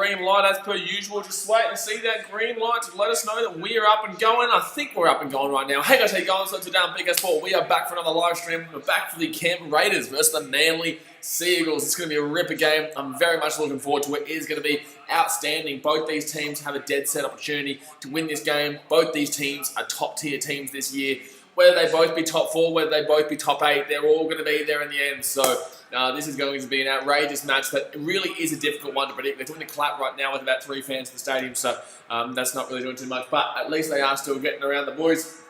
green light as per usual. Just wait and see that green light to let us know that we are up and going. I think we're up and going right now. Hey guys, how you going? So today on BKRsport, we are back for another live stream. We're back for the Canberra Raiders versus the Manly Sea Eagles. It's going to be a ripper game. I'm very much looking forward to it. It is going to be outstanding. Both these teams have a dead set opportunity to win this game. Both these teams are top tier teams this year. Whether they both be top 4, whether they both be top 8, they're all going to be there in the end. So this is going to be an outrageous match that really is a difficult one to predict. They're doing the clap right now with about 3 fans in the stadium, so that's not really doing too much. But at least they are still getting around the boys.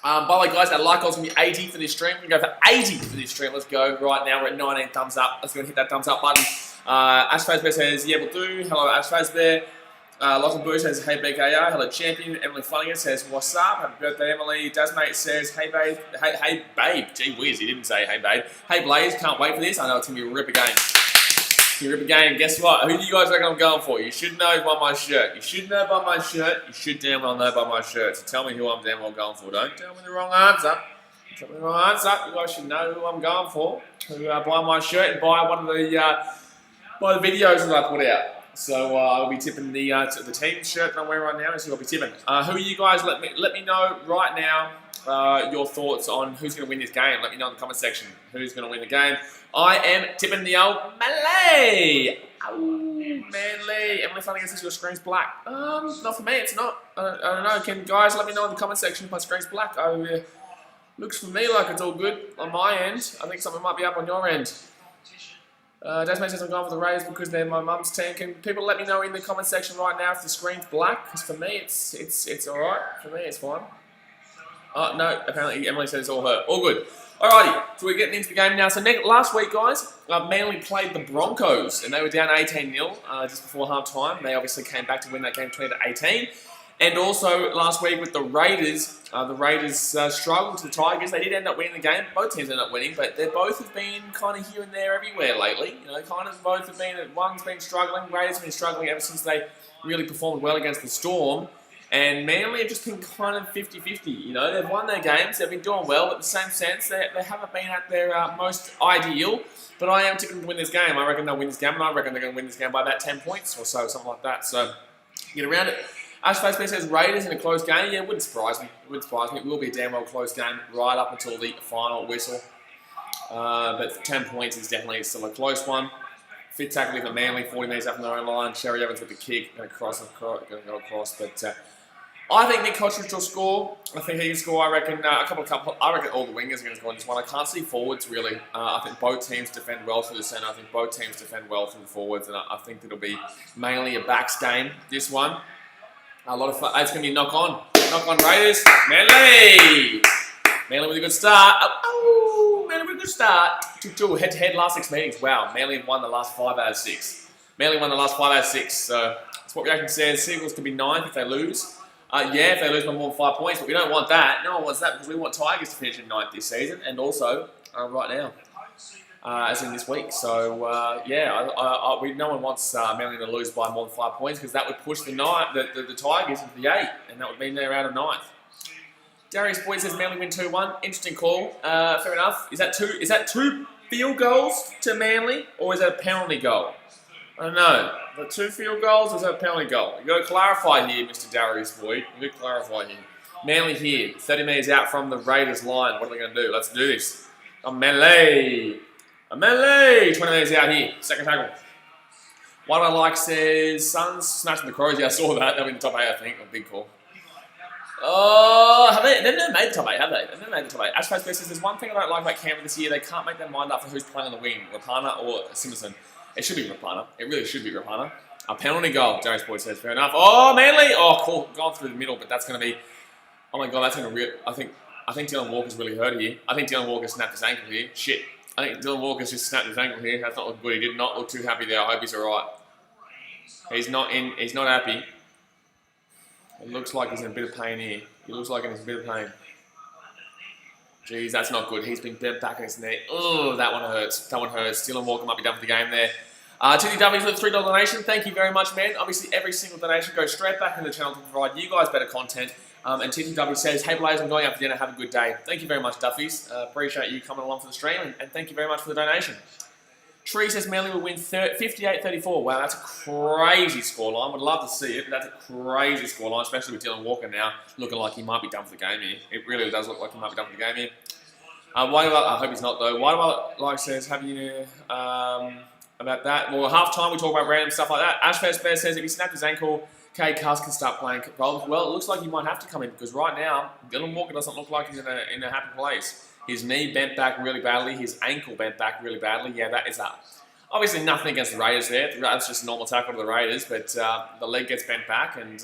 By the way, guys, our like goal's going to be 80 for this stream. We're going to go for 80 for this stream. Let's go. Right now, we're at 19 thumbs up. Let's go and hit that thumbs up button. Ash Fazbear says, yeah, we'll do. Hello, Ash Fazbear. Lachlan Boo says, hey BKR. Hello champion. Emily Flanagan says, what's up? Happy birthday, Emily. Dasmate says, hey babe. Hey babe. Gee whiz, he didn't say hey babe. Hey Blaze, can't wait for this. I know it's going to be a ripper game. Guess what? Who do you guys reckon I'm going for? You should know by my shirt. You should know by my shirt. You should damn well know by my shirt. So tell me who I'm damn well going for. Don't tell me the wrong answer. Tell me the wrong answer. You guys should know who I'm going for. Who buy my shirt and buy one of the videos that I put out. So I'll be tipping the team shirt that I'm wearing right now. So I'll be tipping. Who are you guys? Let me know right now your thoughts on who's going to win this game. Let me know in the comment section who's going to win the game. I am tipping the old Malay. Oh, Manly. Emily Flanagan says your screen's black. Not for me. It's not. I don't know. Can guys let me know in the comment section if my screen's black? Looks for me like it's all good on my end. I think something might be up on your end. Desmond says I'm going for the Raiders because they're my mum's team. Can people let me know in the comment section right now if the screen's black? Because for me, it's all right. For me, it's fine. Oh no, apparently Emily says it's all her. All good. Alrighty, so we're getting into the game now. So last week, guys, Manly played the Broncos and they were down 18-0 just before half time. They obviously came back to win that game 20-18. And also last week with the Raiders struggled to the Tigers. They did end up winning the game. Both teams ended up winning, but they both have been kind of here and there everywhere lately. You know, kind of both have been. One's been struggling. Raiders have been struggling ever since they really performed well against the Storm. And Manly have just been kind of 50-50. You know, they've won their games. They've been doing well, but in the same sense, they haven't been at their most ideal. But I am tipping to win this game. I reckon they'll win this game, and I reckon they're going to win this game by about 10 points or so, something like that. So get around it. Ash Faceman says Raiders in a close game. Yeah, it wouldn't surprise me. It wouldn't surprise me. It will be a damn well close game right up until the final whistle. But 10 points is definitely still a close one. Fit tackle for Manly, 40 metres up from their own line. Sherry Evans with the kick, going to go across. But I think Nick Cottridge will score. I think he can score. I reckon I reckon all the wingers are going to score in this one. I can't see forwards really. I think both teams defend well through the centre. I think both teams defend well through the forwards, and I think it'll be mainly a backs game. This one. A lot of fun. It's going to be knock on Raiders. Manly with a good start. Manly with a good start. 2-2 head-to-head last 6 meetings. Wow, Manly have won the last 5 out of 6. So that's what Reaction says. Seagulls could be 9th if they lose. Yeah, if they lose by more than 5 points, but we don't want that. No one wants that because we want Tigers to finish in 9th this season, and also right now. As in this week. So, no one wants Manly to lose by more than 5 points because that would push the Tigers into the 8, and that would mean they're out of 9th. Darius Boyd says Manly win 2-1. Interesting call. Fair enough. Is that two field goals to Manly, or is that a penalty goal? I don't know. The 2 field goals, or is that a penalty goal? You've got to clarify here, Mr. Darius Boyd. You've got to clarify here. Manly here, 30 metres out from the Raiders line. What are they going to do? Let's do this. Manly, 20 metres out here. Second tackle. What I like says, Suns smashing the Crows. Yeah, I saw that. They'll be in the top 8, I think. A big call. Oh, they've never made the top 8, have they? They've never made the top 8. Ash Face says, there's one thing I don't like about Canberra this year. They can't make their mind up for who's playing on the wing, Rapana or Simpson. It should be Rapana. It really should be Rapana. A penalty goal, Darius Boyd says. Fair enough. Oh, Manly. Oh, cool. Gone through the middle, but that's going to be... Oh, my God, that's going to really... I think Dylan Walker's really hurt here. I think Dylan Walker snapped his ankle here. Shit. I think Dylan Walker's just snapped his ankle here. That's not looking good. He did not look too happy there. I hope he's alright. He's not happy. It looks like he's in a bit of pain here. He looks like he's in a bit of pain. Jeez, that's not good. He's been bent back in his neck. Oh, that one hurts. Dylan Walker might be done for the game there. TDW for the $3 donation. Thank you very much, man. Obviously, every single donation goes straight back into the channel to provide you guys better content. And TTW says, hey Blaze, I'm going out for dinner. Have a good day. Thank you very much, Duffies. Appreciate you coming along for the stream, and thank you very much for the donation. Tree says Manly will win 58-34. Wow, that's a crazy scoreline. Would love to see it, but that's a crazy scoreline, especially with Dylan Walker now looking like he might be done for the game here. It really does look like he might be done for the game here. I hope he's not though. Why do I like says have you about that? Well, half time we talk about random stuff like that. Ashfast Bear says if he snapped his ankle, Cade Cuss can start playing roles. Well, it looks like he might have to come in because right now Dylan Walker doesn't look like he's in a happy place. His knee bent back really badly. His ankle bent back really badly. Yeah, that is up. Obviously, nothing against the Raiders there. That's just a normal tackle to the Raiders, but the leg gets bent back, and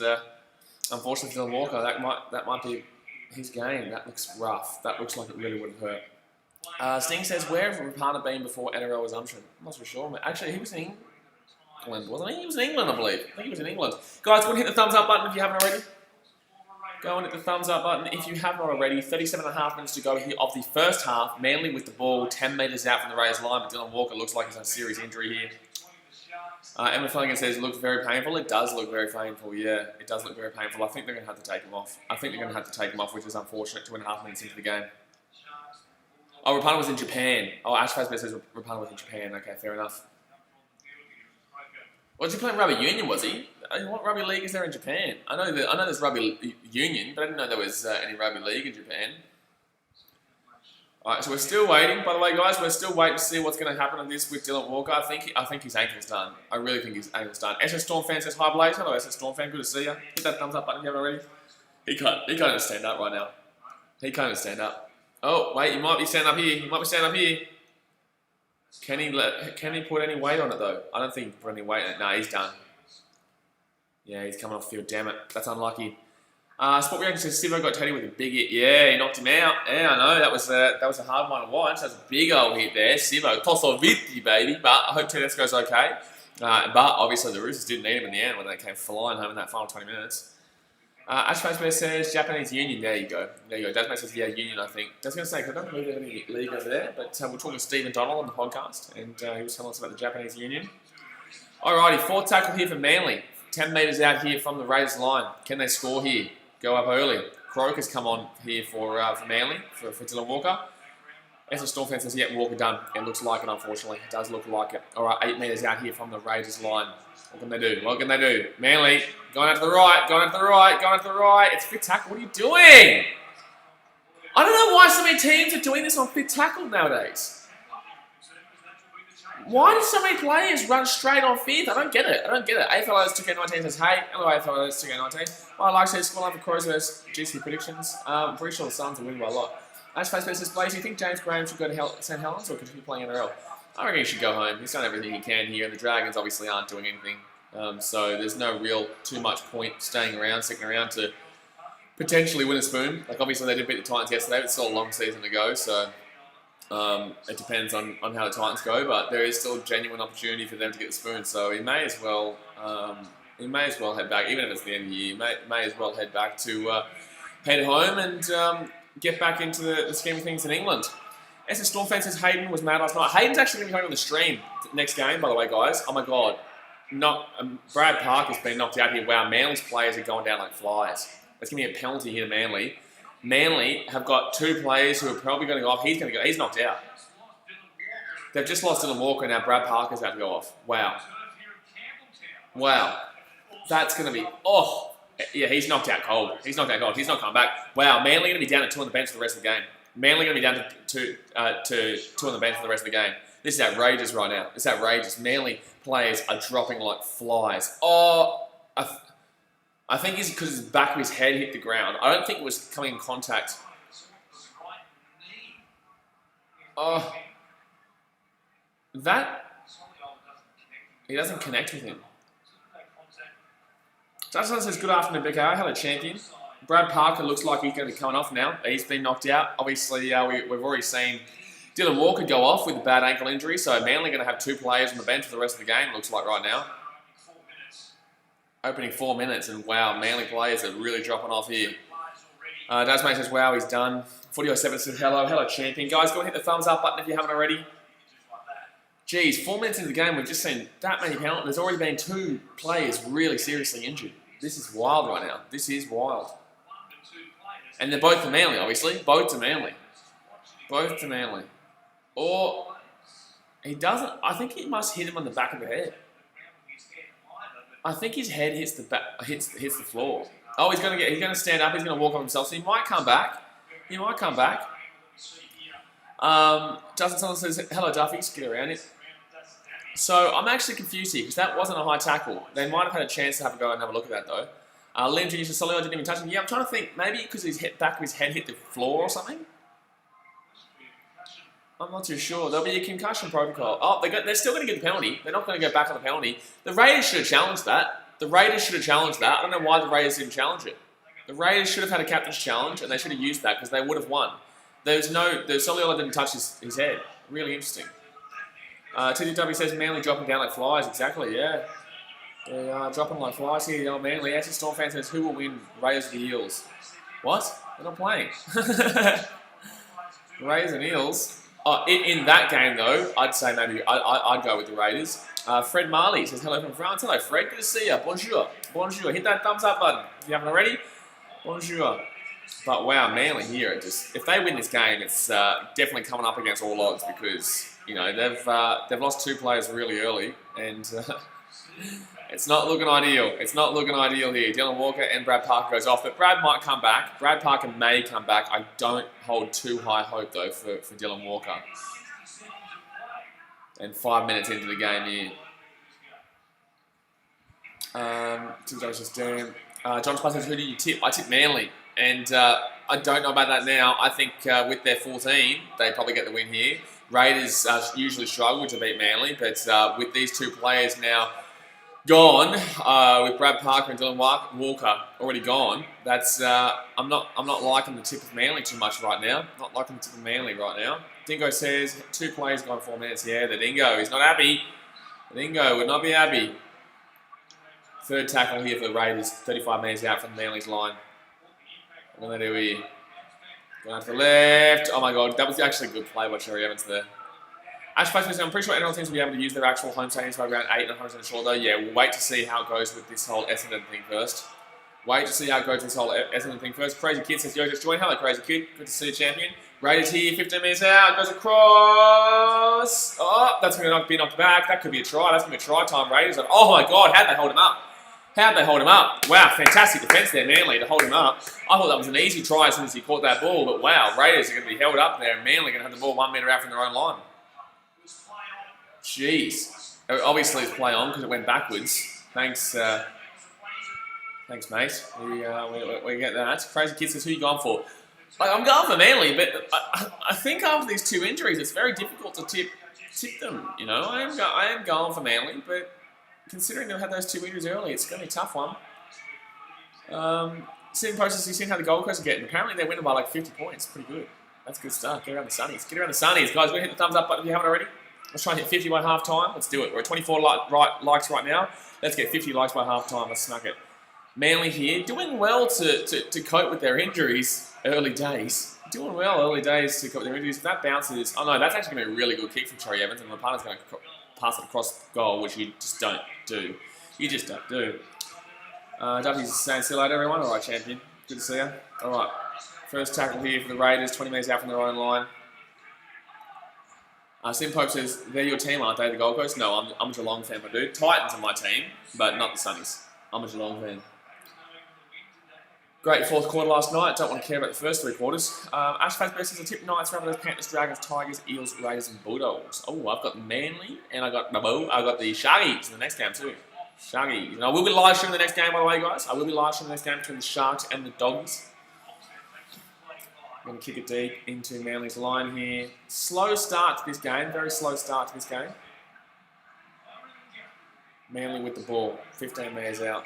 unfortunately, Dylan Walker, that might be his game. That looks rough. That looks like it really would hurt. Sting says, where have Rapana been before NRL resumption? I'm not so sure. Actually, he was in England, wasn't he? He was in England, I believe. I think he was in England. Guys, go and hit the thumbs up button if you haven't already. Go and hit the thumbs up button if you haven't already. 37.5 minutes to go here of the first half. Manly with the ball 10 metres out from the Raiders line, but Dylan Walker looks like he's on a serious injury here. Emma Flanagan says it looks very painful. It does look very painful, yeah. It does look very painful. I think they're going to have to take him off. Which is unfortunate 2.5 minutes into the game. Oh, Rapana was in Japan. Oh, Ashfast says Rapana was in Japan. Okay, fair enough. Was he playing rugby union, was he? What rugby league is there in Japan? I know there's rugby union, but I didn't know there was any rugby league in Japan. Alright, so we're still waiting. By the way, guys, we're still waiting to see what's going to happen on this with Dylan Walker. I think his ankle's done. I really think his ankle's done. SS Storm fan says, hi Blaze. Hello, SS Storm fan. Good to see you. Hit that thumbs up button if you haven't already. He can't even stand up right now. He can't even stand up. Oh, wait, he might be standing up here. Can he put any weight on it though? I don't think he can put any weight on it. No, he's done. Yeah, he's coming off the field. Damn it, that's unlucky. Sport Reaction says Sivo got Teddy with a big hit. Yeah, he knocked him out. Yeah, I know that was a hard one to watch. That's a big old hit there. Sivo, Tossoviti, baby. But I hope Tedesco's okay. But obviously the Roosters didn't need him in the end when they came flying home in that final 20 minutes. Ashface Bear says Japanese Union. There you go. Dasmate says Union. I think. I was going to say, because I don't believe there's any league over there, but we're talking to Stephen Donald on the podcast, and he was telling us about the Japanese Union. Alrighty, fourth tackle here for Manly. 10 metres out here from the Raiders line. Can they score here? Go up early. Croker's come on here for Manly, for Dylan Walker. As a Storm fan says, yeah, Walker done. It looks like it, unfortunately. It does look like it. Alright, 8 metres out here from the Raiders line. What can they do? Manly, going out to the right. It's fit tackle. What are you doing? I don't know why so many teams are doing this on fit tackle nowadays. Why do so many players run straight on fifth? I don't get it. AFLO's 2K19 says, hey. Hello, AFLO's 2K19. I like to score line for Crows versus GC predictions. I'm pretty sure the Suns will win by a lot. As Facebook says, Blaze, do you think James Graham should go to St Helens or continue playing NRL? I reckon he should go home. He's done everything he can here, and the Dragons obviously aren't doing anything. So there's no real too much point sticking around to potentially win a spoon. Like obviously they did beat the Titans yesterday, but it's still a long season to go. So it depends on how the Titans go, but there is still a genuine opportunity for them to get the spoon. So he may as well head back, even if it's the end of the year. May as well head back to head home and get back into the scheme of things in England. SS Storm fan says Hayden was mad last night. Hayden's actually going to be going on the stream next game, by the way, guys. Oh my god. Brad Parker's been knocked out here. Wow, Manly's players are going down like flies. That's going to be a penalty here to Manly. Manly have got 2 players who are probably going to go off. He's going to go. He's knocked out. They've just lost Dylan Walker, and now Brad Parker's about to go off. Wow. That's going to be... Oh, yeah, he's knocked out cold. He's not coming back. Wow, Manly going to be down to 2 on the bench for the rest of the game. Manly going to be down to 2 on the bench for the rest of the game. This is outrageous right now. It's outrageous. Manly players are dropping like flies. Oh, I think it's because his back of his head hit the ground. I don't think it was coming in contact. Oh, he doesn't connect with him. Justin says, good afternoon, BKR. Hello, champion. Brad Parker looks like he's going to be coming off now. He's been knocked out. Obviously, we've already seen Dylan Walker go off with a bad ankle injury, so Manly going to have 2 players on the bench for the rest of the game, looks like right now. Opening 4 minutes, and wow, Manly players are really dropping off here. Dasmate says, wow, he's done. 4007 says, hello, champion. Guys, go and hit the thumbs up button if you haven't already. Geez, 4 minutes into the game, we've just seen that many penalties. There's already been 2 players really seriously injured. This is wild right now. This is wild. And they're both to Manly, obviously. Both to Manly. Or He doesn't. I think he must hit him on the back of the head. I think his head hits the back, hits the floor. Oh, he's gonna stand up. He's gonna walk on himself. So he might come back. He might come back. Justin Sutherland says, "Hello, Duffy. Just get around it." So I'm actually confused here because that wasn't a high tackle. They might have had a chance to have a go and have a look at that though. Liam Jr. says, "Solio didn't even touch him." Yeah, I'm trying to think. Maybe because his back of his head hit the floor or something. I'm not too sure. There'll be a concussion protocol. Oh, they're still going to get the penalty. They're not going to go back on the penalty. The Raiders should have challenged that. I don't know why the Raiders didn't challenge it. The Raiders should have had a captain's challenge, and they should have used that because they would have won. The Soliola didn't touch his head. Really interesting. TDW says Manly dropping down like flies. Exactly, yeah. They are dropping like flies here, the old Manly. Actually, Storm fan says, who will win Raiders or the Eels? What? They're not playing. Raiders and Eels. Oh, in that game, though, I'd say maybe I'd go with the Raiders. Fred Marley says, hello from France. Hello, Fred. Good to see you. Bonjour. Bonjour. Hit that thumbs up button if you haven't already. Bonjour. But wow, Manly here. If they win this game, it's definitely coming up against all odds because, you know, they've lost 2 players really early and it's not looking ideal. It's not looking ideal here. Dylan Walker and Brad Parker goes off, but Brad might come back. Brad Parker may come back. I don't hold too high hope, though, for Dylan Walker. And 5 minutes into the game here. John Spicer says, who do you tip? I tip Manly. And I don't know about that now. I think with their 14, they probably get the win here. Raiders usually struggle to beat Manly, but with these 2 players now gone, with Brad Parker and Dylan Walker already gone, that's I'm not liking the tip of Manly too much right now. Not liking the tip of Manly right now. Dingo says 2 players gone 4 minutes. Yeah, the Dingo, he's not happy. The Dingo would not be happy. 3rd tackle here for the Raiders, 35 metres out from Manly's line. What do they do here? Going out to the left. Oh my god, that was actually a good play by Cherry Evans there. Ash Face says, I'm pretty sure NRL teams will be able to use their actual home stadiums by around 8 and 100% sure though. Yeah, we'll wait to see how it goes with this whole Essendon thing first. Wait to see how it goes with this whole Essendon thing first. Crazy Kid says, yo, just join. Hello, Crazy Kid. Good to see you, champion. Raiders here, 15 metres out. Goes across. Oh, that's going to be knocked back. That could be a try. That's going to be a try time, Raiders. Oh my god, how'd they hold him up? How'd they hold him up? Wow, fantastic defence there, Manly, to hold him up. I thought that was an easy try as soon as he caught that ball, but wow, Raiders are going to be held up there, and Manly are going to have the ball 1 metre out from their own line. Jeez. Obviously, it's play on because it went backwards. Thanks, thanks, mate. We get that. Crazy Kid says, who you going for? Like, I'm going for Manly, but I think after these 2 injuries, it's very difficult to tip them. You know, I am going for Manly, but considering they've had those 2 injuries early, it's going to be a tough one. Sitting process, you've seen how the Gold Coast are getting. Apparently, they're winning by like 50 points. Pretty good. That's good stuff. Get around the sunnies. Get around the sunnies. Guys, we're going to hit the thumbs up button if you haven't already. Let's try and hit 50 by half time. Let's do it. We're at 24 likes right now. Let's get 50 likes by half time. Let's smack it. Manly here, doing well to cope with their injuries early days. Doing well early days to cope with their injuries. If that bounces, oh no, that's actually going to be a really good kick from Cherry Evans, and the partner's going to pass it across goal, which you just don't do. You just don't do. Duffy's saying, see you later, everyone. All right, champion. Good to see you. All right. First tackle here for the Raiders, 20 metres out from their own line. Sim Pope says, they're your team, aren't they, the Gold Coast? No, I'm a Geelong fan, my dude. Titans are my team, but not the Sunnies. I'm a Geelong fan. Great 4th quarter last night. Don't want to care about the first 3 quarters. Ash Face says, I tip Knights, Rabbitohs, Panthers, Dragons, Tigers, Eels, Raiders, and Bulldogs. Oh, I've got Manly, and I've got the Sharkies in the next game too. Sharkies. And I will be live streaming the next game, by the way, guys. I will be live streaming the next game between the Sharks and the Dogs. I'm going to kick it deep into Manly's line here. Slow start to this game. Very slow start to this game. Manly with the ball. 15 metres out.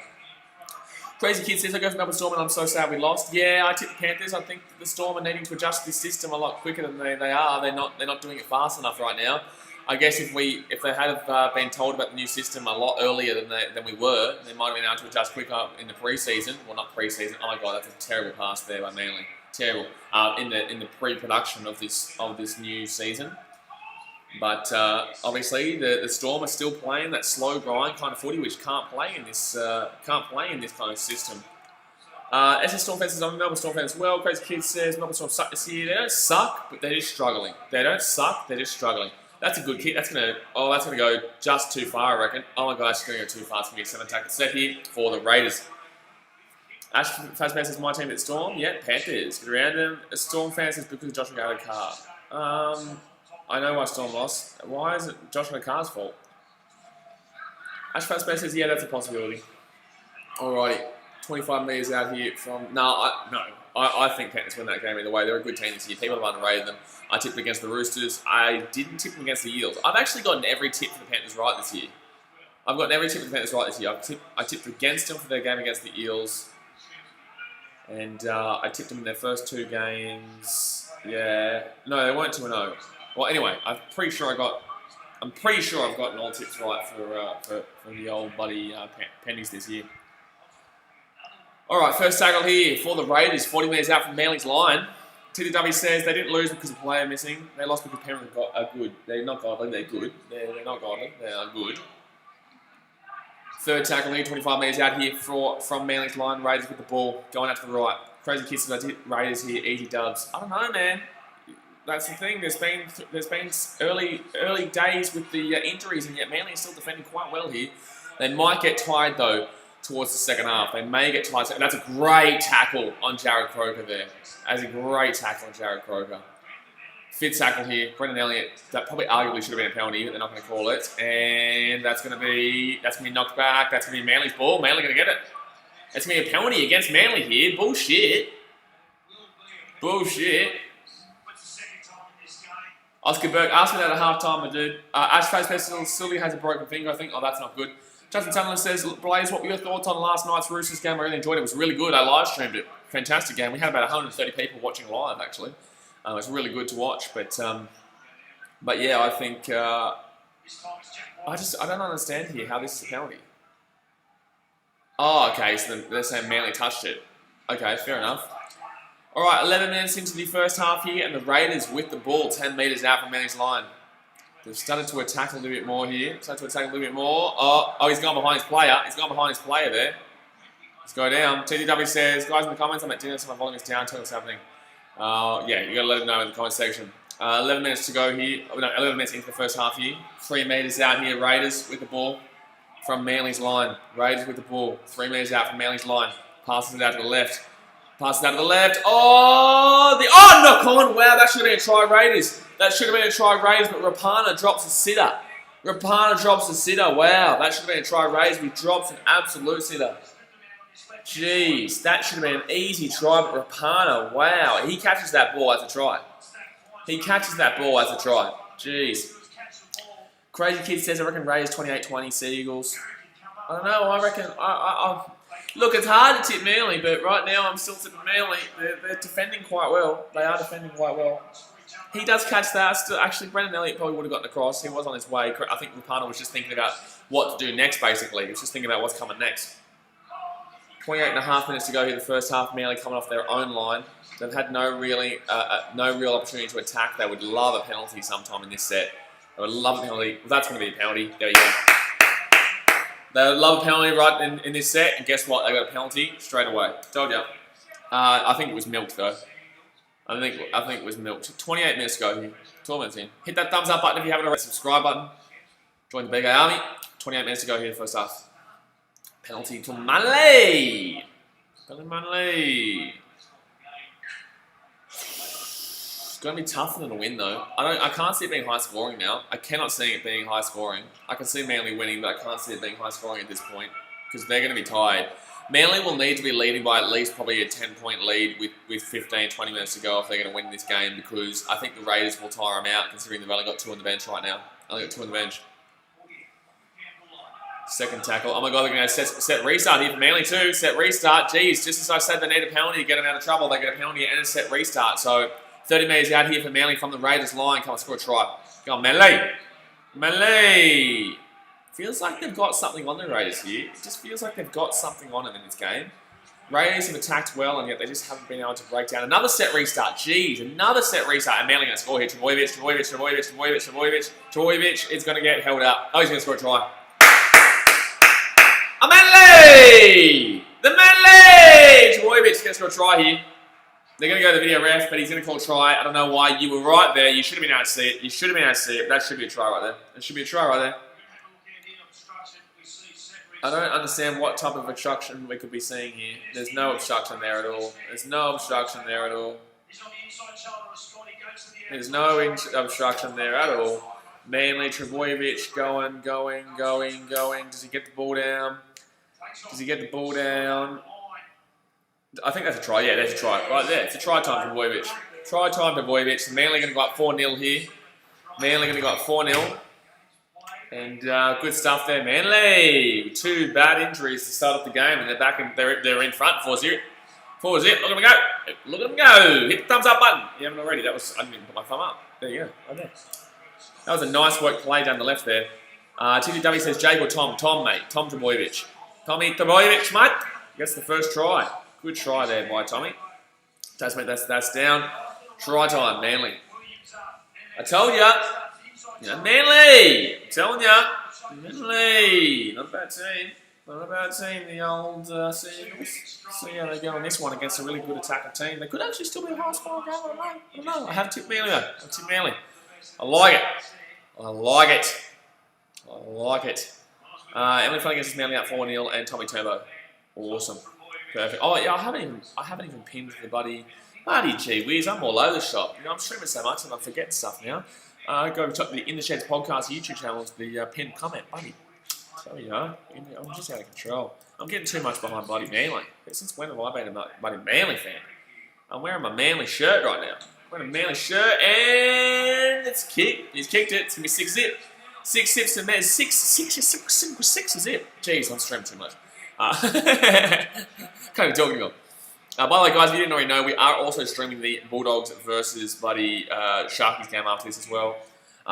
Crazy Kid says, I go for Melbourne Storm and I'm so sad we lost. Yeah, I tip the Panthers. I think the Storm are needing to adjust this system a lot quicker than they are. They're not doing it fast enough right now. I guess if they had been told about the new system a lot earlier than we were, they might have been able to adjust quicker in the pre-season. Well, not pre-season. Oh my god, that's a terrible pass there by Manly. Terrible. In the pre-production of this new season. But obviously the Storm are still playing that slow grind kind of footy, which can't play in this kind of system. SS Storm fans says, I'm a Melbourne Storm fan as well. Crazy Kid says Melbourne Storm suck this year. They don't suck, but they're just struggling. They don't suck, they're just struggling. That's a good kick. That's gonna go just too far, I reckon. Oh my gosh, it's gonna go too far. It's gonna be a 7-tackle set here for the Raiders. Ash Fazbear says my team at Storm. Yeah, Panthers. Get around them. Storm fans says because of Josh McGarry car. I know why Storm lost. Why is it Josh McCar's fault? Ash Fazbear says yeah, that's a possibility. Alrighty, 25 metres out here from. I think Panthers win that game either way. They're a good team this year. People have underrated them. I tipped against the Roosters. I didn't tip them against the Eels. I've actually gotten every tip for the Panthers right this year. I tipped against them for their game against the Eels. And I tipped them in their first 2 games. Yeah. No, they weren't 2-0. Well, anyway, I'm pretty sure I've gotten all tips right for the old buddy pennies this year. All right, first tackle here for the Raiders, 40 metres out from Manly's line. TDW says they didn't lose because of player missing. They lost because Penrith are good. They're not godly, they're good. They're not godly, they are good. Third tackle here, 25 metres out here from Manly's line. Raiders with the ball, going out to the right. Crazy kisses, Raiders here, easy dubs. I don't know, man. That's the thing. There's been early days with the injuries, and yet Manly is still defending quite well here. They might get tired though towards the second half. They may get tired. That's a great tackle on Jared Croker there. That's a great tackle on Jared Croker. Fifth tackle here, Brendan Elliott. That probably arguably should have been a penalty, but they're not going to call it. And that's going to be knocked back. That's going to be Manly's ball. Manly going to get it. It's going to be a penalty against Manly here. Bullshit. Oscar Burke asked me that at halftime, my dude. Ash Fazbear Sylvia has a broken finger, I think. Oh, that's not good. Justin Tunlin says, Blaze, what were your thoughts on last night's Roosters game? I really enjoyed it. It was really good. I live streamed it. Fantastic game. We had about 130 people watching live, actually. It was really good to watch. But yeah, I think I don't understand here how this is a penalty. Oh, okay. So they're saying Manly touched it. Okay, fair enough. All right, 11 minutes into the first half here, and the Raiders with the ball 10 metres out from Manly's line. They've started to attack a little bit more here. Oh, he's gone behind his player. There. Let's go down. TDW says, guys in the comments, I'm at dinner, so my volume is down. Tell me what's happening. Yeah, you got to let them know in the comment section. 11 minutes to go here. 11 minutes into the first half here. 3 metres out here. Raiders with the ball from Manly's line. Raiders with the ball. 3 metres out from Manly's line. Passes it out to the left. Oh, knock on. Wow, that should have been a try, Raiders. But Rapana drops a sitter. Wow, that should have been a try, Raiders. He drops an absolute sitter. Jeez, that should have been an easy try, but Rapana, wow, he catches that ball as a try. Jeez. Crazy Kid says, I reckon Raiders 28-20 Seagulls. I don't know, I reckon, look, it's hard to tip Manly, but right now I'm still tipping Manly. They're defending quite well. They are defending quite well. He does catch that. Actually, Brendan Elliott probably would have gotten across. He was on his way. I think Rapana was just thinking about what to do next, basically. He was just thinking about what's coming next. 28.5 minutes to go here the first half. Manly coming off their own line. They've had no real opportunity to attack. They would love a penalty sometime in this set. They would love a penalty. Well, that's going to be a penalty. There you go. They would love a penalty right in this set, and guess what? They got a penalty straight away. Told you. I think it was milked though. I think it was milked. 28 minutes to go here. 12 minutes in. Hit that thumbs up button if you haven't already. Subscribe button. Join the BKRmy. 28 minutes to go here the first half. Penalty to Manly. It's going to be tougher than a win though. I can't see it being high scoring now. I cannot see it being high scoring. I can see Manly winning, but I can't see it being high scoring at this point because they're going to be tired. Manly will need to be leading by at least probably a 10-point lead with 15, 20 minutes to go if they're going to win this game because I think the Raiders will tire them out considering they've only got 2 on the bench right now. Only got 2 on the bench. Second tackle. Oh my God, they're going to set restart here for Manly too. Set restart. Jeez, just as I said they need a penalty to get them out of trouble, they get a penalty and a set restart. So 30 metres out here for Manly from the Raiders line. Come on, score a try. Go on, Manly. Feels like they've got something on the Raiders here. It just feels like they've got something on them in this game. Raiders have attacked well, and yet they just haven't been able to break down. Another set restart. Jeez, another set restart. And Manly going to score here. Trbojevic is going to get held up. Oh, he's going to score a try. A Manly! The Manly! Trbojevic is going to score a try here. They're going to go to the video ref, but he's going to call try. I don't know why. You were right there. You should have been able to see it. You should have been able to see it. That should be a try right there. That should be a try right there. I don't understand what type of obstruction we could be seeing here. There's no obstruction there at all. There's no obstruction there at all. There's no obstruction there at all. Manly, Trebojevic going. Does he get the ball down? Does he get the ball down? I think that's a try. Yeah, that's a try. Right there. It's a try time for Trebojevic. Try time for Trebojevic. Manly going to go up 4-0 here. Manly going to go up 4-0. And good stuff there, Manly. 2 bad injuries to start off the game, and they're back in. They're in front. 4-0. 4-0. Look at them go. Look at them go. Hit the thumbs up button. You haven't already. I didn't even put my thumb up. There you go. Right there. That was a nice work play down the left there. TGW says Jake or Tom. Tom, mate. Tom Trebojevic. Tommy Trebojevic, mate. Gets the first try. Good try there by Tommy. That's down. Try time, Manly. I told ya. Manly. I'm telling ya. Manly. Not a bad team. Not a bad team, the old Seagulls. See how they go on this one against a really good attacking team. They could actually still be a high score game. I don't know. I have tipped Manly though. I tipped Manly. I like it. I like it. I like it. Emily Flanagan gets Manly up 4-0 and Tommy Turbo. Awesome. Perfect. Oh yeah, I haven't even pinned the buddy gee whiz, I'm all over the shop. You know, I'm streaming so much and I'm forgetting stuff now. Go to the In the Sheds podcast YouTube channels, the pinned comment, buddy. So you know, I'm just out of control. I'm getting too much behind bloody Manly. Since when have I been a bloody Manly fan? I'm wearing my Manly shirt right now. I'm wearing a Manly shirt and it's kicked. He's kicked it. It's gonna be 6-zip. 6 zips and there's 6 zip. Jeez, I'm streaming too much. Kind of talking about. By the way, guys, if you didn't already know, we are also streaming the Bulldogs versus bloody Sharkies game after this as well.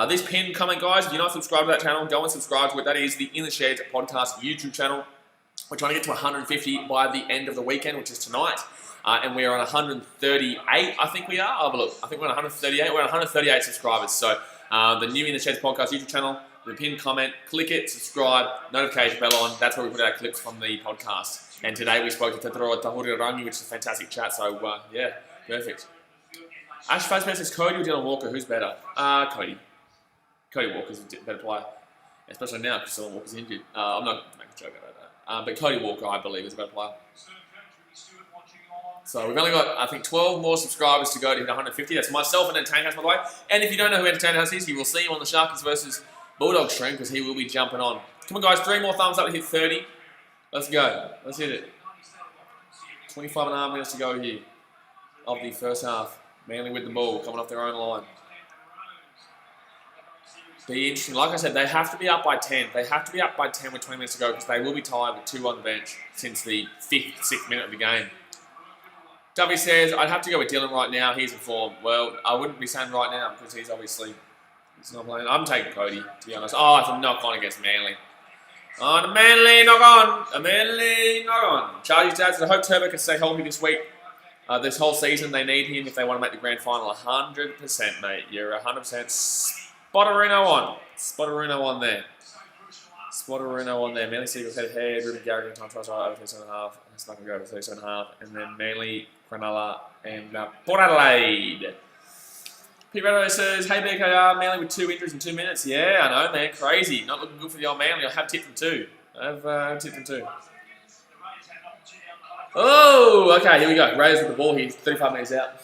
This pinned comment, guys, if you're not subscribed to that channel, go and subscribe to it. That is the In the Sheds podcast YouTube channel. We're trying to get to 150 by the end of the weekend, which is tonight. And we are on 138, I think we are. I'll have a look. I think we're on 138. We're on 138 subscribers. So the new In the Sheds podcast YouTube channel, the pinned comment, click it, subscribe, notification bell on. That's where we put our clips from the podcast. And today we spoke to Tetaro Tahurirangi, which is a fantastic chat. So, yeah, perfect. Ash Faceman says Cody or Dylan Walker, who's better? Cody. Cody Walker's a better player. Especially now because Dylan Walker's injured. I'm not making a joke about that. But Cody Walker, I believe, is a better player. So we've only got, I think, 12 more subscribers to go to hit 150. That's myself and Entertainment House, by the way. And if you don't know who Entertainment House is, you will see him on the Sharkies versus Bulldog stream because he will be jumping on. Come on, guys. 3 more thumbs up to hit 30. Let's go. Let's hit it. 25 and a half minutes to go here of the first half. Manly with the ball, coming off their own line. Be interesting. Like I said, they have to be up by 10. They have to be up by 10 with 20 minutes to go because they will be tied with 2 on the bench since the 5th, 6th minute of the game. W says, I'd have to go with Dylan right now. He's in form. Well, I wouldn't be saying right now because he's not playing. I'm taking Cody, to be honest. Oh, it's a knock-on against Manly. Oh, the Manly knock-on. A Manly knock-on. Charlie's dad says, I hope Turbo can stay healthy this week. This whole season, they need him if they want to make the grand final. 100%, mate. You're 100%. Spotterino on. Spotterino on there. Spotterino on there. Manly Seagulls head. Ruben Garrigan time tries right over 37.5. It's not going to go over 37.5. And then Manly, Cronulla, and Port Adelaide. Pete Redo says, hey BKR, Manly with 2 injuries in 2 minutes. Yeah, I know, man. Crazy. Not looking good for the old Manly. I have tipped them too. I've tipped them too. Oh, okay, here we go. Raiders with the ball here. 35 metres out.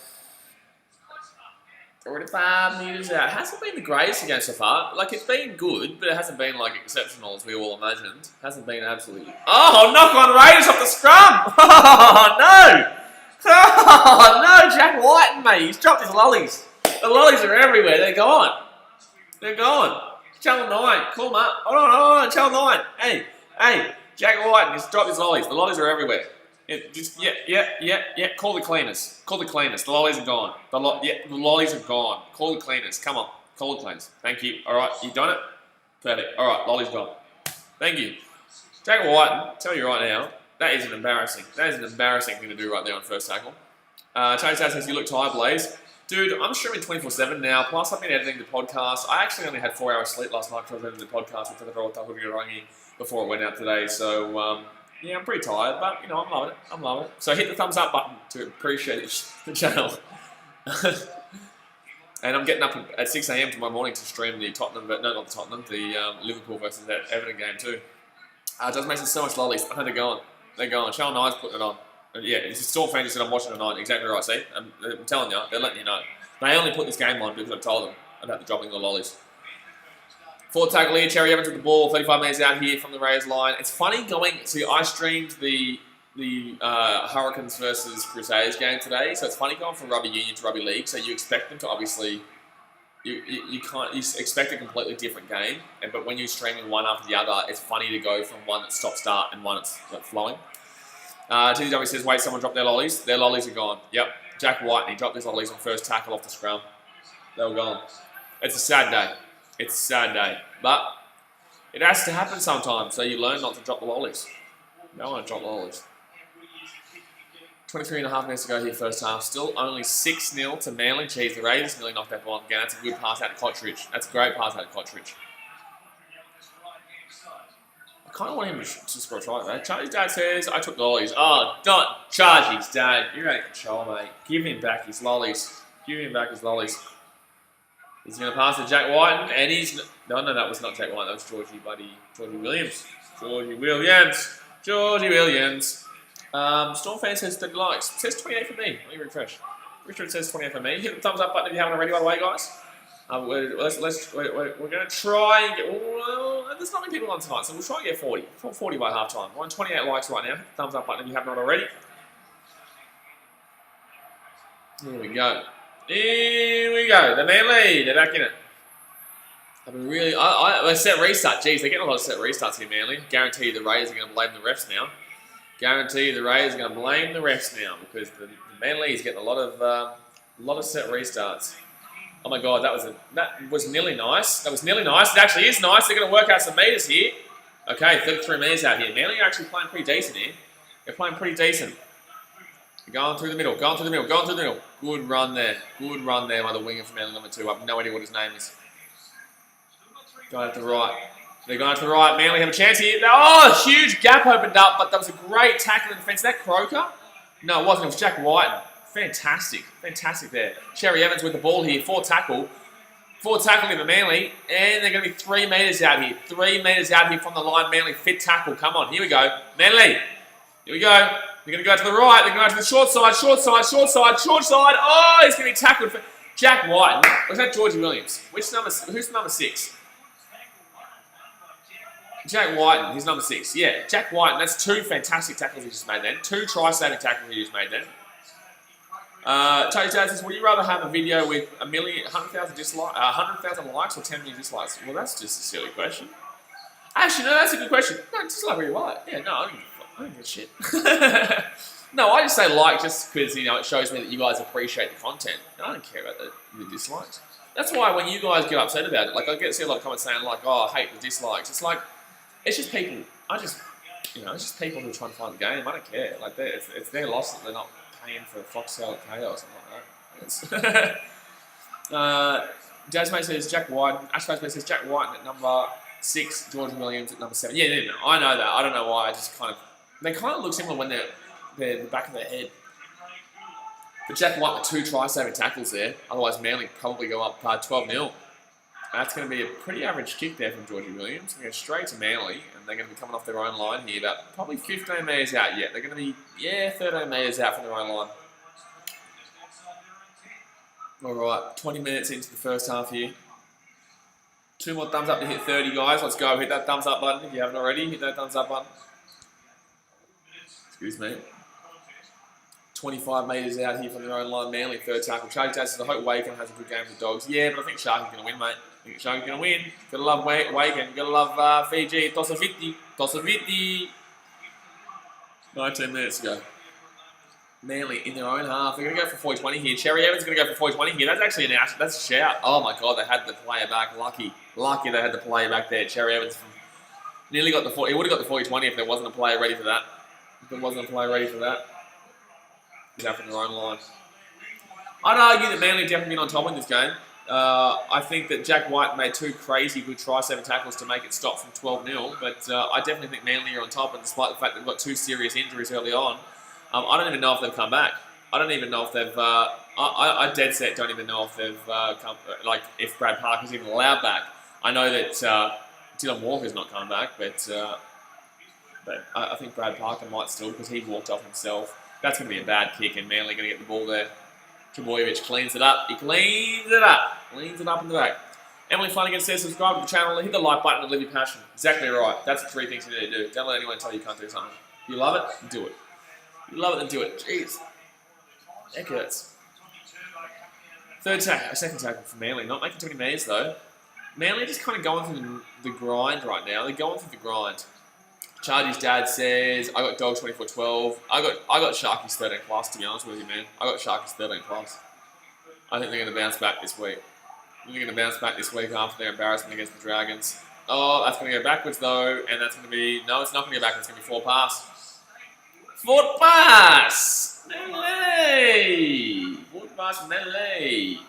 35 metres out. Hasn't been the greatest against so far. Like, it's been good, but it hasn't been, like, exceptional as we all imagined. Hasn't been absolutely... Oh, knock on Raiders off the scrum! Oh, no! Oh, no, Jack White, mate. He's dropped his lollies. The lollies are everywhere. They're gone. They're gone. Channel 9. Call them up. Hold on. Channel 9. Hey. Jack White has dropped his lollies. The lollies are everywhere. Yeah. Call the cleaners. The lollies are gone. The lollies are gone. Call the cleaners. Come on. Call the cleaners. Thank you. All right. You done it? Perfect. All right. Lollies gone. Thank you. Jack White, tell you right now, that is an embarrassing thing to do right there on first tackle. Tony says, you look tired, Blaze. Dude, I'm streaming 24/7 now, plus I've been editing the podcast. I actually only had 4 hours sleep last night because I was editing the podcast with the Tahurirangi before it went out today. So, Yeah, I'm pretty tired, but you know, I'm loving it. I'm loving it. So hit the thumbs up button to appreciate the channel. And I'm getting up at 6 a.m. tomorrow morning to stream the Tottenham, but no, not the Tottenham, the Liverpool versus that Everton game too. It does make so much lollies. I know they're going. They're going. Channel 9's putting it on. And yeah, it's a Storm fan just said I'm watching tonight. Exactly right. See, I'm telling you, they're letting you know. They only put this game on because I told them about the dropping the lollies. Forward tackle here, Cherry Evans with the ball, 35 metres out here from the Rays line. It's funny going. See, I streamed the Hurricanes versus Crusaders game today, so it's funny going from rugby union to rugby league. So you expect them to obviously, you expect a completely different game, but when you're streaming one after the other, it's funny to go from one that's stop-start and one that's flowing. TDW says, wait, someone dropped their lollies. Their lollies are gone. Yep, Jack White, and he dropped his lollies on first tackle off the scrum. They were gone. It's a sad day. It's a sad day, but it has to happen sometimes, so you learn not to drop the lollies. You don't want to drop the lollies. 23.5 minutes to go here first half. Still only 6-0 to Manly. Cheese, the Raiders nearly knocked that ball again. That's a good pass out of Cottridge. That's a great pass out of Cottridge. I kind of want him to score a try, though. Charlie's dad says, I took lollies. Oh, not Chargie's dad. You're out of control, mate. Give him back his lollies. Give him back his lollies. He's going to pass to Jack White, and he's... No, that was not Jack White. That was Georgie Williams. Georgie Williams. Storm fan says 30 likes. It says 28 for me. Let me refresh. Richard says 28 for me. Hit the thumbs up button if you haven't already, by the way, guys. We're going to try and get... Well, there's not many people on tonight, so we'll try and get 40. 40 by half time. We're on 28 likes right now. Hit the thumbs up button if you have not already. Here we go. Here we go. The Manly, they're back in it. I've been really... I set restart. Jeez, they're getting a lot of set restarts here, Manly. Guarantee you the Rays are going to blame the refs now. Guarantee you the Rays are going to blame the refs now because the Manly is getting a lot of set restarts. Oh my God, that was nearly nice. That was nearly nice. It actually is nice. They're going to work out some meters here. Okay, 33 meters out here. Manly are actually playing pretty decent here. They're playing pretty decent. Going through the middle, going through the middle, going through the middle. Good run there. Good run there by the winger from Manly number 2. I have no idea what his name is. Going to the right. They're going to the right. Manly have a chance here. Oh, huge gap opened up, but that was a great tackle in defence. Is that Croker? No, it wasn't. It was Jack White. Fantastic. Fantastic there. Cherry Evans with the ball here. Forward tackle in the Manly. And they're going to be 3 metres out here. 3 metres out here from the line. Manly fit tackle. Come on. Here we go. Manly. Here we go. They're going to go to the right. They're going to go to the short side. Oh, he's going to be tackled. Jack White. Was that Georgie Williams? Who's number 6? Jack Whiten, he's number 6. Yeah, Jack Whiten. That's 2 fantastic tackles he just made then. 2 try-saving tackles he just made then. Tony Dad says, would you rather have a video with 100,000 likes or 10 million dislikes? Well, that's just a silly question. Actually, no, that's a good question. No, just like what you like. Yeah, no, I don't give a shit. No, I just say like just because, you know, it shows me that you guys appreciate the content. I don't care about the dislikes. That's why when you guys get upset about it, like I see a lot of comments saying like, oh, I hate the dislikes. It's like, it's just people. It's just people who are trying to find the game. I don't care. Like, it's their loss that they're not paying for Foxtel at KO or something like that. Jasmine says Jack White. Ash Jasmine says Jack White at number 6, George Williams at number 7. Yeah, no, I know that. I don't know why. I just they kind of look similar when they're the back of their head. But Jack White with 2 try-saving tackles there. Otherwise, Manly probably go up 12-0. That's going to be a pretty average kick there from Georgie Williams. They're going to go straight to Manly, and they're going to be coming off their own line here, about probably 15 metres out yet. They're going to be, 13 metres out from their own line. All right, 20 minutes into the first half here. 2 more thumbs up to hit 30, guys. Let's go. Hit that thumbs up button if you haven't already. Hit that thumbs up button. Excuse me. 25 metres out here from their own line. Manly, 3rd tackle. Sharky Dad says, I hope Waken has a good game for the Dogs. Yeah, but I think Sharky's going to win, mate. I think Sharky's going to win. Gotta love Waken. Gotta love Fiji. Toss a 50. 19 minutes to go. Manly in their own half. They're going to go for 40-20 here. Cherry Evans going to go for 40-20 here. That's actually that's a shout. Oh my God, they had the player back. Lucky they had the player back there. Cherry Evans nearly got the 40. He would have got the 40-20 if there wasn't a player ready for that. Get out from their own line. I'd argue that Manly definitely been on top in this game. I think that Jack White made 2 crazy good try-saving tackles to make it stop from 12-0, but I definitely think Manly are on top, and despite the fact they've got 2 serious injuries early on, I don't even know if they've come back. I don't even know if they've... I dead set don't even know if they've come... Like, if Brad Parker's even allowed back. I know that Dylan Walker's not coming back, but I think Brad Parker might still, because he walked off himself. That's going to be a bad kick, and Manly going to get the ball there. Trebojevic cleans it up. He cleans it up. Cleans it up in the back. Emily Flanagan says, subscribe to the channel, hit the like button, and live your passion. Exactly right. That's the 3 things you need to do. Don't let anyone tell you can't do something. If you love it, do it. If you love it, then do it. Jeez. That hurts. Second tackle for Manly. Not making too many metres, though. Manly just kind of going through the grind right now. They're going through the grind. Chargie's dad says, I got Dogs 24-12. I got Sharkies 13 plus, to be honest with you, man. I got Sharkies 13 plus. I think they're going to bounce back this week. I think they're going to bounce back this week after their embarrassment against the Dragons. Oh, that's going to go backwards, though. And that's going to be... No, it's not going to go backwards. It's going to be forward pass. Forward pass! Nelly! Forward pass from Nelly.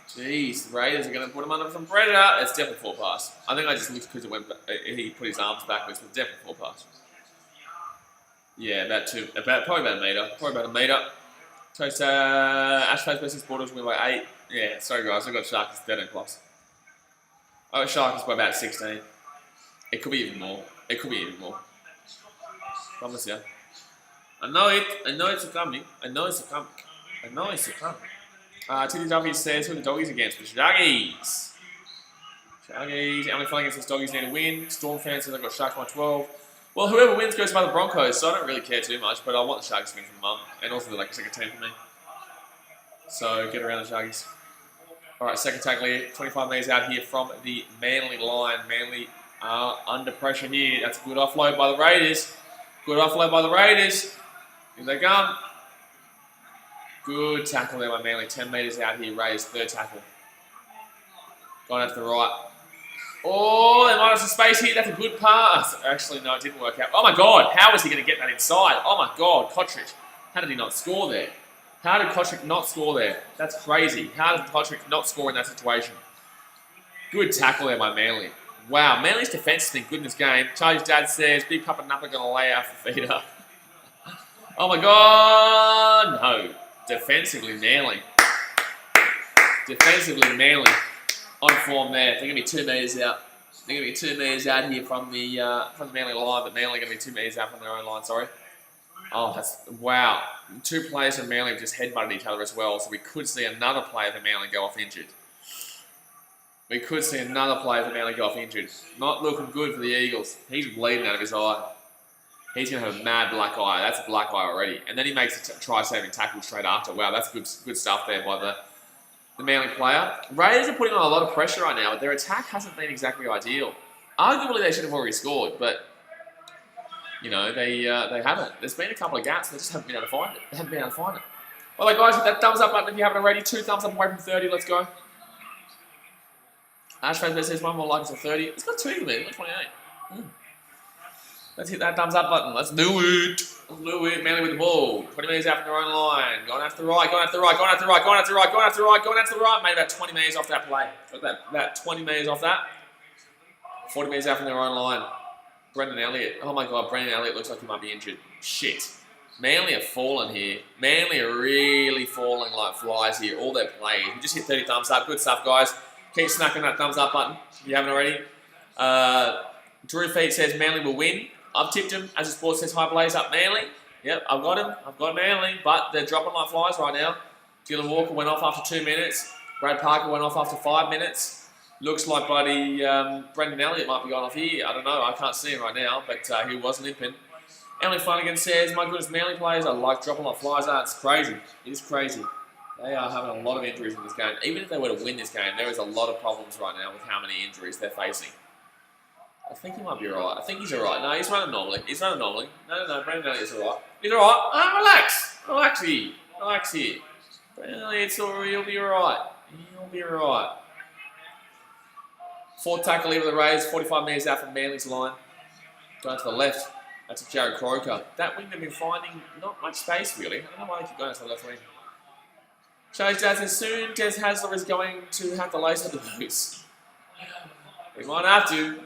Jeez, the Raiders are going to put him under some pressure. It's definitely forward pass. I think I just looked because it went. He put his arms backwards, but definitely forward pass. Yeah, probably about a metre. Probably about a metre. Toast, Ashford versus Borders win by 8. Yeah, sorry guys, I got Sharkies 13 plus. I got Sharkies by about 16. It could be even more. It could be even more. Promise you. I know it. I know it's coming. I know it's coming. I know it's coming. Titty Duffy says, who are the doggies against? The Shaggies. Shaggies. Emily Flanagan says doggies need to win. Storm fans says I've got Sharks by 12. Well, whoever wins goes by the Broncos, so I don't really care too much, but I want the Sharks to win for Mum. And also they're like a second team for me. So get around the Shaggies. Alright, second tackle here. 25 metres out here from the Manly line. Manly are under pressure here. That's a good offload by the Raiders. Good offload by the Raiders. Here they come. Good tackle there by Manly. 10 metres out here. Raiders, third tackle. Going out to the right. Oh, they might have some space here. That's a good pass. Actually, no, it didn't work out. Oh my God, how was he going to get that inside? Oh my God, Kotrick. How did he not score there? How did Kotrick not score there? That's crazy. How did Kotrick not score in that situation? Good tackle there by Manly. Wow, Manly's defence has been good in this game. Charlie's dad says, Big Papa Napa going to lay out for feeder. Oh my God, no. Defensively, Manly. Defensively, Manly. On form there. They're going to be 2 metres out. They're going to be 2 metres out here from the Manly line, but Manly are going to be 2 metres out from their own line, sorry. Oh, that's... Wow. 2 players from Manly have just headbutted each other as well, so we could see another player from Manly go off injured. We could see another player from Manly go off injured. Not looking good for the Eagles. He's bleeding out of his eye. He's going to have a mad black eye. That's a black eye already. And then he makes a try-saving tackle straight after. Wow, that's good stuff there by the Manly player. Raiders are putting on a lot of pressure right now, but their attack hasn't been exactly ideal. Arguably, they should have already scored, but, you know, they haven't. There's been a couple of gaps, they just haven't been able to find it. They haven't been able to find it. Well, guys, hit that thumbs up button if you haven't already. 2 thumbs up away from 30. Let's go. Ashford says 1 more like until 30. It's got 2 of them in. 28. Let's hit that thumbs up button. Let's do it. Let's do it. Manly with the ball. 20 metres out from their own line. Going out to the right, going out to the right, going out to the right, going out to the right, going out to the right, going out to the right. Made about 20 metres off that play. Got that 20 metres off that. 40 metres out from their own line. Brendan Elliott. Oh my God, Brendan Elliott looks like he might be injured. Shit. Manly are falling here. Manly are really falling like flies here. All their plays. We just hit 30 thumbs up. Good stuff, guys. Keep smacking that thumbs up button if you haven't already. Drew Feet says Manly will win. I've tipped him. As the Sport says, hi Blaze up Manly. Yep, I've got him. I've got Manly, but they're dropping like flies right now. Dylan Walker went off after 2 minutes. Brad Parker went off after 5 minutes. Looks like buddy Brendan Elliott might be going off here. I don't know. I can't see him right now, but he was limping. Emily Flanagan says, my goodness, Manly players are like dropping like flies. It's crazy. It is crazy. They are having a lot of injuries in this game. Even if they were to win this game, there is a lot of problems right now with how many injuries they're facing. I think he might be alright. I think he's alright. No, he's running normally. He's running normally. No, Brendan Elliott's alright. He's alright. Relax. Relax here. Relax here. Brendan Elliott's alright. He'll be alright. He'll be alright. 4th tackle here with the Rays. 45 metres out from Manly's line. Going to the left. That's a Jared Croker. That wing they've been finding not much space, really. I don't know why they keep going to the left wing. Shows Jazz as soon Des Hasler is going to have to lace up the boots. He might have to.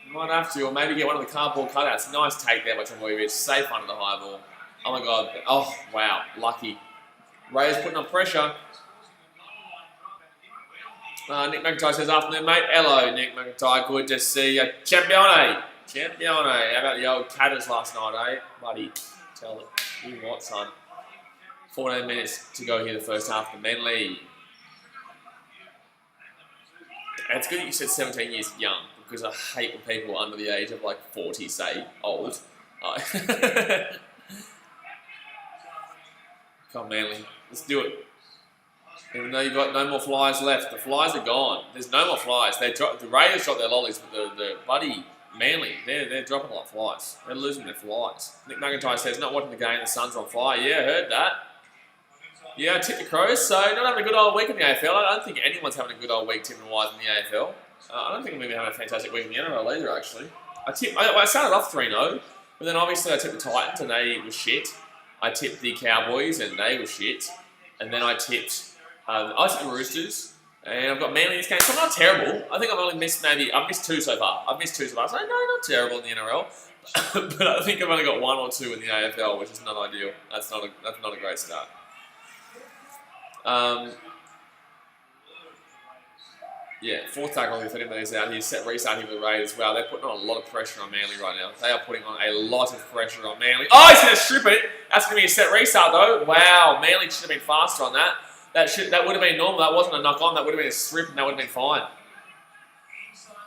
He might have to, or maybe get one of the cardboard cutouts. Nice take there by Tomovic. Safe under the high ball. Oh my god. Oh, wow. Lucky. Ray's putting on pressure. Nick McIntyre says, afternoon, mate. Hello, Nick McIntyre. Good to see you. Champione. Champione. How about the old Catters last night, eh? Buddy, tell you what, son. 14 minutes to go here the first half of the men league. And it's good that you said 17 years young, because I hate when people under the age of like 40 say old. Come on, Manly. Let's do it. Even though you've got no more flies left, the flies are gone. There's no more flies. The Raiders dropped their lollies, but the bloody Manly, they're dropping a lot of flies. They're losing their flies. Nick McIntyre says, not watching the game, the Suns are on fire. Yeah, I heard that. Yeah, I tipped the Crows, so not having a good old week in the AFL. I don't think anyone's having a good old week tipping-wise in the AFL. I don't think I'm even having a fantastic week in the NRL either, actually. I started off 3-0, but then obviously I tipped the Titans and they were shit. I tipped the Cowboys and they were shit. And then I tipped the Roosters. And I've got Manly in this game, so I'm not terrible. I think I've missed two so far. So no, not terrible in the NRL. But I think I've only got 1 or 2 in the AFL, which is not ideal. That's not a great start. Yeah, fourth tackle with 30 minutes out. He's restarting with the Raiders. Wow, they're putting on a lot of pressure on Manly right now. They are putting on a lot of pressure on Manly. Oh, he's going to strip it. That's going to be a set restart though. Wow, Manly should have been faster on that. That would have been normal. That wasn't a knock on. That would have been a strip and that would have been fine.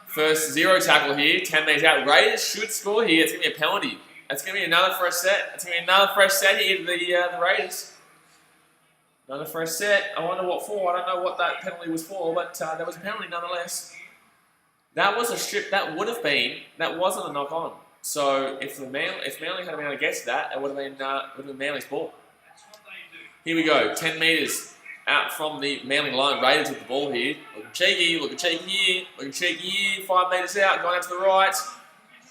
First 0 tackle here. 10 minutes out. Raiders should score here. It's going to be a penalty. That's going to be another fresh set. It's going to be another fresh set here to the Raiders. Another fresh set. I wonder what for. I don't know what that penalty was for, but there was a penalty nonetheless. That was a strip. That wasn't a knock on. So if Manly had been able to get to that, it would have been Manly's ball. Here we go. 10 metres out from the Manly line. Raiders with the ball here. Looking cheeky here. 5 metres out, going out to the right.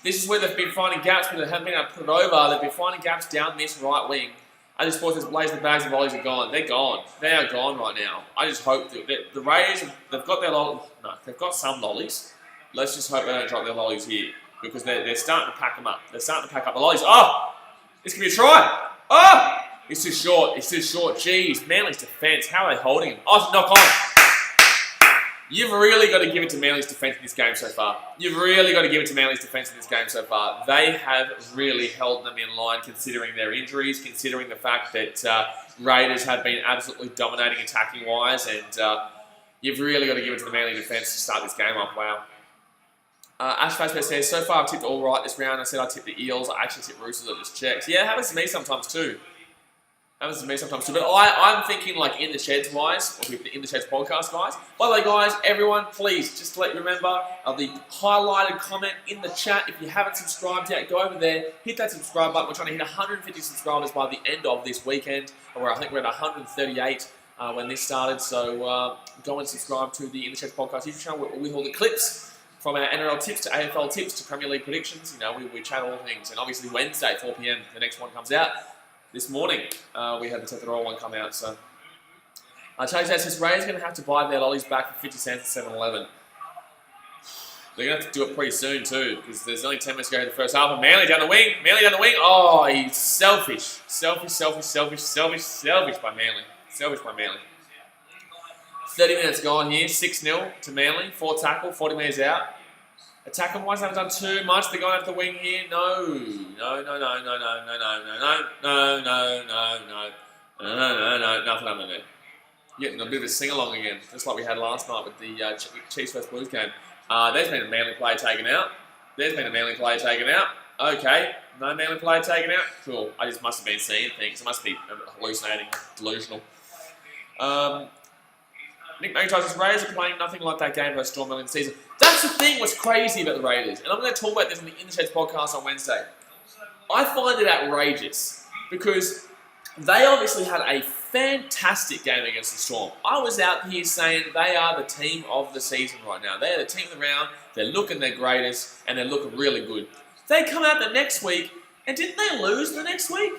This is where they've been finding gaps, but they haven't been able to put it over. They've been finding gaps down this right wing. I just thought this blaze the bags of volleys are gone. They're gone. They are gone right now. I just hope that the Raiders, they've got their lollies. No, they've got some lollies. Let's just hope they don't drop their lollies here, because they're starting to pack them up. They're starting to pack up the lollies. Oh! This could be a try. Oh! It's too short. Jeez, Manly's defence. How are they holding him? Oh, knock on. You've really got to give it to Manly's defence in this game so far. They have really held them in line, considering their injuries, considering the fact that Raiders have been absolutely dominating attacking-wise, and you've really got to give it to the Manly defence to start this game off. Wow. Ash Fasper says, so far I've tipped all right this round. I said I tipped the Eels. I actually tipped Roosters. I just checked. Yeah, it happens to me sometimes too. But I'm thinking like in the sheds wise, or with the In the Sheds podcast guys. By the way, guys, everyone, please just remember the highlighted comment in the chat. If you haven't subscribed yet, go over there, hit that subscribe button. We're trying to hit 150 subscribers by the end of this weekend. I think we're at 138 when this started. So go and subscribe to the In the Sheds podcast YouTube channel with all the clips from our NRL tips to AFL tips to Premier League predictions. You know, we chat all things. And obviously Wednesday, 4 p.m, the next one comes out. This morning, we had the Tetherall one come out, so... Charlie says, Ray's going to have to buy their lollies back for 50 cents at 7-Eleven. They're going to have to do it pretty soon, too, because there's only 10 minutes to go in the first half. And Manly down the wing. Oh, he's selfish. Selfish by Manly. 30 minutes gone here. 6-0 to Manly. 4 tackle, 40 metres out. Attacking-wise, haven't done too much. They're going after the wing here. No, nothing happening there. Getting a bit of a sing-along again, just like we had last night with the Chiefs vs Blues game. There's been a Manly player taken out. Okay, no Manly player taken out. Cool. I just must have been seeing things. I must be hallucinating, delusional. Nick McIntyre says, Raiders are playing nothing like that game versus Storm early in the season. That's the thing what's crazy about the Raiders. And I'm going to talk about this in the In the Sheds podcast on Wednesday. I find it outrageous because they obviously had a fantastic game against the Storm. I was out here saying they are the team of the season right now. They're the team of the round. They're looking their greatest and they're looking really good. They come out the next week And didn't they lose the next week?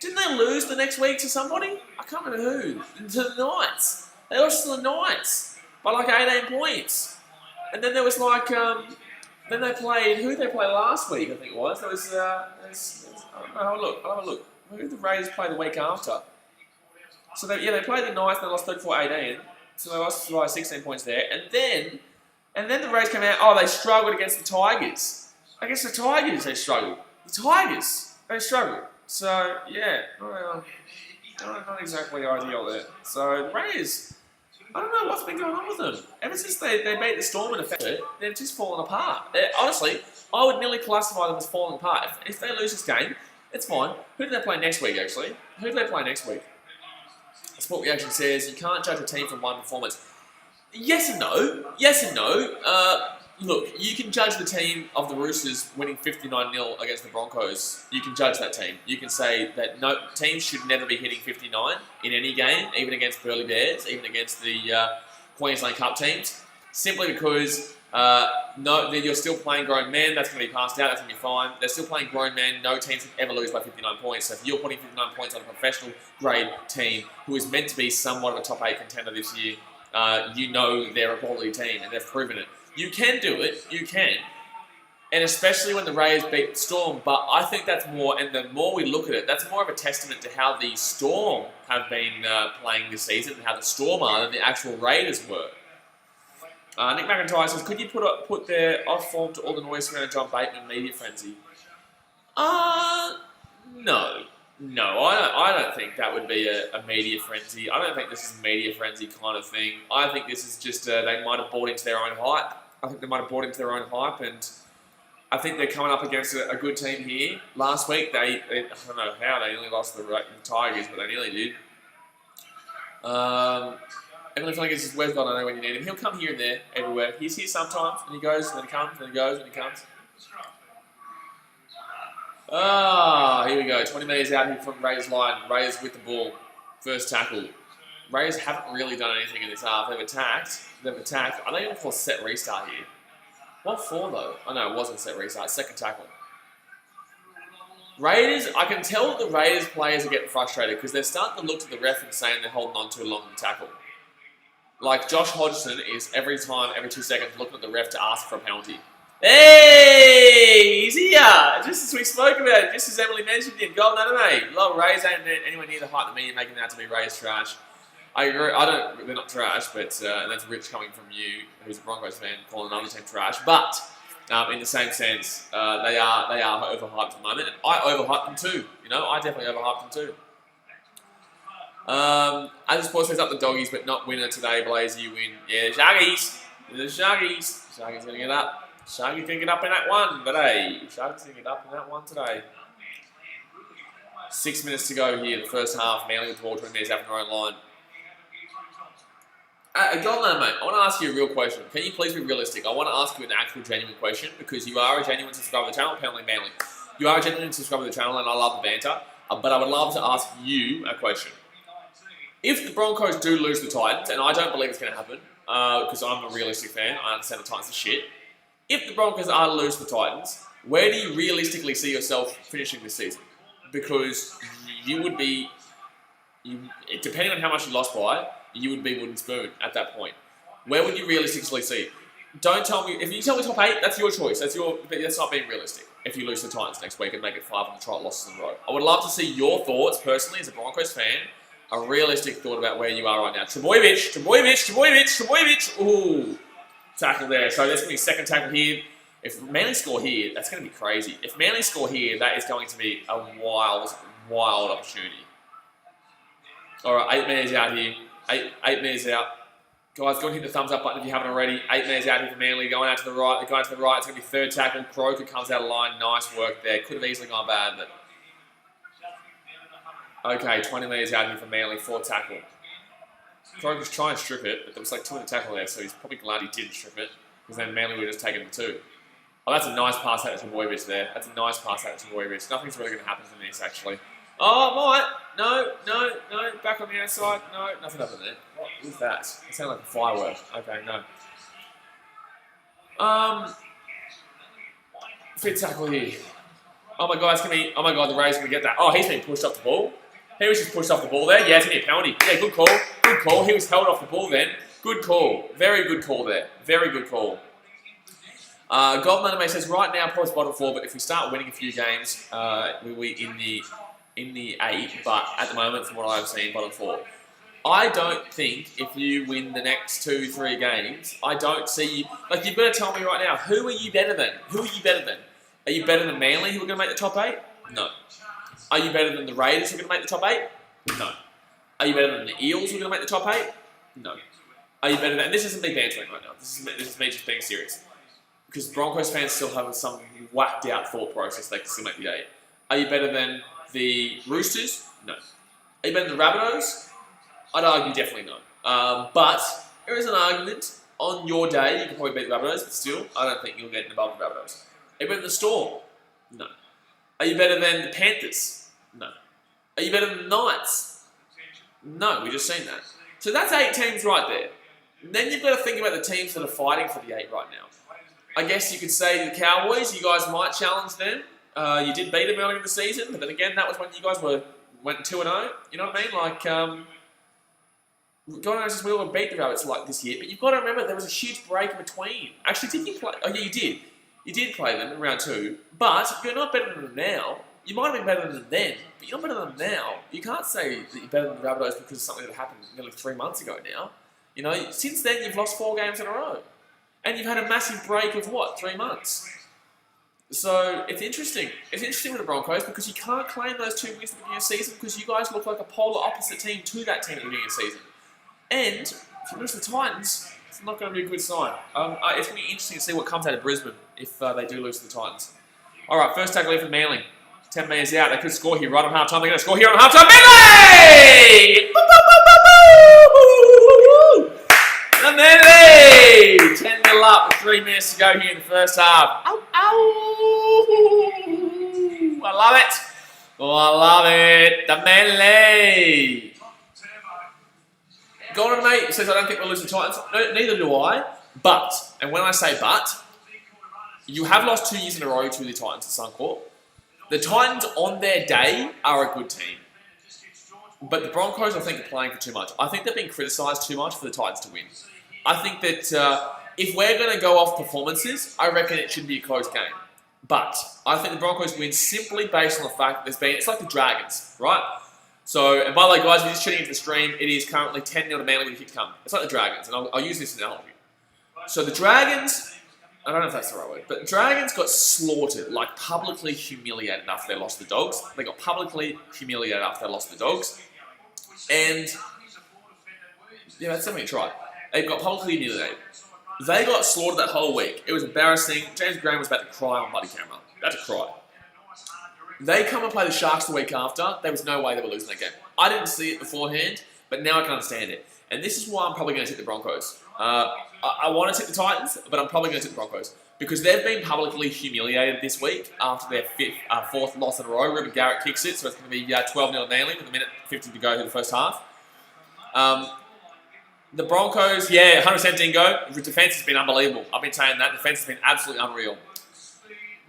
Didn't they lose the next week to somebody? I can't remember who. To the Knights. They lost to the Knights by like 18 points. And then there was like, then they played, who did they play last week, I think it was? There was, I'll have a look. Who did the Raiders play the week after? So they played the Knights and they lost 34-18. So they lost by 16 points there. And then the Raiders came out, they struggled against the Tigers. Against the Tigers they struggled. The Tigers, they struggled. So, yeah, not exactly ideal there. So, the Raiders, I don't know what's been going on with them. Ever since they beat the Storm in effect, they've just fallen apart. Honestly, I would nearly classify them as falling apart. If they lose this game, it's fine. Who do they play next week, actually? Who do they play next week? Sport Reaction says, you can't judge a team from one performance. Yes and no. Yes and no. Look, you can judge the team of the Roosters winning 59-0 against the Broncos. You can judge that team. You can say that no teams should never be hitting 59 in any game, even against Burleigh Bears, even against the Queensland Cup teams, simply because you're still playing grown men. That's going to be passed out. That's going to be fine. They're still playing grown men. No teams can ever lose by 59 points. So if you're putting 59 points on a professional grade team who is meant to be somewhat of a top 8 contender this year, you know they're a quality team and they've proven it. You can do it, you can, and especially when the Raiders beat the Storm, but I think that's more, and the more we look at it, that's more of a testament to how the Storm have been playing this season and how the Storm are than the actual Raiders were. Nick McIntyre says, could you put their off form to all the noise around John Bateman media frenzy? No. No, I don't think that would be a media frenzy. I don't think this is a media frenzy kind of thing. I think this is just, they might have bought into their own hype. And I think they're coming up against a good team here. Last week, I don't know how, they nearly lost the Tigers, but they nearly did. Emily Flanagan says, where's God? I know when you need him. He'll come here and there, everywhere. He's here sometimes, and he goes, and then he comes, and then he goes, and he comes. Here we go. 20 metres out here from Raiders line. Raiders with the ball. First tackle. Raiders haven't really done anything in this half. They've attacked. Are they going to call set restart here? What for, though? Oh, no, it wasn't set restart. Second tackle. Raiders, I can tell that the Raiders players are getting frustrated because they're starting to look to the ref and saying they're holding on too long to tackle. Like Josh Hodgson is every 2 seconds looking at the ref to ask for a penalty. Hey, he's here. Just as we spoke about it, just as Emily mentioned him, Golden Anime. Love Rays ain't anywhere near the height of me making out to be Rays trash. I agree. They're not trash, but and that's rich coming from you, who's a Broncos fan, calling another team trash. But in the same sense, they are overhyped at the moment, and I overhyped them too. I definitely overhyped them too. As the sports says up the doggies, but not winner today. Blaze, you win. Yeah, Sharkies. The Sharkies. Sharkies gonna get up. Sharky's going to get up in that one today. 6 minutes to go here, the first half. Manly with the ball 20 minutes after their own line. Golden mate, I want to ask you a real question. Can you please be realistic? I want to ask you an actual genuine question because you are a genuine subscriber to the channel, apparently Manly. You are a genuine subscriber to the channel and I love the banter, but I would love to ask you a question. If the Broncos do lose the Titans, and I don't believe it's going to happen because I'm a realistic fan, I understand the Titans are shit. If the Broncos are to lose the Titans, where do you realistically see yourself finishing this season? Because you would be, depending on how much you lost by, you would be wooden spoon at that point. Where would you realistically see it? Don't tell me, if you tell me top 8, that's your choice. That's not being realistic. If you lose the Titans next week and make it 5 on the trial losses in a row. I would love to see your thoughts, personally, as a Broncos fan, a realistic thought about where you are right now. Trebojevic. Ooh. Tackle there. So that's going to be second tackle here. If Manly score here, that's going to be crazy. If Manly score here, that is going to be a wild, wild opportunity. All right, 8 minutes out here. 8 minutes out. Guys, go and hit the thumbs up button if you haven't already. 8 minutes out here for Manly. Going out to the right. They're going to the right. It's going to be third tackle. Croker comes out of line. Nice work there. Could have easily gone bad, but... Okay, 20 metres out here for Manly. Fourth tackle. Croker's trying to strip it, but there was like 2 in the tackle there, so he's probably glad he didn't strip it, because then Manly would have just taken the 2. Oh, that's a nice pass out to Trebojevic there. Nothing's really going to happen from this, actually. Oh, it might. No. Back on the outside. No, nothing happened there. What was that? It sounded like a firework. Okay, no. Fifth tackle here. Oh my God, it's going to be... Oh my God, the Rays are going to get that. Oh, he's been pushed off the ball. He was just pushed off the ball there. Yeah, it's going to be a penalty. Yeah, good call. Good call. He was held off the ball then. Good call. Very good call there. Very good call. Golden Anime says, right now, probably bottom 4, but if we start winning a few games, we'll be in the 8, but at the moment, from what I've seen, bottom 4. I don't think if you win the next 2-3 games, I don't see you... Like, you've got to tell me right now, who are you better than? Who are you better than? Are you better than Manly, who are going to make the top 8? No. Are you better than the Raiders, who are going to make the top 8? No. Are you better than the Eels, who are going to make the top 8? No. Are you better than... And this isn't me bantering right now. This is me just being serious. Because Broncos fans still have some whacked out thought process they can still make the 8. Are you better than the Roosters? No. Are you better than the Rabbitohs? I'd argue definitely no. But there is an argument. On your day, you can probably beat the Rabbitohs, but still, I don't think you'll get above the Rabbitohs. Are you better than the Storm? No. Are you better than the Panthers? No. Are you better than the Knights? No, we just seen that. So that's 8 teams right there. And then you've got to think about the teams that are fighting for the 8 right now. I guess you could say the Cowboys, you guys might challenge them. You did beat them earlier in the season, but then again, that was when you guys went 2-0. You know what I mean? Like, God knows we all beat the Rabbits like this year, but you've got to remember there was a huge break in between. Actually, did you play? Oh yeah, you did. You did play them in round 2, but you're not better than them now. You might have been better than them then, but you're not better than them now. You can't say that you're better than the Rabbitohs because of something that happened nearly 3 months ago now. You know, since then you've lost 4 games in a row. And you've had a massive break of, what, 3 months? So, it's interesting. It's interesting with the Broncos because you can't claim those 2 wins at the beginning of the season because you guys look like a polar opposite team to that team at the beginning of the season. And, if you lose to the Titans, it's not going to be a good sign. It's going to be interesting to see what comes out of Brisbane if they do lose to the Titans. Alright, first tackle lead for Manly. 10 metres out. They could score here right on half-time. They're going to score here on half-time. Manly! The Manly! 10-0 up with 3 minutes to go here in the first half. Ow, ow! I love it. Oh, I love it. The Manly! Golden Mate says, I don't think we'll lose the Titans. No, neither do I. But, and when I say but, you have lost 2 years in a row to the Titans at Suncorp. The Titans, on their day, are a good team. But the Broncos, I think, are playing for too much. I think they're being criticised too much for the Titans to win. I think that if we're going to go off performances, I reckon it should be a close game. But I think the Broncos win simply based on the fact that there's been... It's like the Dragons, right? So, and by the way, guys, if you're just tuning into the stream, it is currently 10-0 to Manly with a kick to come. It's like the Dragons, and I'll use this analogy. So the Dragons... I don't know if that's the right word, but Dragons got slaughtered, like publicly humiliated after they lost the Dogs. They got publicly humiliated after they lost the Dogs. And, yeah, that's something to try. They got publicly humiliated. They got slaughtered that whole week. It was embarrassing. James Graham was about to cry on bloody camera. About to cry. They come and play the Sharks the week after. There was no way they were losing that game. I didn't see it beforehand, but now I can understand it. And this is why I'm probably going to tip the Broncos. I want to tip the Titans, but I'm probably going to tip the Broncos. Because they've been publicly humiliated this week after their 4th loss in a row. Ruben Garrett kicks it, so it's going to be 12-0 Manly with a minute 50 to go in the first half. The Broncos, yeah, 100% Dingo. The defence has been unbelievable. I've been saying that. The defence has been absolutely unreal.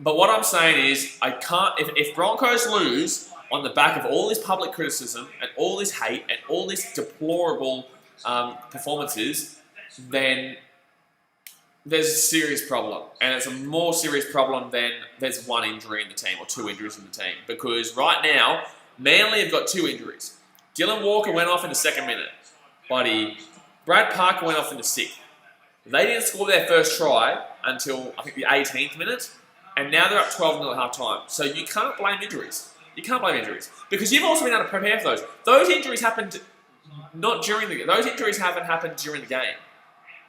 But what I'm saying is, I can't... If Broncos lose on the back of all this public criticism and all this hate and all this deplorable performances, then there's a serious problem. And it's a more serious problem than there's 1 injury in the team or 2 injuries in the team. Because right now, Manly have got 2 injuries. Dylan Walker went off in the 2nd minute. Brad Parker went off in the 6th. They didn't score their first try until, I think, the 18th minute. And now they're up 12-0 at half-time. So you can't blame injuries. You can't blame injuries. Because you've also been able to prepare for those. Those injuries happened not during the game. Those injuries haven't happened during the game.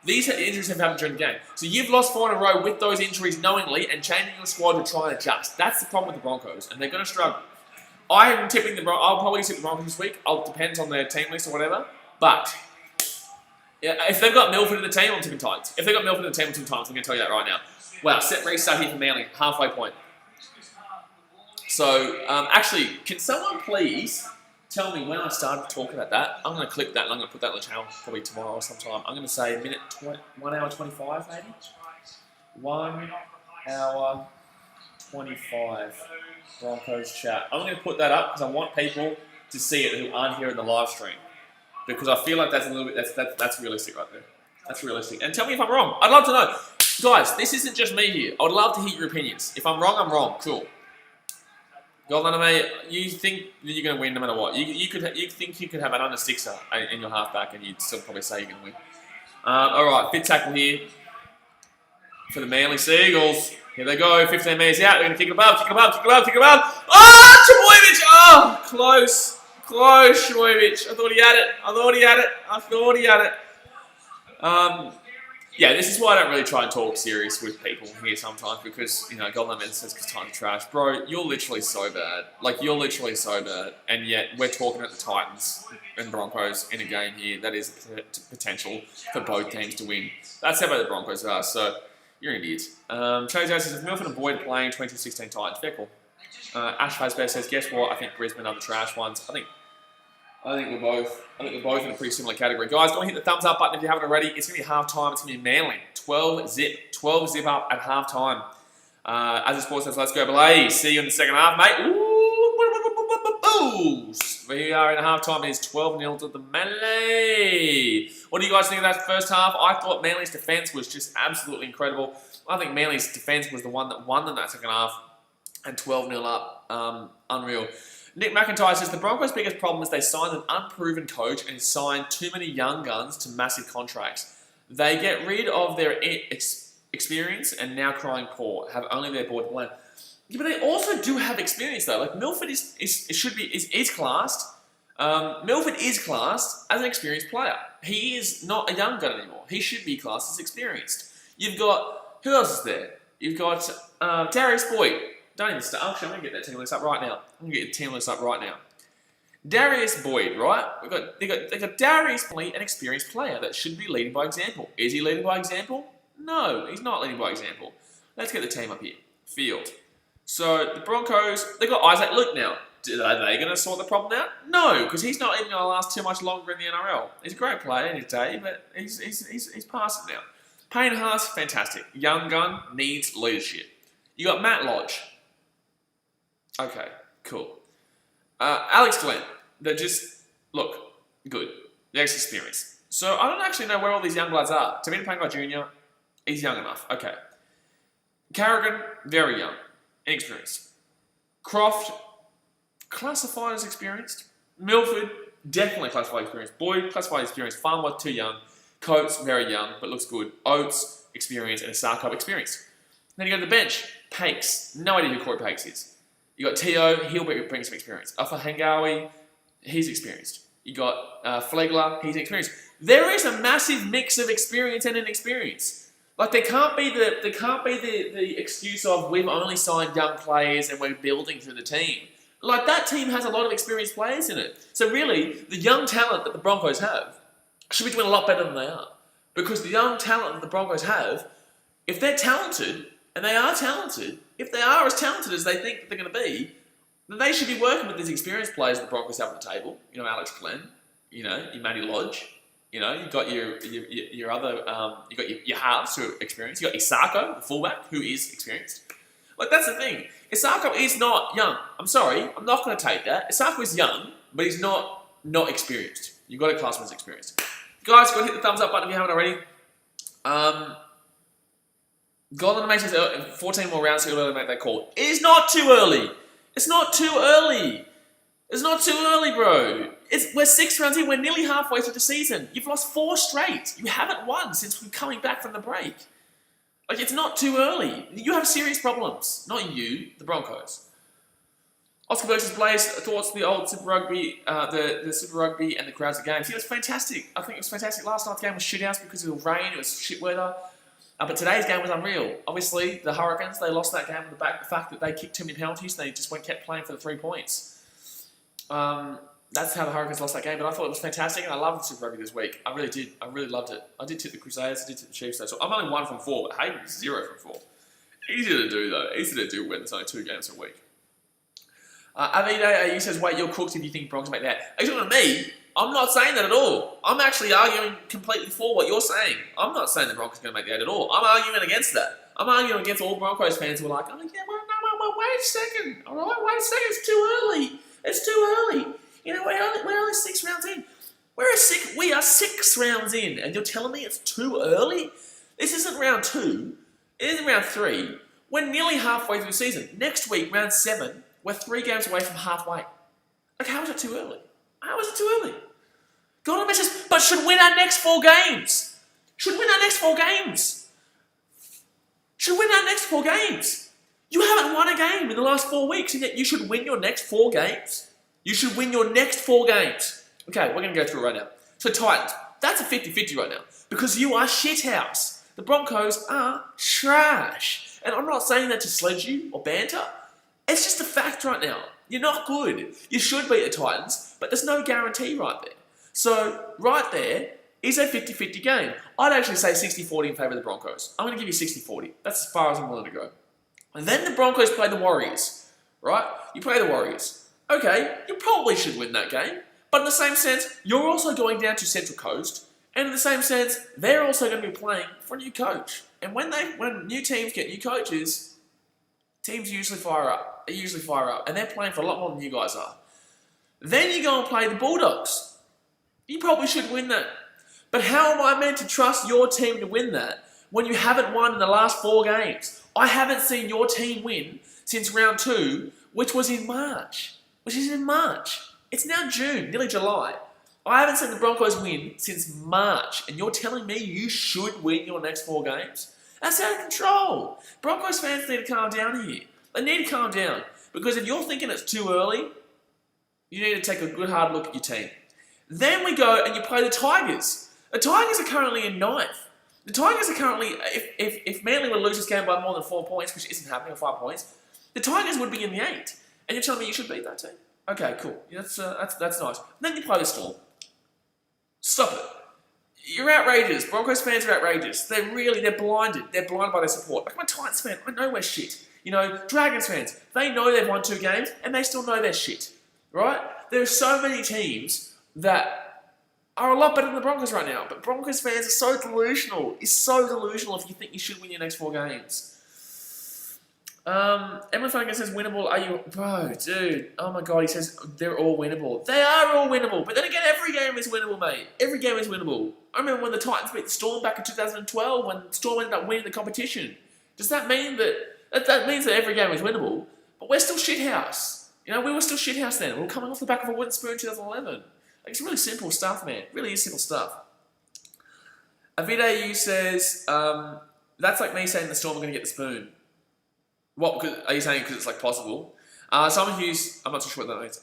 These injuries have happened during the game. So you've lost 4 in a row with those injuries knowingly and changing your squad to try and adjust. That's the problem with the Broncos. And they're going to struggle. I'll probably tip the Broncos this week. It depends on their team list or whatever. But yeah, if they've got Milford in the team, I'm tipping Titans. If they've got Milford in the team, I'm tipping Titans. I'm going to tell you that right now. Wow, set restart here for Manly. Halfway point. So, actually, can someone please tell me when I started to talk about that? I'm going to clip that and I'm going to put that on the channel probably tomorrow or sometime. I'm going to say 1 hour 25 maybe? 1 hour 25. Broncos chat. I'm going to put that up because I want people to see it who aren't here in the live stream. Because I feel like that's a little bit, that's realistic right there. That's realistic. And tell me if I'm wrong. I'd love to know. Guys, this isn't just me here. I would love to hear your opinions. If I'm wrong, I'm wrong. Cool. Golden, you think that you're going to win no matter what. You think you could have an under sixer in your halfback and you'd still probably say you're going to win. All right, fit tackle here for the Manly Seagulls. Here they go, 15 metres out. They're going to kick it above, kick it above, kick it above, kick it above. Oh, Trbojevic! Oh, close. Close, Trbojevic. I thought he had it. I thought he had it. Yeah, this is why I don't really try and talk serious with people here sometimes because, you know, Golden says because time's trash. Bro, you're literally so bad. Like, you're literally so bad. And yet, we're talking at the Titans and Broncos in a game here that is potential for both teams to win. That's how bad the Broncos are, so you're an idiot. Chase says, if Milford and Boyd playing 2016 Titans, fair call. Ash Fazbear says, guess what? I think Brisbane are the trash ones. I think we're both in a pretty similar category. Guys, go and hit the thumbs up button if you haven't already. It's going to be half time. It's going to be Manly. 12 zip up at half time. As the sports says, let's go Blaze. See you in the second half, mate. Ooh, we are in half time. It is 12-0 to the Manly. What do you guys think of that first half? I thought Manly's defence was just absolutely incredible. I think Manly's defence was the one that won them that second half. And 12-0 up. Unreal. Nick McIntyre says, the Broncos' biggest problem is they signed an unproven coach and signed too many young guns to massive contracts. They get rid of their experience and now crying poor, have only their board to blame. Yeah, but they also do have experience though. Like Milford is classed. Milford is classed as an experienced player. He is not a young gun anymore. He should be classed as experienced. You've got, who else is there? You've got Darius Boyd. Don't even start. Actually, I'm going to get that team list up right now. Darius Boyd, right? They got Darius Boyd, an experienced player that should be leading by example. Is he leading by example? No, he's not leading by example. Let's get the team up here. Field. So the Broncos, they got Isaac Luke now. Are they going to sort the problem out? No, because he's not even going to last too much longer in the NRL. He's a great player in his day, but he's past it now. Payne Haas, fantastic. Young gun needs leadership. You got Matt Lodge. Okay, cool. Alex Glenn, they're just, look, good. The experience. So I don't actually know where all these young bloods are. Tamina Pangai Jr., he's young enough. Okay. Carrigan, very young. Inexperienced. Croft, classified as experienced. Milford, definitely classified as experienced. Boyd, classified as experienced. Farmer, too young. Coates, very young, but looks good. Oates, experienced. And Asako, experienced. Then you go to the bench. Pakes, no idea who Corey Pakes is. You got Teo, he'll bring some experience. Alpha Hangawi, he's experienced. You got Flegler, he's experienced. There is a massive mix of experience and inexperience. Like there can't be the excuse of we've only signed young players and we're building through the team. Like that team has a lot of experienced players in it. So really, the young talent that the Broncos have should be doing a lot better than they are. Because the young talent that the Broncos have, if they're talented, and they are talented, if they are as talented as they think they're going to be, then they should be working with these experienced players that the Broncos have on the table. You know, Alex Glenn, you know, your Matty Lodge, you know, you've got your other, you've got your halves who are experienced. You've got Isako, the fullback, who is experienced. Like, that's the thing. Isako is not young. I'm sorry, I'm not going to take that. Isako is young, but he's not experienced. You've got to class him as experienced. Guys, go and hit the thumbs up button if you haven't already. Golden makes 14 more rounds to early to make that call. It is not too early. It's not too early. It's not too early, bro. We're 6 rounds in. We're nearly halfway through the season. You've lost 4 straight. You haven't won since we're coming back from the break. Like, it's not too early. You have serious problems. Not you, the Broncos. Oscar versus Blaze, thoughts of the old Super Rugby, the Super Rugby and the crowds of games. It was fantastic. I think it was fantastic. Last night's game was shithouse because of the rain. It was shit weather. But today's game was unreal. Obviously, the Hurricanes, they lost that game on the back of the fact that they kicked too many penalties. They just kept playing for the 3 points. That's how the Hurricanes lost that game. But I thought it was fantastic, and I loved the Super Rugby this week. I really did. I really loved it. I did tip the Crusaders. I did tip the Chiefs, though. So I'm only 1 from 4, but Hayden is 0 from 4. Easy to do, though. Easy to do when there's only 2 games a week. Avide, you says, wait, you're cooked if you think Broncos make that. Are you talking to me? I'm not saying that at all. I'm actually arguing completely for what you're saying. I'm not saying the Broncos are going to make the 8 at all. I'm arguing against that. I'm arguing against all Broncos fans who are like, oh yeah, well, no, wait a second. All right, wait a second. It's too early. It's too early. You know, we're only 6 rounds in. We are 6 rounds in, and you're telling me it's too early? This isn't round 2. It isn't round 3. We're nearly halfway through the season. Next week, round 7, we're 3 games away from halfway. Like, how is it too early? How is it too early? God, but should win our next 4 games. Should win our next 4 games. Should win our next 4 games. You haven't won a game in the last 4 weeks, and yet you should win your next 4 games. You should win your next 4 games. Okay, we're going to go through it right now. So Titans, that's a 50-50 right now. Because you are shithouse. The Broncos are trash. And I'm not saying that to sledge you or banter. It's just a fact right now. You're not good. You should beat the Titans, but there's no guarantee right there. So, right there is a 50-50 game. I'd actually say 60-40 in favour of the Broncos. I'm going to give you 60-40. That's as far as I'm willing to go. And then the Broncos play the Warriors, right? You play the Warriors. Okay, you probably should win that game. But in the same sense, you're also going down to Central Coast. And in the same sense, they're also going to be playing for a new coach. And when new teams get new coaches, teams usually fire up. They usually fire up. And they're playing for a lot more than you guys are. Then you go and play the Bulldogs. You probably should win that. But how am I meant to trust your team to win that when you haven't won in the last 4 games? I haven't seen your team win since round 2, which was in March. It's now June, nearly July. I haven't seen the Broncos win since March, and you're telling me you should win your next 4 games? That's out of control. Broncos fans need to calm down here. They need to calm down. Because if you're thinking it's too early, you need to take a good hard look at your team. Then we go and you play the Tigers. The Tigers are currently in 9th. The Tigers are currently, if Manly would lose this game by more than 4 points, which isn't happening, or 5 points, the Tigers would be in the 8. And you're telling me you should beat that team? Okay, cool. Yeah, that's nice. Then you play the Storm. Stop it. You're outrageous. Broncos fans are outrageous. They're blinded. They're blinded by their support. Like, I'm a Titans fan. I know we're shit. You know, Dragons fans, they know they've won 2 games, and they still know they're shit. Right? There are so many teams that are a lot better than the Broncos right now. But Broncos fans are so delusional. It's so delusional if you think you should win your next 4 games. Everyone fucking says winnable. Are you, bro, dude? Oh my god, he says they're all winnable. They are all winnable, but then again, every game is winnable, mate. Every game is winnable. I remember when the Titans beat the Storm back in 2012, when Storm ended up winning the competition. Does that mean that means that every game is winnable? But we're still shithouse. You know, we were still shithouse then. We were coming off the back of a wooden spoon in 2011. Like, it's really simple stuff, man. It really is simple stuff. Avide says that's like me saying the Storm are going to get the spoon. What, are you saying because it's like possible? Simon Hughes, I'm not too sure what that means.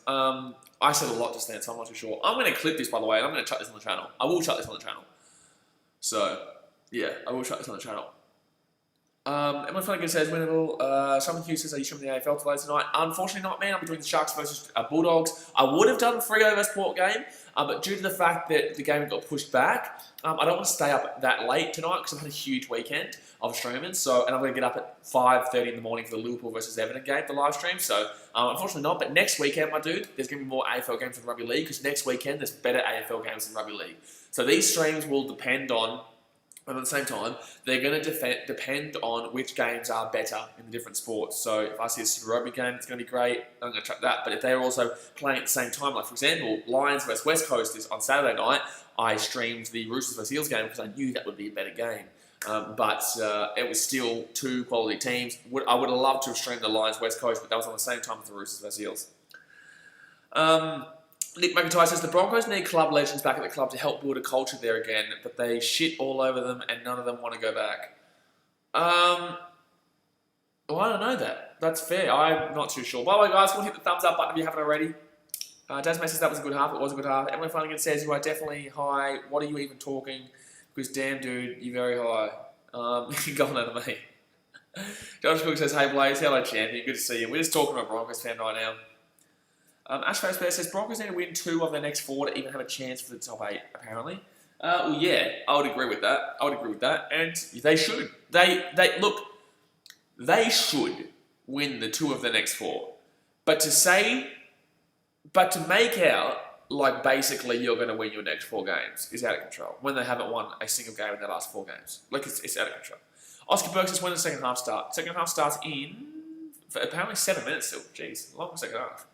I said a lot just then, so I'm not too sure. I'm going to clip this, by the way, and I'm going to chuck this on the channel. I will chuck this on the channel. So, yeah, I will chuck this on the channel. Emma Flanagan says, winnable. Simon Hughes says, are you streaming the AFL today tonight? Unfortunately not, man. I'll be doing the Sharks versus Bulldogs. I would have done the Freo versus Port game, but due to the fact that the game got pushed back, I don't want to stay up that late tonight because I've had a huge weekend of streaming. So, and I'm going to get up at 5:30 in the morning for the Liverpool versus Everton game, the live stream. So, unfortunately not. But next weekend, my dude, there's going to be more AFL games than Rugby League because next weekend there's better AFL games than Rugby League. So these streams will depend on. But at the same time, they're going to depend on which games are better in the different sports. So if I see a Super Rugby game, it's going to be great. I'm going to check that. But if they're also playing at the same time, like for example, Lions vs West Coast is on Saturday night, I streamed the Roosters vs Eels game because I knew that would be a better game. But it was still 2 quality teams. I would have loved to have streamed the Lions West Coast, but that was on the same time as the Roosters vs Eels. Nick McIntyre says the Broncos need club legends back at the club to help build a culture there again, but they shit all over them and none of them want to go back. Well, I don't know that. That's fair. I'm not too sure. By the way, guys, go and hit the thumbs up button if you haven't already. Desmond says that was a good half. It was a good half. Emily Flanagan says you are definitely high. What are you even talking? Because damn, dude, you're very high. Go on over me. Josh Cook says, hey Blaze, hello champion, good to see you. We're just talking about Broncos fan right now. Ash Facebear says Broncos need to win 2 of their next 4 to even have a chance for the top 8, apparently. Well, yeah, I would agree with that. And they should. They should win the 2 of the next 4. But to make out like basically you're going to win your next 4 games is out of control when they haven't won a single game in their last 4 games. Like, it's out of control. Oscar Burke says when does the second half start? Second half starts in For apparently 7 minutes still. Jeez, long second half.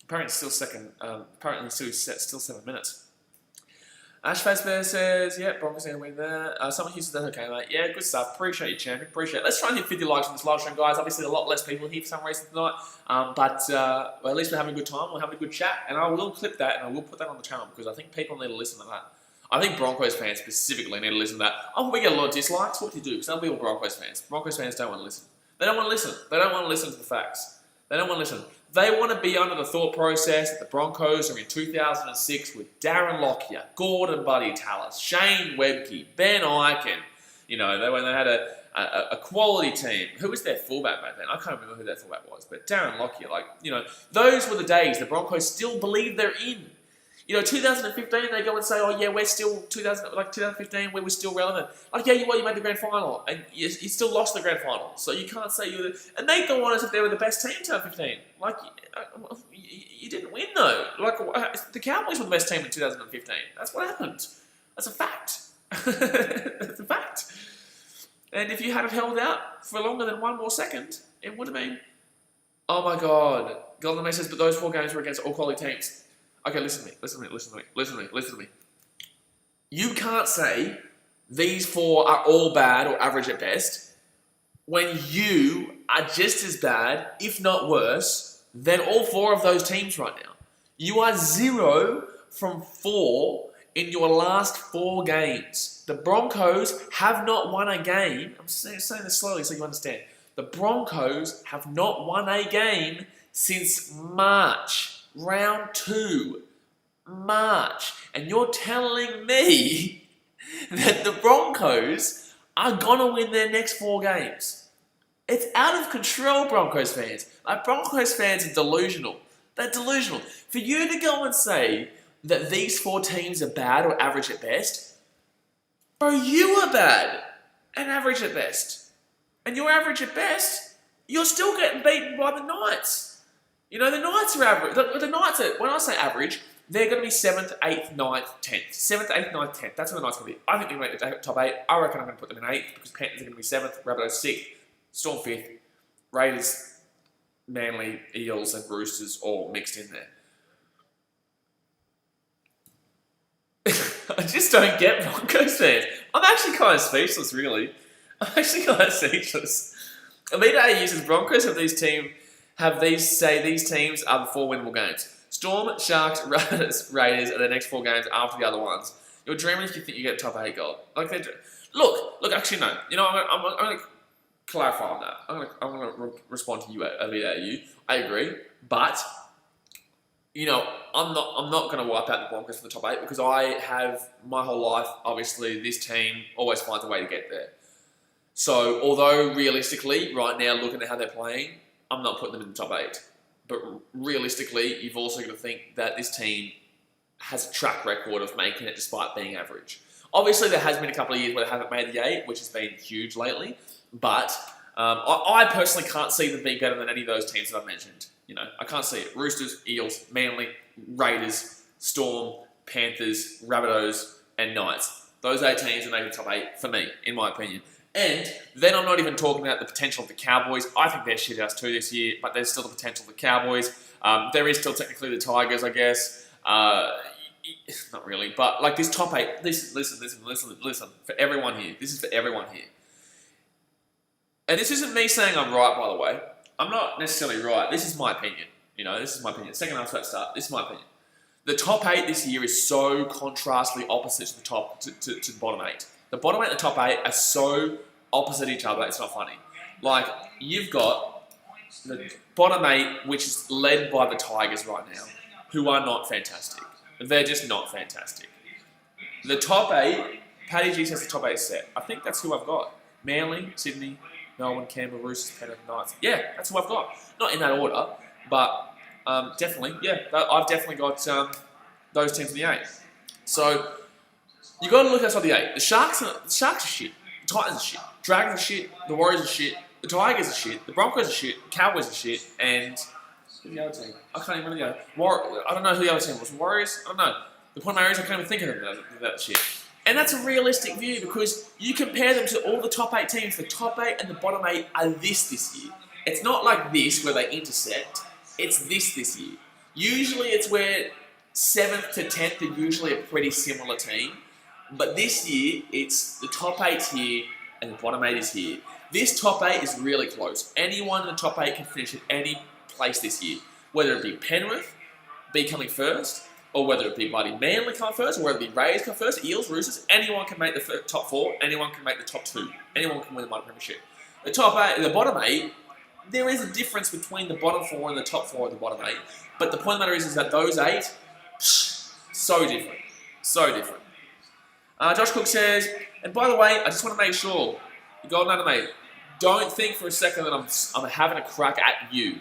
Apparently it's still still 7 minutes. Ashface Bear says, yeah, Broncos going to win there. Someone here says that's okay, mate. Yeah, good stuff. Appreciate you, champion. Appreciate it. Let's try and hit 50 likes on this live stream, guys. Obviously, a lot less people here for some reason tonight. But at least we're having a good time. We're having a good chat. And I will clip that and I will put that on the channel because I think people need to listen to that. I think Broncos fans specifically need to listen to that. Oh, we get a lot of dislikes. What do you do? Because some people are Broncos fans. Broncos fans don't want to listen. They don't want to listen. They don't want to listen to the facts. They don't want to listen. They want to be under the thought process that the Broncos are in 2006 with Darren Lockyer, Gordon Buddy Tallis, Shane Webke, Ben Eichen. You know, when they had a quality team. Who was their fullback back then? I can't remember who their fullback was, but Darren Lockyer. Like, you know, those were the days the Broncos still believe they're in. You know, 2015, they go and say, oh, yeah, we're still, 2015, we were still relevant. Like, yeah, you made the grand final, and you still lost the grand final. So you can't say you were and they go on as if they were the best team in 2015. Like, you didn't win, though. Like, the Cowboys were the best team in 2015. That's what happened. That's a fact. That's a fact. And if you had held out for longer than one more second, it would have been, oh, my God. Golden May says, but those 4 games were against all quality teams. Okay, listen to me. You can't say these 4 are all bad or average at best when you are just as bad, if not worse, than all 4 of those teams right now. You are 0 from 4 in your last 4 games. The Broncos have not won a game. I'm saying this slowly so you understand. The Broncos have not won a game since March. Round 2, March. And you're telling me that the Broncos are going to win their next 4 games. It's out of control, Broncos fans. Like, Broncos fans are delusional. They're delusional. For you to go and say that these 4 teams are bad or average at best, bro, you are bad and average at best. And you're average at best, you're still getting beaten by the Knights. You know, the Knights are average. The Knights are, when I say average, they're going to be 7th, 8th, 9th, 10th. 7th, 8th, 9th, 10th. That's what the Knights are going to be. I think they're going to make the top 8. I reckon I'm going to put them in 8th because Panthers are going to be 7th, Rabbitohs 6th, Storm 5th, Raiders, Manly, Eels and Roosters all mixed in there. I just don't get Broncos fans. I'm actually kind of speechless, really. I'm actually kind of speechless. Elite uses Broncos of these teams these teams are the 4 winnable games. Storm, Sharks, Raiders are the next 4 games after the other ones. You're dreaming if you think you get a top 8 goal. Like, look, actually no. You know, I'm going to clarify on that. I'm going to respond to you, Elite. I agree, but you know, I'm not going to wipe out the Broncos for the top 8 because I have my whole life. Obviously, this team always finds a way to get there. So, although realistically, right now, looking at how they're playing, I'm not putting them in the top 8. But realistically, you've also got to think that this team has a track record of making it despite being average. Obviously, there has been a couple of years where they haven't made the 8, which has been huge lately. But I personally can't see them being better than any of those teams that I've mentioned. You know, I can't see it. Roosters, Eels, Manly, Raiders, Storm, Panthers, Rabbitohs, and Knights. Those 8 teams are making the top 8 for me, in my opinion. And then I'm not even talking about the potential of the Cowboys. I think they're shit house too this year, but there's still the potential of the Cowboys. There is still technically the Tigers, I guess. Not really, but like this top 8. Listen. For everyone here, this is for everyone here. And this isn't me saying I'm right, by the way. I'm not necessarily right. This is my opinion. You know, this is my opinion. Second half to start. This is my opinion. The top 8 this year is so contrastly opposite to the top to the bottom 8. The bottom 8 and the top 8 are so opposite each other, it's not funny. Like, you've got the bottom 8, which is led by the Tigers right now, who are not fantastic. They're just not fantastic. The top 8, Paddy G says the top 8 set. I think that's who I've got. Manly, Sydney, Melbourne, Canberra, Roosters, Penrith, Knights. Yeah, that's who I've got. Not in that order, but definitely, yeah. I've definitely got those teams in the 8. So, you got to look outside the 8. The Sharks are shit. The Titans are shit. Dragons are shit. The Warriors are shit. The Tigers are shit. The Broncos are shit. The Cowboys are shit. And who's the other team? I can't even remember the other. I don't know who the other team was. The Warriors? I don't know. The point of my is I can't even think of them that shit. And that's a realistic view because you compare them to all the top 8 teams. The top 8 and the bottom 8 are this year. It's not like this where they intersect. It's this year. Usually it's where 7th to 10th are usually a pretty similar team. But this year, it's the top 8's here and the bottom 8 is here. This top 8 is really close. Anyone in the top 8 can finish at any place this year. Whether it be Penrith coming first, or whether it be bloody Manly come first, or whether it be Rays come first, Eels, Roosters, anyone can make the top 4, anyone can make the top 2. Anyone can win the minor premiership. The top 8, the bottom 8, there is a difference between the bottom 4 and the top 4 of the bottom 8. But the point of the matter is that those 8, so different. So different. Josh Cook says, and by the way, I just want to make sure, you golden under mate, don't think for a second that I'm having a crack at you.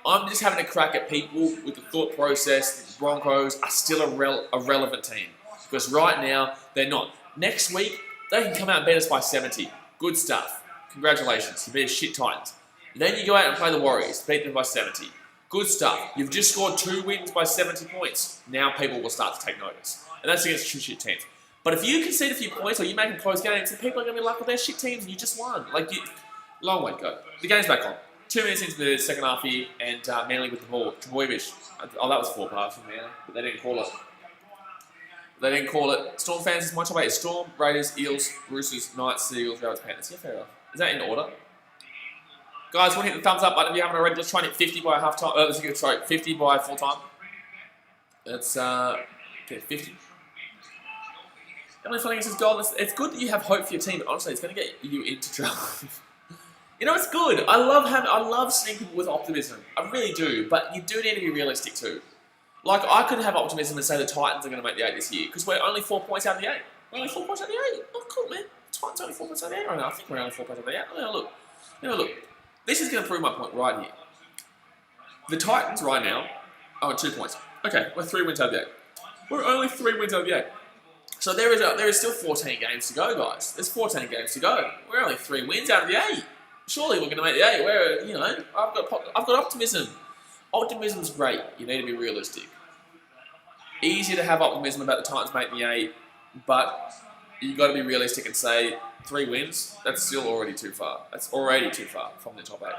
I'm just having a crack at people with the thought process that the Broncos are still a relevant team. Because right now, they're not. Next week, they can come out and beat us by 70. Good stuff. Congratulations. You beat a shit Titans. Then you go out and play the Warriors, beat them by 70. Good stuff. You've just scored 2 wins by 70 points. Now people will start to take notice. And that's against 2 shit teams. But if you concede a few points or you make a close games, then people are going to be like, well, they're shit teams and you just won. Long way to go. The game's back on. 2 minutes into the second half here, and Manly with the ball. Trebojevic. Oh, that was 4 passes from Manly, but they didn't call it. Storm fans, my top 8 is Storm, Raiders, Eels, Roosters, Knights, Seagulls, Rabbits, Panthers. Yeah, fair enough. Is that in order? Guys, want to hit the thumbs up button if you haven't already. Let's try and hit 50 by half time. Let's try 50 by full time. That's 50. And the funny is, goal. It's good that you have hope for your team, but honestly, it's going to get you into trouble. You know, it's good. I love seeing people with optimism. I really do. But you do need to be realistic too. Like, I could have optimism and say the Titans are going to make the 8 this year because we're only 4 points out of the 8. We're only 4 points out of the 8. Oh, cool, man. The Titans are only 4 points out of the 8 right now. I think we're only 4 points out of the 8. Look. This is going to prove my point right here. The Titans right now are on 2 points. Okay, we're 3 wins out of the 8. We're only 3 wins out of the 8. So there is still 14 games to go, guys. There's 14 games to go. We're only 3 wins out of the 8. Surely we're going to make the 8. Where, you know, I've got optimism. Optimism's great. You need to be realistic. Easier to have optimism about the Titans making the 8, but you've got to be realistic and say 3 wins. That's still already too far. That's already too far from the top 8.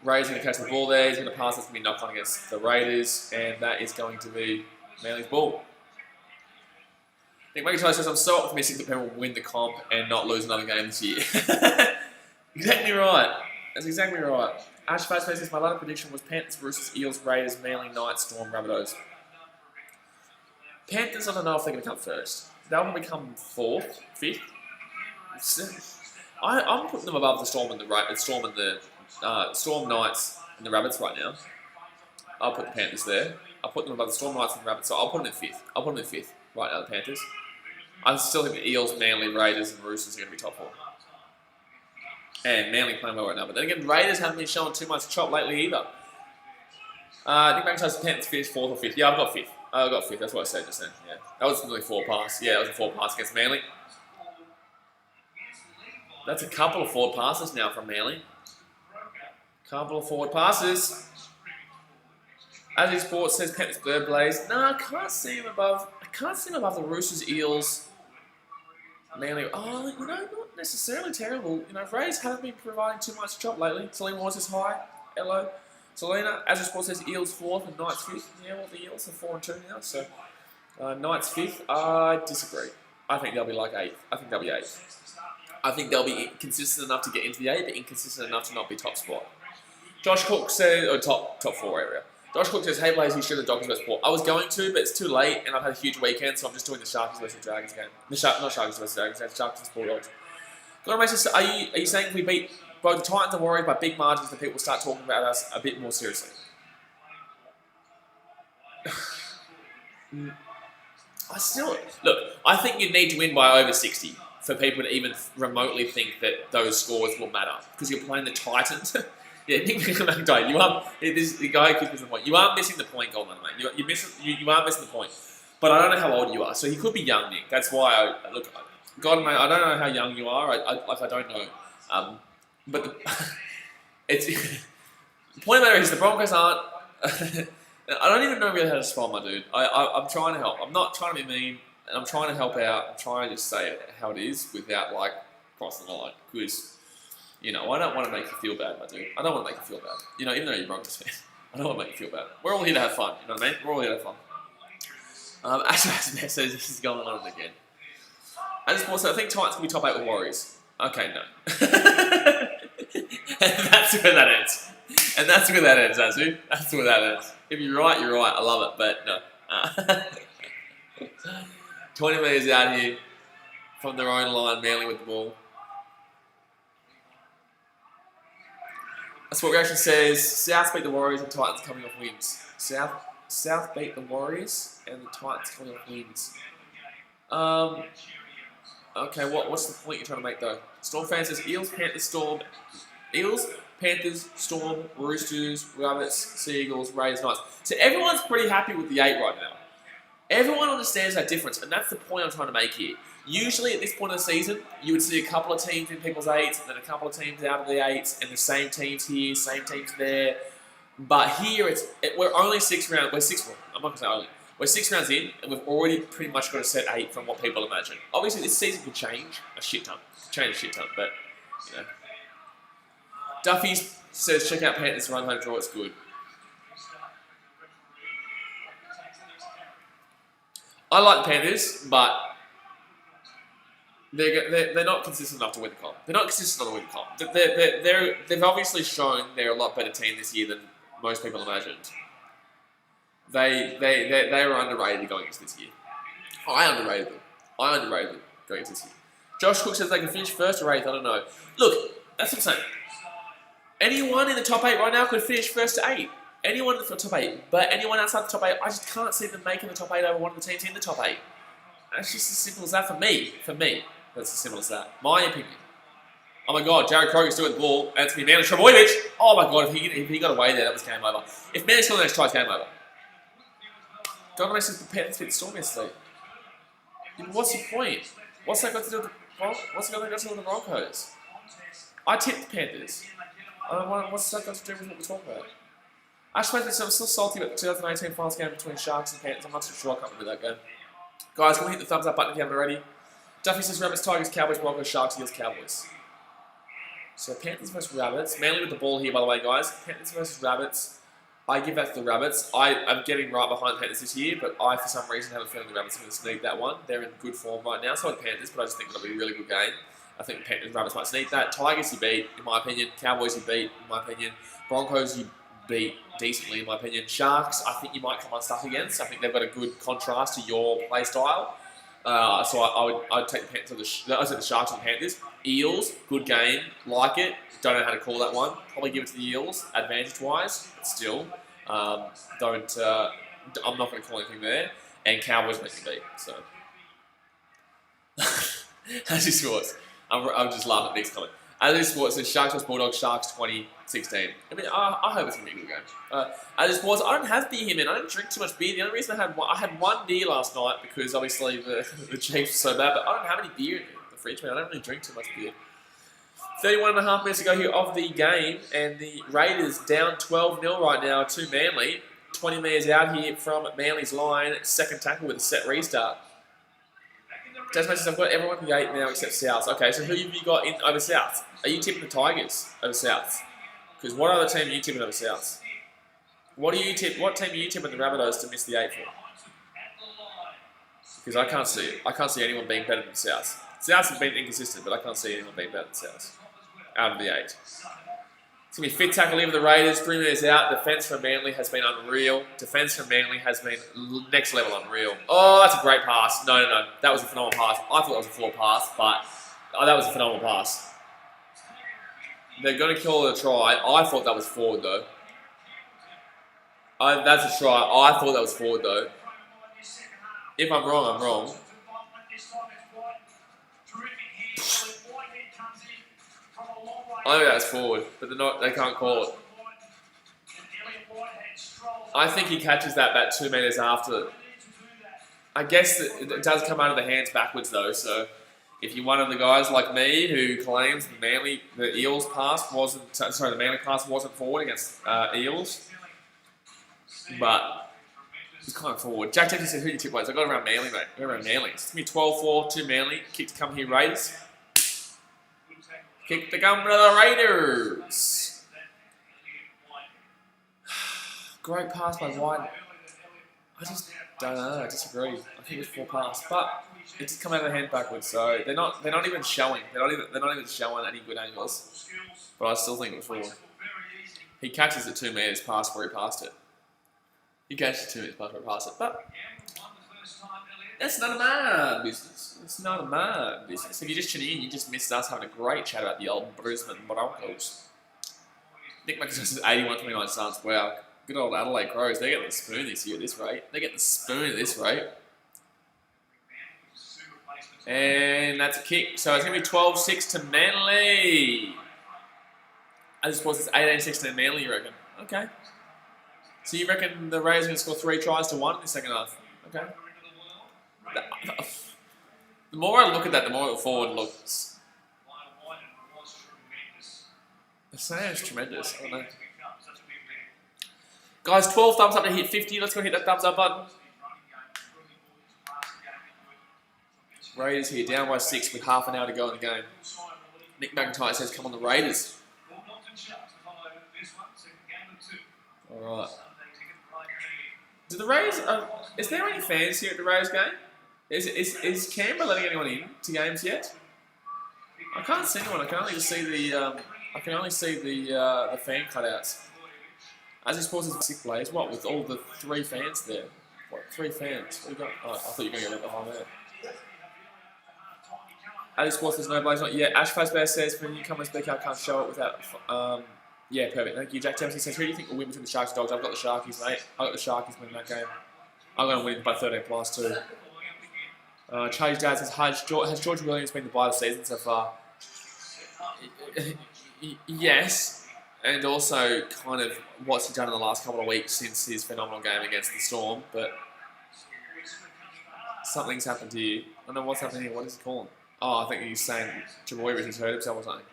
Ray's going to catch the ball there. He's going to pass. It's going to be knocked on against the Raiders, and that is going to be Manly's ball. Nick McIntyre says, I'm so optimistic that Penrith will win the comp and not lose another game this year. Exactly right. That's exactly right. Ash Faceface says, my latter prediction was Panthers, Roosters, Eels, Raiders, Manly, Knights, Storm, Rabbitohs. Panthers, I don't know if they're going to come first. They'll probably come 4th, 5th. I'm putting them above the Storm and the Storm, Knights, and the Rabbits right now. I'll put the Panthers there. I'll put them above the Storm, Knights, and the Rabbits. So I'll put them in 5th. Right now, the Panthers. I still think the Eels, Manly, Raiders, and Roosters are going to be top 4. And Manly playing well right now. But then again, Raiders haven't been showing too much chop lately either. Nick McIntyre's Panthers finished 4th or 5th. Yeah, I've got 5th. That's what I said just then. Yeah, that was nearly 4 pass. Yeah, that was a 4 pass against Manly. That's a couple of forward passes now from Manly. Couple of forward passes. As Sports says, Panthers Bird Blaze. No, I can't see him above the Roosters, Eels, Manly. Oh, you know, not necessarily terrible. You know, Rays haven't been providing too much chop lately. Selena Moore says hi. Hello. Selena, as Sports says, Eels 4th and Knights 5th. Yeah, well, the Eels are 4-2 now, so Knights 5th. I disagree. I think they'll be like 8th. I think they'll be 8th. I think they'll be consistent enough to get into the 8, but inconsistent enough to not be top spot. Josh Cook says, or top 4 area. Josh Cook says, hey Blaze, you should have Dockers vs Port. I was going to, but it's too late, and I've had a huge weekend, so I'm just doing the Sharkies vs Dragons game. Not Sharkies vs Dragons, it's Sharkies vs Bulldogs. Are you saying if we beat both the Titans and Warriors by big margins, that people will start talking about us a bit more seriously? I think you need to win by over 60 for people to even remotely think that those scores will matter, because you're playing the Titans. Yeah, Nick McIntyre, the guy who keeps missing the point. You are missing the point, Goldman, mate. You are missing the point. But I don't know how old you are, so he could be young, Nick. That's why God, mate, I don't know how young you are. I don't know. But it's the point of the matter is the Broncos aren't. I don't even know really how to respond, my dude. I'm trying to help. I'm not trying to be mean, and I'm trying to help out. I'm trying to just say it how it is without crossing the line. Because You know, I don't want to make you feel bad, my dude. I don't want to make you feel bad. You know, even though you're Broncos fan, I don't want to make you feel bad. We're all here to have fun. You know what I mean? We're all here to have fun. Ashmas says this is going on again. I think Titans can be top 8 with Warriors. Okay, no. And that's where that ends. And that's where that ends, Azu. That's where that ends. If you're right, you're right. I love it, but no. 20 metres out here from their own line, Manly with the ball. That's what reaction says. South beat the Warriors and Titans coming off wins. South beat the Warriors and the Titans coming off wins. Okay, what's the point you're trying to make though? Storm fan says Eels, Panthers, Storm, Roosters, Rabbits, Seagulls, Raiders, Knights. So everyone's pretty happy with the 8 right now. Everyone understands that difference, and that's the point I'm trying to make here. Usually at this point of the season, you would see a couple of teams in people's 8s, and then a couple of teams out of the 8s, and the same teams here, same teams there. But here, we're only 6 rounds. I'm not going to say only. We're 6 rounds in, and we've already pretty much got a set 8 from what people imagine. Obviously, this season could change a shit ton. But, you know. Duffy says, check out Panthers run home draw, it's good. I like the Panthers, but they're not consistent enough to win the comp. They're not consistent enough to win the comp. They've obviously shown they're a lot better team this year than most people imagined. They were underrated going into this year. I underrated them going into this year. Josh Cook says they can finish first or 8th, I don't know. Look, that's what I'm saying. Anyone in the top 8 right now could finish first to 8. Anyone in the top 8. But anyone outside the top 8, I just can't see them making the top 8 over one of the teams in the top 8. That's just as simple as that for me. That's as simple as that. My opinion. Oh my god, Jared Kroger's doing the ball. Anthony Manley, Trebojevic. Oh my god, if he got away there, that was game over. If Manley scored the next try, it's game over. Donovan says the Panthers beat the Storm yesterday. What's the point? What's that got to do with the Broncos? I tipped the Panthers. What's that got to do with what we're talking about? I suppose I'm still salty about the 2018 finals game between Sharks and Panthers. I'm not too sure I can't remember that game. Guys, can we hit the thumbs up button if you haven't already? Duffy says Rabbits, Tigers, Cowboys, Broncos, Sharks, Eels, Cowboys. So Panthers versus Rabbits. Manly with the ball here, by the way, guys. Panthers versus Rabbits. I give that to the Rabbits. I'm getting right behind the Panthers this year, but I, for some reason, have a feeling the Rabbits are going to sneak that one. They're in good form right now, so are the Panthers, but I just think it'll be a really good game. I think the Panthers, Rabbits might sneak that. Tigers you beat, in my opinion. Cowboys you beat, in my opinion. Broncos you beat decently, in my opinion. Sharks, I think you might come unstuck against. I think they've got a good contrast to your play style. So I'd take the Panthers. I'd take the Sharks and the Panthers. Eels, good game, like it. Don't know how to call that one. Probably give it to the Eels, advantage-wise, but still, I'm not going to call anything there. And Cowboys make me beat. So as he scores, I'm just laughing at Nick's comment. As he scores, so Sharks vs Bulldogs, Sharks 2016. I mean, I hope it's going to be a good game. As he scores, I don't have beer here, man. I don't drink too much beer. The only reason I had one beer last night because obviously the Chiefs were so bad, but I don't have any beer in the fridge, man. I don't really drink too much beer. 31.5 minutes to go here of the game, and the Raiders down 12-0 right now to Manly. 20 metres out here from Manly's line. Second tackle with a set restart. Tasman says, I've got everyone in the 8 now except South. Okay, so who have you got in over South? Are you tipping the Tigers over South? Because what other team are you tipping over South? What team are you tipping the Rabbitohs to miss the 8 for? Because I can't see it. I can't see anyone being better than South. South have been inconsistent, but I can't see anyone being better than South. Out of the 8. It's going to be fifth tackle here for the Raiders. 3 minutes out. Defence from Manly has been unreal. Defence from Manly has been next level unreal. Oh, that's a great pass. No. That was a phenomenal pass. I thought that was a flawed pass, but that was a phenomenal pass. They're going to call it a try. I thought that was forward, though. That's a try. I thought that was forward, though. If I'm wrong, I'm wrong. I think that's forward, but they can't call it. I think he catches that about 2 metres after. I guess it does come out of the hands backwards though, so if you're one of the guys like me who claims the Manly pass wasn't forward against Eels, but it's kind of forward. Jack Tempy said, who do you tip ways? I got around Manly, mate. Around Manly. It's going to be 12-4 to Manly. Kick to come here, Raiders. Kick to come to the Raiders. Great pass by White. I just don't know. I disagree. I think it was 4 pass, but it just come out of the hand backwards. So they're not even showing. They're not even showing any good angles. But I still think it was 4. He catches it 2 meters past where he passed it. He catches it 2 meters past where he passed it, but that's not a mad business. It's not a mad business. If you just tune in, you just missed us having a great chat about the old Brisbane Broncos. Nick McIntosh says 81-29 Suns. Wow. Good old Adelaide Crows. They're getting the spoon this year at this rate. They're getting the spoon at this rate. And that's a kick. So it's going to be 12-6 to Manly. I just suppose it's 18-6 to Manly, you reckon? Okay. So you reckon the Rays are going to score 3 tries to 1 in the second half? Okay. The more I look at that, the more the forward looks. The sound's tremendous. I don't know. Guys, 12 thumbs up to hit 50. Let's go hit that thumbs up button. Raiders here, down by 6 with half an hour to go in the game. Nick McIntyre says, come on the Raiders. Alright. Do the Rays, is there any fans here at the Rays game? Is Canberra letting anyone in to games yet? I can't see anyone. I can only see the fan cutouts. As he sports his sick plays, what with all the 3 fans there? What 3 fans? What you got? Oh, I thought you were going to get behind there. As he sports, there's no blaze. Yeah, Ash Facebear says for newcomers, BKR can't show it without. Yeah, perfect. Thank you. Jack Dempsey says, who do you think will win between the Sharks and Dogs? I've got the Sharkies, mate. I've got the Sharkies winning that game. I'm going to win by 13 plus too. Charlie's dad says, has George Williams been the buy of the season so far? Yes, and also kind of what's he done in the last couple of weeks since his phenomenal game against the Storm, but something's happened here. I don't know what's happening here. What is he calling? Oh, I think he's saying Jaboyevich has hurt himself or something.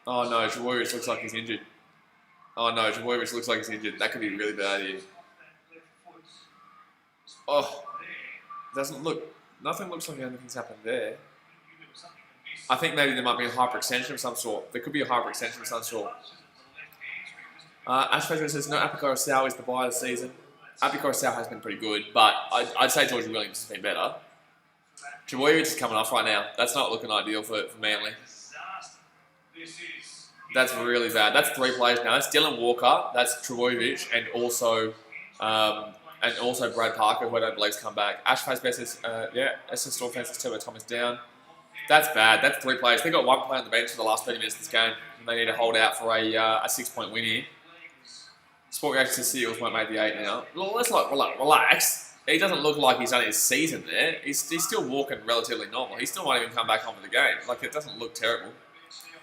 Oh no, Jaboyevich looks like he's injured. Oh no, Jaboyevich looks like he's injured. That could be really bad here. Oh, doesn't look. Nothing looks like anything's happened there. I think maybe there might be a hyperextension of some sort. There could be a hyperextension of some sort. Ash Fraser says, no, BKRsport is the buy of the season. BKRsport has been pretty good, but I'd say George Williams has been better. Jaboyevich is coming off right now. That's not looking ideal for Manly. That's really bad. That's 3 players now. That's Dylan Walker, that's Trbojevic, and also Brad Parker, who I don't believe's come back. Ash Facebear says, yeah, SS Storm fans says Turbo Thomas down. That's bad. That's 3 players. They've got 1 player on the bench for the last 30 minutes of this game, and they need to hold out for a 6-point win here. Sport Reaction says Seals won't make the 8 now. Well, let's relax. He doesn't look like he's done his season there. He's still walking relatively normal. He still might even come back onto the game. Like, it doesn't look terrible.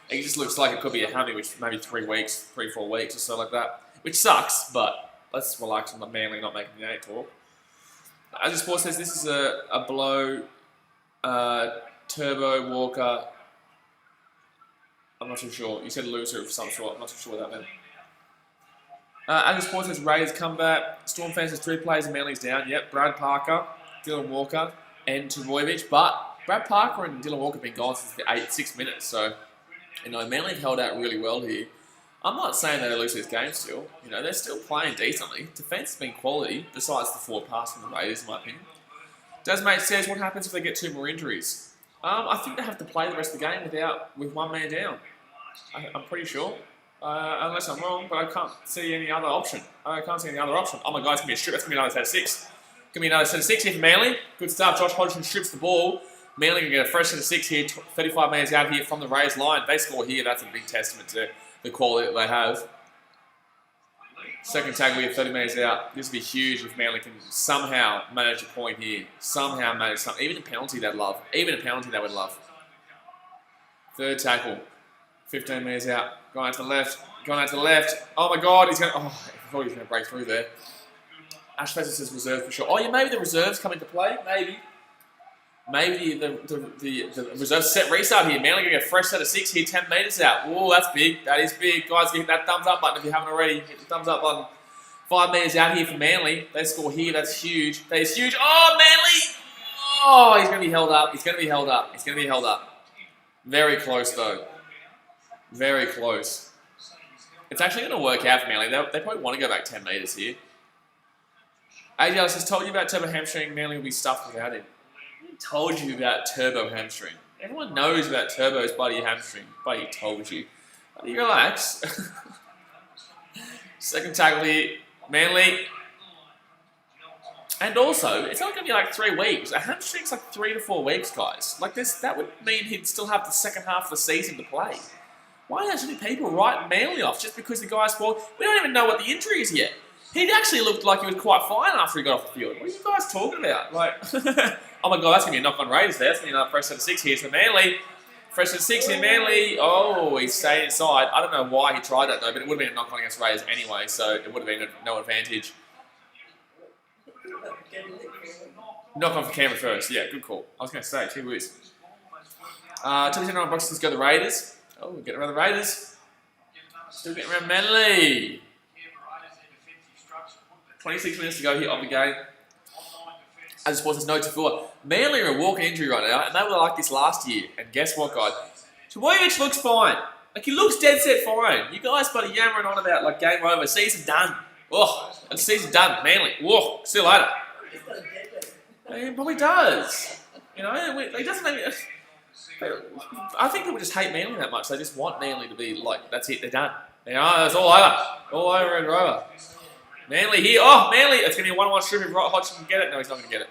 It just looks like it could be a hammy, which maybe 3 weeks, 3-4 weeks or so like that. Which sucks, but let's relax on Manly not making the 8 talk. As the Sport says, this is a blow. Turbo, Walker. I'm not too sure. You said loser of some sort. I'm not too sure what that meant. As the Sport says, Raiders come back. Storm fans says 3 players and Manly's down. Yep, Brad Parker, Dylan Walker, and Trbojevic. But Brad Parker and Dylan Walker have been gone since the 6 minutes. So, you know, Manly have held out really well here. I'm not saying they'll lose this game still. You know, they're still playing decently. Defence has been quality, besides the forward pass from the Raiders, in my opinion. Desmate says, what happens if they get 2 more injuries? I think they have to play the rest of the game with 1 man down. I'm pretty sure. Unless I'm wrong, but I can't see any other option. Oh my God, it's going to be a strip. That's going to be another set of 6. Going to be another set of 6 here for Manly. Good stuff. Josh Hodgson strips the ball. Manly going to get a fresh set of 6 here, 35 metres out here from the Rays line. They score here. That's a big testament to the quality that they have. Second tackle here, 30 metres out. This would be huge if Manly can somehow manage a point here. Somehow manage something. Even a penalty they'd love. Even a penalty they would love. Third tackle. 15 metres out. Going out to the left. Going out to the left. Oh my God, he's going to... Oh, I thought he was going to break through there. Ash Facer says reserve for sure. Oh yeah, maybe the reserves come into play. Maybe. Maybe the reserve set restart here. Manly going to get a fresh set of 6 here, 10 metres out. Oh, that's big. That is big. Guys, hit that thumbs up button if you haven't already. Hit the thumbs up button. 5 metres out here for Manly. They score here. That's huge. That is huge. Oh, Manly! Oh, he's going to be held up. He's going to be held up. He's going to be held up. Very close, though. Very close. It's actually going to work out for Manly. They probably want to go back 10 metres here. AJ has told you about turbo hamstring. Manly will be stuffed without him. He told you about turbo hamstring. Everyone knows about turbo's bloody hamstring. But he told you. Bloody relax. Second tackle here. Manly. And also, it's not going to be like 3 weeks. A hamstring's like 3 to 4 weeks, guys. Like this, that would mean he'd still have the second half of the season to play. Why are so many people writing Manly off just because the guy's fault? We don't even know what the injury is yet. He actually looked like he was quite fine after he got off the field. What are you guys talking about? Like, oh my God, that's going to be a knock on Raiders there. That's going to be another fresh set of 6 here for Manly. Fresh set of 6 here, Manly. Oh, he stayed inside. I don't know why he tried that though, but it would have been a knock on against Raiders anyway, so it would have been no advantage. Knock on for Canberra first. Yeah, good call. I was going to say, gee whiz. 2% on boxes go the Raiders. Oh, we're getting around the Raiders. Still getting around Manly. 26 minutes to go here of the game. As sports there's no to fill. Manly are a walking injury right now, and they were like this last year. And guess what, guys? Trbojevic looks fine. Like, he looks dead set fine. You guys bloody yammering on about, like, game over. Season done. Oh, season done. Manly. Whoa, see you later. He probably does. You know, he doesn't even... I think people just hate Manly that much. They just want Manly to be like, that's it, they're done. They are, it's all over. All over and over. Manly here. Oh, Manly. It's going to be a 1-1 strip if Hodgson can get it. No, he's not going to get it.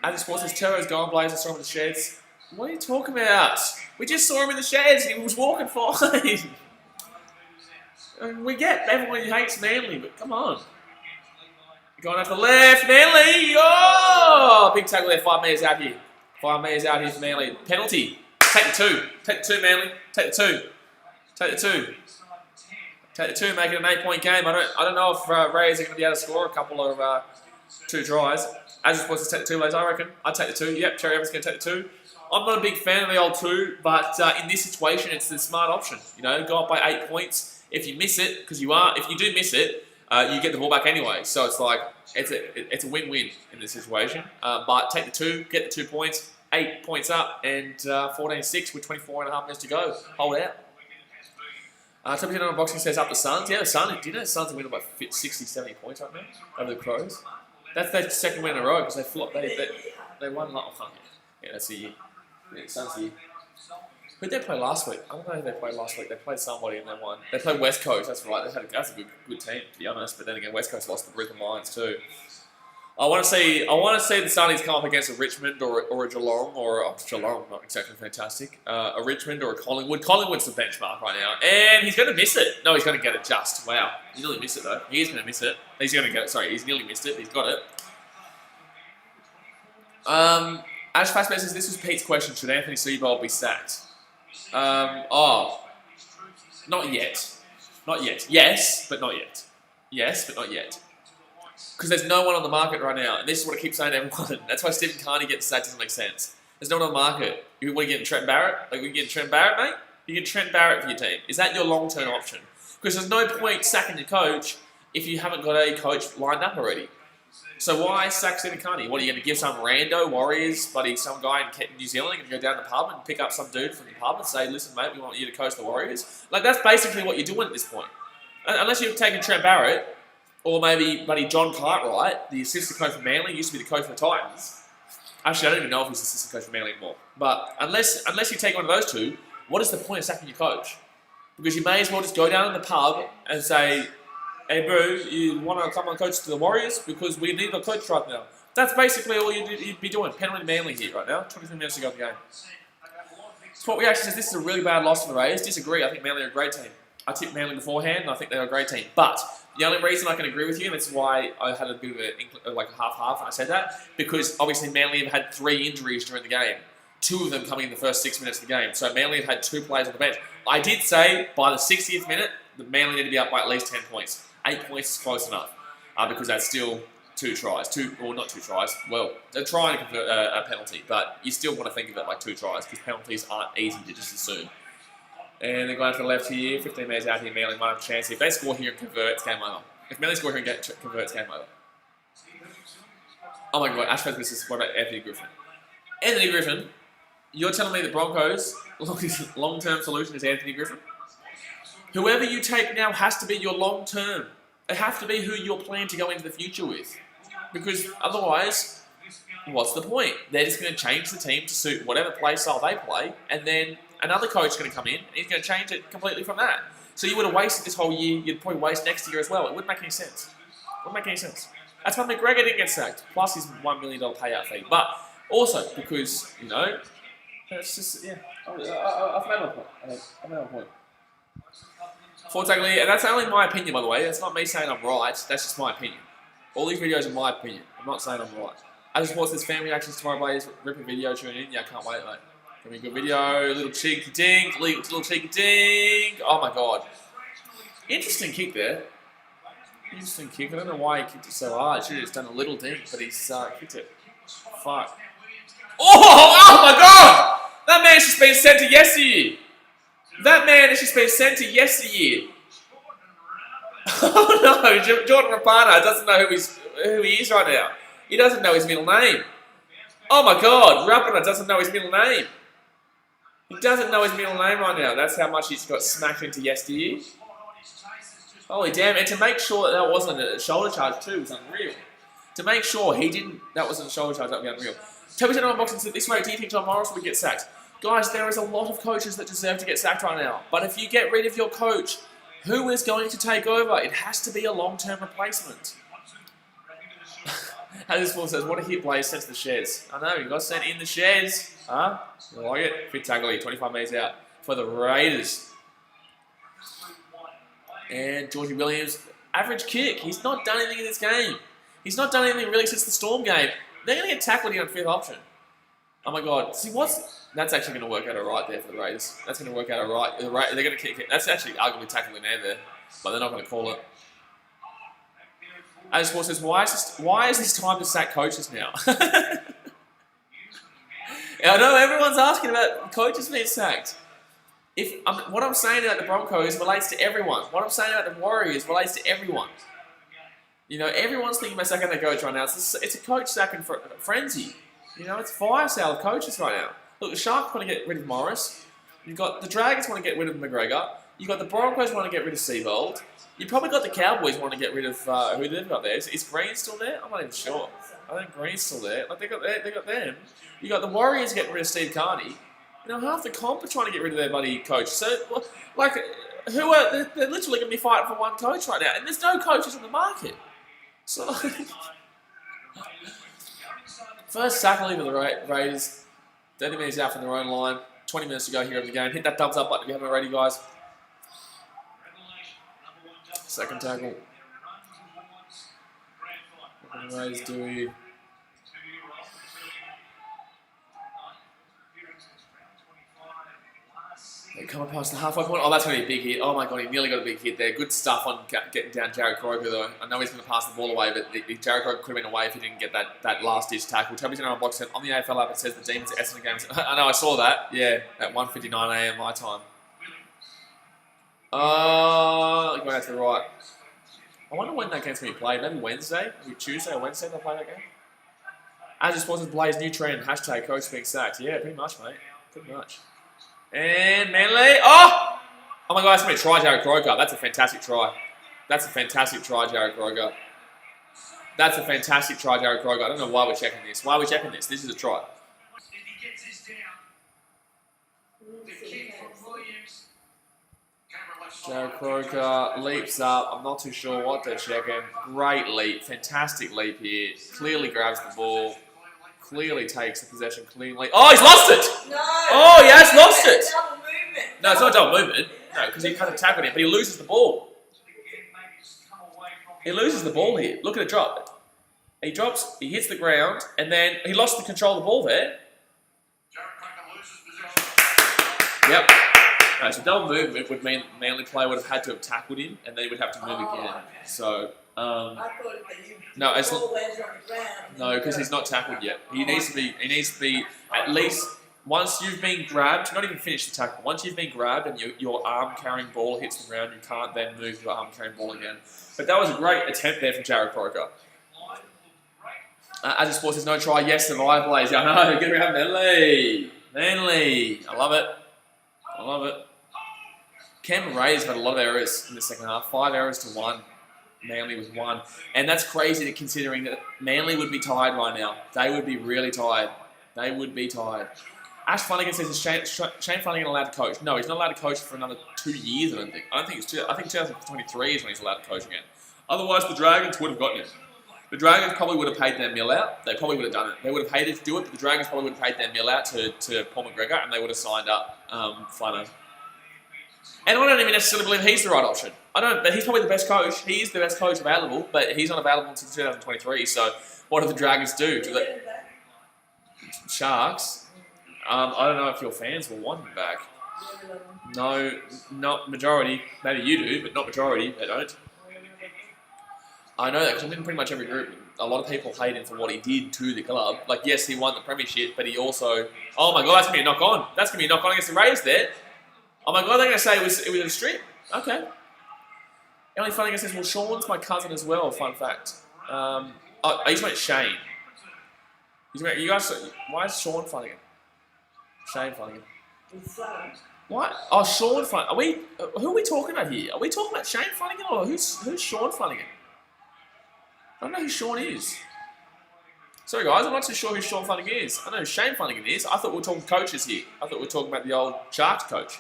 As sports says, Turbo's gone, Blazer saw him in the sheds. What are you talking about? We just saw him in the sheds and he was walking fine. We get everyone who hates Manly, but come on. Going off the left, Manly. Oh, big tackle there, 5 metres out here. 5 metres out here for Manly. Penalty. Take the 2. Take the 2, Manly. Take the 2. Take the 2. Take the 2, make it an 8-point game. I don't know if Rays are going to be able to score a couple of 2 tries. As you're supposed to take the 2, Lays, I reckon. I'd take the 2. Yep, Cherry Evans going to take the 2. I'm not a big fan of the old 2, but in this situation, it's the smart option. You know, go up by 8 points. If you miss it, because if you do miss it, you get the ball back anyway. So it's like, it's a win-win in this situation. But take the 2, get the 2 points, 8 points up, and 14-6 with 24.5 minutes to go. Hold out. Top 10 on boxing says up the Suns. Yeah, the Suns, do you know the Suns are winning by 60, 70 points right now over the Crows? That's their second win in a row because they won like, oh, yeah, that's the year. Yeah, Suns the year. Who did they play last week? I don't know who they played last week. They played somebody and they won. They played West Coast, that's right. That's a good team, to be honest. But then again, West Coast lost the Brisbane Lions too. I want to see the Sunnies come up against a Richmond or a Geelong Geelong, not exactly fantastic. A Richmond or a Collingwood. Collingwood's the benchmark right now, and he's going to miss it. No, he's going to get it just. Wow, he nearly missed it though. He is going to miss it. He's going to get it. Sorry, he's nearly missed it. He's got it. Ash Fastback says this was Pete's question. Should Anthony Seibold be sacked? Not yet. Not yet. Yes, but not yet. Yes, but not yet. Because there's no one on the market right now. And this is what I keep saying to everyone. That's why Stephen Carney getting sacked doesn't make sense. There's no one on the market. You want to get Trent Barrett? Like, we get Trent Barrett, mate? You get Trent Barrett for your team. Is that your long-term option? Because there's no point sacking your coach if you haven't got a coach lined up already. So why sack Stephen Carney? What, are you going to give some rando Warriors, buddy, some guy in New Zealand, and go down the pub and pick up some dude from the pub and say, listen, mate, we want you to coach the Warriors? Like, that's basically what you're doing at this point. Unless you've taken Trent Barrett, or maybe buddy John Cartwright, the assistant coach for Manly, used to be the coach for the Titans. Actually, I don't even know if he's the assistant coach for Manly anymore. But unless you take one of those two, what is the point of sacking your coach? Because you may as well just go down in the pub and say, hey bro, you want to come and coach to the Warriors? Because we need a coach right now. That's basically all you'd be doing. Penalty Manly here right now. 23 minutes to go in the game. Sport Reaction says this is a really bad loss for the Raiders. Disagree. I think Manly are a great team. I tipped Manly beforehand, and I think they're a great team. But the only reason I can agree with you, and that's why I had a bit of a half-half when I said that, because obviously Manly have had 3 injuries during the game. 2 of them coming in the first 6 minutes of the game. So Manly have had 2 players on the bench. I did say by the 60th minute, the Manly need to be up by at least 10 points. 8 points is close enough, because that's still 2 tries. Not 2 tries. Well, they're trying to convert a penalty, but you still want to think of it like 2 tries, because penalties aren't easy to just assume. And they're going to the left here, 15 metres out here, Manly might have a chance. If they score here and convert, it's game over. If Manly score here and convert, it's game over. Oh my god, Ash this is what about Anthony Griffin? Anthony Griffin, you're telling me the Broncos' long-term solution is Anthony Griffin? Whoever you take now has to be your long-term. It has to be who you're planning to go into the future with. Because otherwise, what's the point? They're just going to change the team to suit whatever play style they play, and then another coach is going to come in, and he's going to change it completely from that. So you would have wasted this whole year, you'd probably waste next year as well. It wouldn't make any sense. It wouldn't make any sense. That's why McGregor didn't get sacked, plus his $1 million payout fee. But also because, you know, it's just, yeah, I've made my point. I've made my point. And that's only my opinion, by the way. That's not me saying I'm right. That's just my opinion. All these videos are my opinion. I'm not saying I'm right. I just watched this fan reactions tomorrow by his ripping video. Tune in. Yeah, I can't wait, mate. Gonna be a good video. Little cheeky ding. Little cheeky ding. Oh my god. Interesting kick there. Interesting kick. I don't know why he kicked it so hard. Should have just done a little ding, but he's kicked it. Fuck. Oh my god! That man's just been sent to yesteryear. That man has just been sent to yesteryear. Oh no, Jordan Rapana doesn't know who he is right now. He doesn't know his middle name. Oh my god, Rapana doesn't know his middle name. He doesn't know his middle name right now. That's how much he's got smacked into yesteryear. Holy damn, and to make sure that wasn't a shoulder charge too was unreal. To make sure that wasn't a shoulder charge, that would be unreal. Toby's in unboxing said, this way, do you think John Morris will get sacked? Guys, there is a lot of coaches that deserve to get sacked right now. But if you get rid of your coach, who is going to take over? It has to be a long-term replacement. As this one says, what a hit Blaze sent to the sheds. I know, you got sent in the sheds. Huh? You like it? Fit tackle, 25 metres out for the Raiders. And Georgie Williams, average kick. He's not done anything in this game. He's not done anything really since the Storm game. They're going to get tackled here on fifth option. Oh my god. See, that's actually going to work out alright there for the Raiders. That's going to work out alright. They're going to kick it. That's actually arguably tackling in there, but they're not going to call it. As Sport says, why is this time to sack coaches now? I know everyone's asking about coaches being sacked. What I'm saying about the Broncos relates to everyone. What I'm saying about the Warriors relates to everyone. You know, everyone's thinking about sacking their coach right now. It's a coach sacking frenzy. You know, it's fire sale of coaches right now. Look, the Sharks want to get rid of Morris. You've got the Dragons want to get rid of McGregor. You've got the Broncos want to get rid of Seabold. You've probably got the Cowboys want to get rid of who they've got there. Is Green still there? I'm not even sure. I think Green's still there. Like they got them. You got the Warriors getting rid of Steve Carney. You know, half the comp are trying to get rid of their buddy coach. So, like, they're literally going to be fighting for one coach right now, and there's no coaches in the market. So, first sack leave of the Raiders. 30 minutes out from their own line. 20 minutes to go here of the game. Hit that thumbs up button if you haven't already, guys. Second tackle. What can the Raiders do? They're coming past the halfway point. Oh, that's going to be a big hit. Oh my god, he nearly got a big hit there. Good stuff on getting down Jared Croker, though. I know he's going to pass the ball away, but Jared Croker could have been away if he didn't get that last-ditch tackle. Toby's in our box set. On the AFL app, it says the Demons are Essendon games. I know, I saw that. Yeah, at 1:59 a.m. my time. Going out to the right. I wonder when that game's going to be played. Maybe Wednesday? Maybe Tuesday or Wednesday they'll play that game? As it sponsors Blaze new trend, hashtag coach being sacked. Yeah, pretty much, mate. Pretty much. And Manly. Oh! Oh my god, that's going to try Jared Croker. That's a fantastic try. That's a fantastic try, Jared Croker. That's a fantastic try, Jared Croker. I don't know why we're checking this. Why are we checking this? This is a try. Jared Croker leaps up. I'm not too sure what they're checking. Great leap. Fantastic leap here. Clearly grabs the ball. Clearly takes the possession cleanly. Oh, he's lost it! No! Oh, he has lost it! Double movement. No, it's not double movement. No, because he kind of tackled him, but he loses the ball. He loses the ball here. Look at it drop. He drops, he hits the ground, and then he lost the control of the ball there. Yep. No, so double movement would mean Manly player would have had to have tackled him, and then he would have to move again. So, I thought no, it's ball lands on the ground. no, because he's not tackled yet. He needs to be at least once you've been grabbed. Not even finish the tackle. Once you've been grabbed and your arm carrying ball hits the ground, you can't then move your arm carrying ball again. But that was a great attempt there from Jared Croker. As Sports says, no try, yes, survive, Blaze. I know, good around Manly. Manly. I love it. I love it. Canberra Raiders have had a lot of errors in the second half. 5 errors to 1. Manly was 1. And that's crazy considering that Manly would be tired right now. They would be really tired. They would be tired. Ash Flanagan says, is Shane Flanagan allowed to coach? No, he's not allowed to coach for another 2 years, I don't think. I think 2023 is when he's allowed to coach again. Otherwise, the Dragons would have gotten him. The Dragons probably would have paid their mill out. They probably would have done it. They would have hated to do it, but the Dragons probably would have paid their mill out to Paul McGregor, and they would have signed up Flanagan. And I don't even necessarily believe he's the right option. I don't, but he's probably the best coach. He's the best coach available, but he's not available until 2023. So what do the Dragons do? Do they, Sharks? I don't know if your fans will want him back. No, not majority. Maybe you do, but not majority. They don't. I know that because I'm in pretty much every group. A lot of people hate him for what he did to the club. Like, yes, he won the premiership, but he also... Oh my God, that's going to be a knock on. That's going to be a knock on against the Raiders there. Oh my God, they're going to say it was a strip. Okay. Emily Flanagan says, well, Sean's my cousin as well, fun fact. I just went Shane. You guys, why is Sean Flanagan? Shane Flanagan. What? Oh, Sean Flanagan. Who are we talking about here? Are we talking about Shane Flanagan or who's Sean Flanagan? I don't know who Sean is. Sorry guys, I'm not too sure who Sean Flanagan is. I know who Shane Flanagan is. I thought we were talking coaches here. I thought we were talking about the old Sharks coach.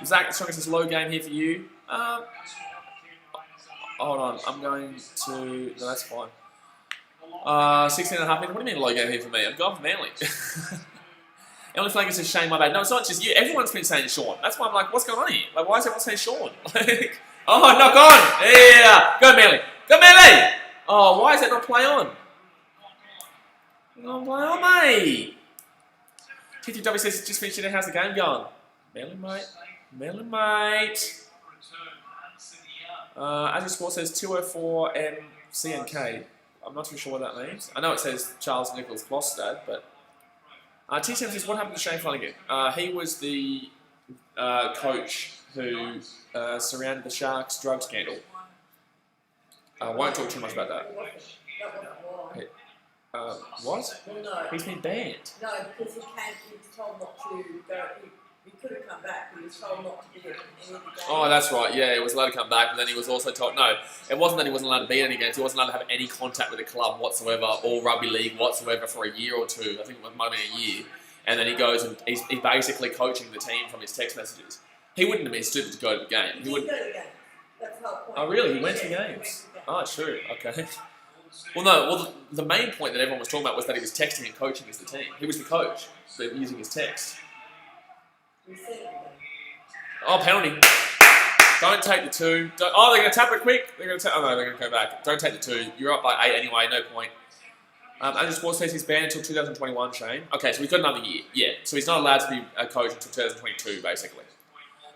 Zach Strong says low game here for you. Hold on, I'm going to... No, that's fine. 16 and a half minutes. What do you mean low game here for me? I'm going for Manly. Emily Flanagan says Shane, my bad. No, it's not just you. Everyone's been saying Sean. That's why I'm like, what's going on here? Like, why is everyone saying Sean? Like, oh, knock on! Yeah! Go Manly! Go Manly! Oh, why is that not play on? Not play on, mate! TTW says, just finished it. How's the game going? Manly, mate. Manly, mate. As your Sport says 204 MCNK. I'm not too sure what that means. I know it says Charles Nicholas Klostad, but... TTM says, what happened to Shane Flanagan? He was the coach who surrounded the Sharks drug scandal. I won't talk too much about that. What? No. He's been banned. No, because he was told not to go. He could have come back, but he was told not to be in any of the games. Oh, that's right. Yeah, he was allowed to come back, but then he was also told... No, it wasn't that he wasn't allowed to be in any games. He wasn't allowed to have any contact with the club whatsoever or rugby league whatsoever for a year or two. I think it might have been a year. And then he goes and he's basically coaching the team from his text messages. He wouldn't have been stupid to go to the game. He wouldn't go to the game. That's the whole point. Oh, really? He went to the games? Oh, true. Okay. Well, no. Well, the main point that everyone was talking about was that he was texting and coaching as the team. He was the coach, so using his text. Oh, penalty. Don't take the 2. They're going to tap it quick. They're going to oh, no, they're going to go back. Don't take the 2. You're up by 8 anyway, no point. As Sports says, he's banned until 2021, Shane. Okay, so we've got another year. Yeah, so he's not allowed to be a coach until 2022, basically.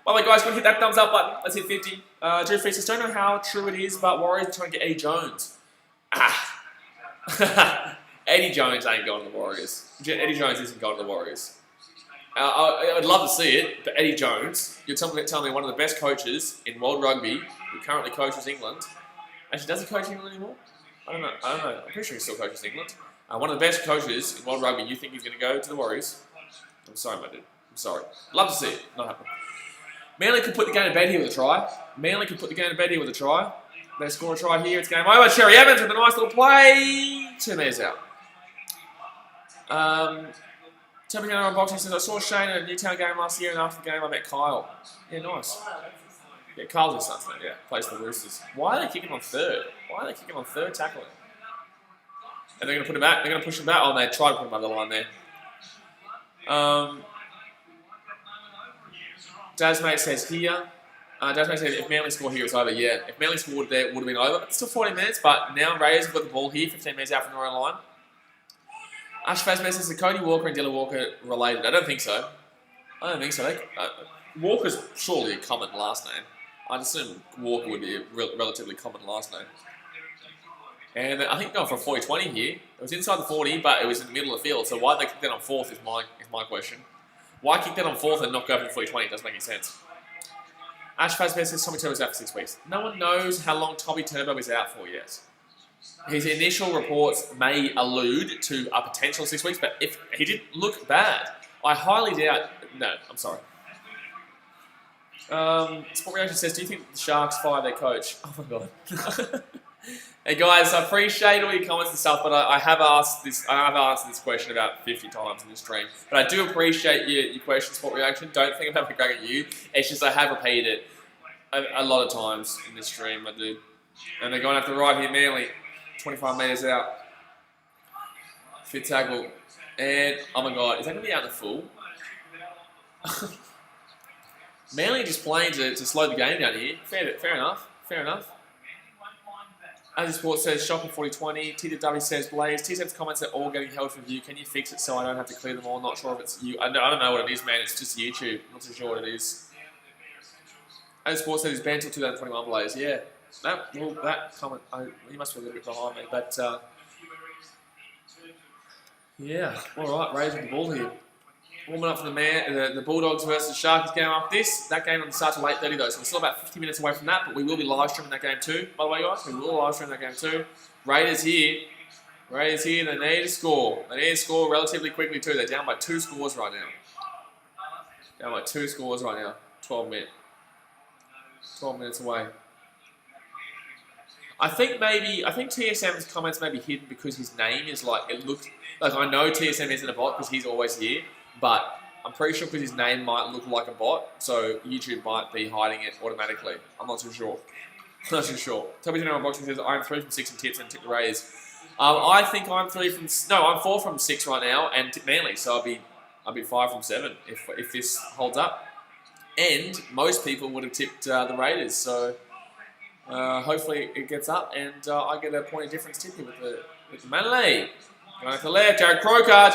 By the way, guys, go hit that thumbs up button. Let's hit 50. Drew Fee says, don't know how true it is, but Warriors are trying to get Eddie Jones. Eddie Jones ain't going to the Warriors. Eddie Jones isn't going to the Warriors. I'd love to see it, but Eddie Jones, you're telling me one of the best coaches in world rugby, who currently coaches England. Actually, does he coach England anymore? I don't know. I'm pretty sure he still coaches England. One of the best coaches in world rugby, you think he's going to go to the Warriors? I'm sorry, my dude. I'm sorry. Love to see it. Not happening. Manly could put the game to bed here with a try. Manly could put the game to bed here with a try. They score a try here. It's game over. Cherry Evans with a nice little play. 2 metres out. Toby Gunner on boxing says, I saw Shane at a Newtown game last year, and after the game I met Kyle. Yeah, nice. Yeah, Kyle's his son's name, yeah. Plays for the Roosters. Why are they kicking him on third? Why are they kicking him on third tackling? And they're going to put him back. They're going to push him back. Oh, and they tried to put him over the line there. Dasmate says here. Dasmate says if Manly score here, it's over. Yeah, if Manly scored there, it would have been over. It's still 40 minutes, but now Raiders have got the ball here, 15 minutes out from the own line. Ash Faceman says, are Cody Walker and Dylan Walker related? I don't think so. Walker's surely a common last name. I'd assume Walker would be a relatively common last name. And I think going for a 40-20 here. It was inside the 40, but it was in the middle of the field. So why they kick that on 4th is my question. Why kick that on 4th and not go for 40-20? It doesn't make any sense. Ash Fazbear says Tommy Turbo's out for 6 weeks. No one knows how long Tommy Turbo is out for yet. His initial reports may allude to a potential 6 weeks, but if he did look bad, I highly doubt... No, I'm sorry. Sport Reaction says, do you think the Sharks fire their coach? Oh my god. Hey guys, I appreciate all your comments and stuff, but I have answered this question about 50 times in this stream. But I do appreciate your question, Sport Reaction. Don't think I'm having a crack at you. It's just I have repeated it a lot of times in this stream, I do. And they're going after the right here, Manly. 25 metres out. Fit tackle. And, oh my god, is that going to be out in the full? Manly just playing to slow the game down here. Fair enough. Fair enough. As the Sport says, shocking 40-20. TW says, Blaze, TSM's comments are all getting held for review. Can you fix it so I don't have to clear them all? Not sure if it's you. I don't know what it is, man. It's just YouTube. Not too sure what it is. As the Sport says, he's banned till 2021, Blaze. Yeah. That comment, he must be a little bit behind me. But, yeah. All right, raising the ball here. Warming up for the Bulldogs versus Sharkies game after this. That game doesn't start till 8:30 though, so we're still about 50 minutes away from that, but we will be live streaming that game too, by the way guys. We will live stream that game too. Raiders here. They need to score. They need to score relatively quickly too. They're down by 2 scores right now. Down by 2 scores right now. 12 minutes away. I think TSM's comments may be hidden because his name is like, it looks, like I know TSM isn't a bot because he's always here. But I'm pretty sure because his name might look like a bot, so YouTube might be hiding it automatically. I'm not too sure. Not too sure. Toby General Boxing says, I'm 3 from 6 in tips and tip the Rays. I think I'm 4 from 6 right now and tip Manly, so I'll be 5 from 7 if this holds up. And most people would have tipped the Raiders, so hopefully it gets up and I get a point of difference tipping with the Manly. Going to the left, Jared Croker. Oh,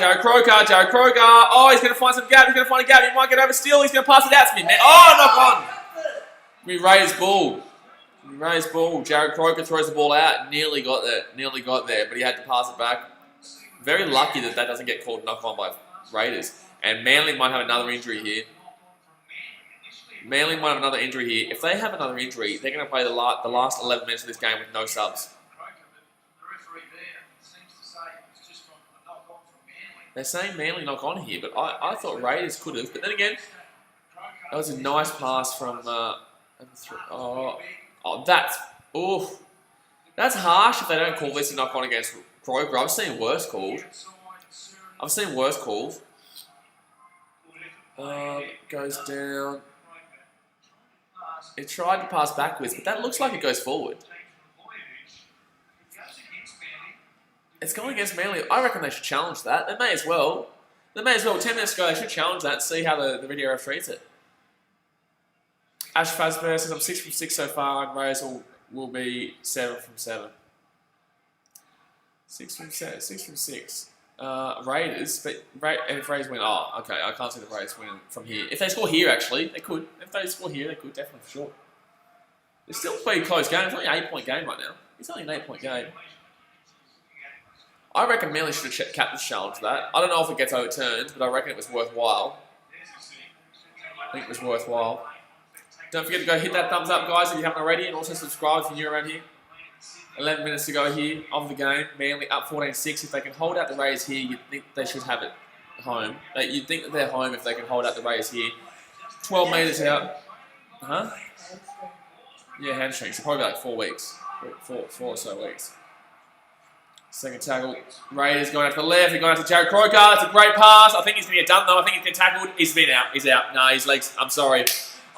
he's going to find some gap. He might get over still. He's going to pass it out to me, man. Oh, knock on. We raised ball. Jared Croker throws the ball out. Nearly got there, but he had to pass it back. Very lucky that doesn't get called knock on by Raiders. And Manly might have another injury here. If they have another injury, they're going to play the last 11 minutes of this game with no subs. They're saying Manly knock on here, but I thought Raiders could have. But then again, that was a nice pass from... that's harsh if they don't call this a knock on against Croker. I've seen worse called. Goes down. It tried to pass backwards, but that looks like it goes forward. It's going against Manly. I reckon they should challenge that. They may as well. 10 minutes ago, they should challenge that and see how the video ref treats it. Ash Fazbear says, I'm 6 from 6 so far, and Rays will be 7 from 7. 6 from 6. Raiders, but if Rays win, okay, I can't see the Rays win from here. If they score here, actually, they could. If they score here, they could, definitely for sure. It's still a pretty close game. It's only an 8-point game right now. It's only an 8-point game. I reckon Manly should have kept the challenge to that. I don't know if it gets overturned, but I reckon it was worthwhile. Don't forget to go hit that thumbs up, guys, if you haven't already, and also subscribe if you're new around here. 11 minutes to go here of the game. Manly up 14-6. If they can hold out the Rays here, you'd think they should have it home. You'd think that they're home if they can hold out the Rays here. 12 metres out. Huh? Yeah, hamstring. So probably like 4 weeks. 4 or so weeks. Second tackle. Raiders going out to the left. He's going out to Jared Croker. That's a great pass. I think he's going to get done though. I think he's been tackled. He's been out. He's out. No, his legs. I'm sorry.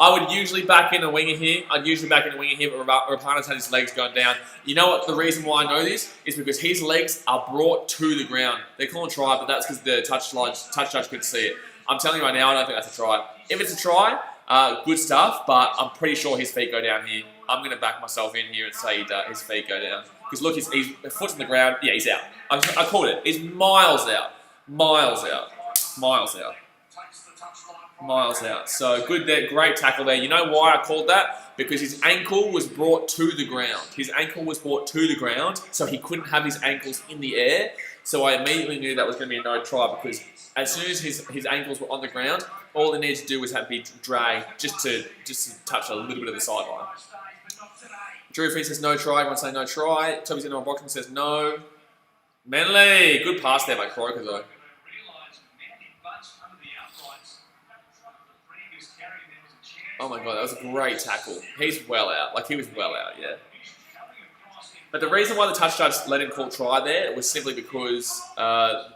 I would usually back in a winger here. but Rapana's had his legs going down. You know what? The reason why I know this is because his legs are brought to the ground. They're calling try, but that's because the touch judge couldn't see it. I'm telling you right now, I don't think that's a try. If it's a try, good stuff, but I'm pretty sure his feet go down here. I'm going to back myself in here and say his feet go down. Because look, his foot's on the ground. Yeah, he's out. I called it. He's miles out. Miles out. So good there, great tackle there. You know why I called that? Because his ankle was brought to the ground. His ankle was brought to the ground, so he couldn't have his ankles in the air. So I immediately knew that was going to be a no try because as soon as his ankles were on the ground, all he needed to do was have to be dragged just to touch a little bit of the sideline. Drew Fee says no try. Everyone say no try. Toby's in on boxing says no. Manly, good pass there by Croker though. Oh my god, that was a great tackle. He's well out. Like, he was well out, yeah. But the reason why the touch judge let him call try there was simply because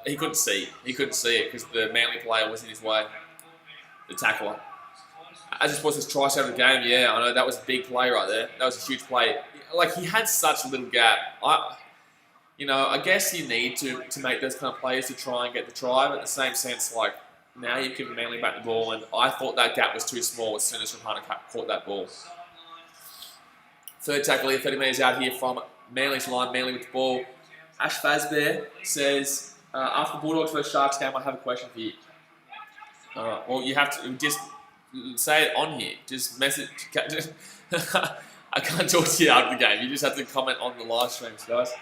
he couldn't see. He couldn't see it because the Manly player was in his way. The tackler. As he supposed to try out of the game, yeah, I know, that was a big play right there. That was a huge play. Like, he had such a little gap. I guess you need to make those kind of plays to try and get the try, but in the same sense, like, now you've given Manly back the ball, and I thought that gap was too small as soon as Rapana caught that ball. Third tackle here, 30 metres out here from Manly's line. Manly with the ball. Ash Fazbear says, after the Bulldogs vs Sharks game, I have a question for you. Alright, well, you have to just say it on here. Just message. I can't talk to you after the game. You just have to comment on the live streams, guys.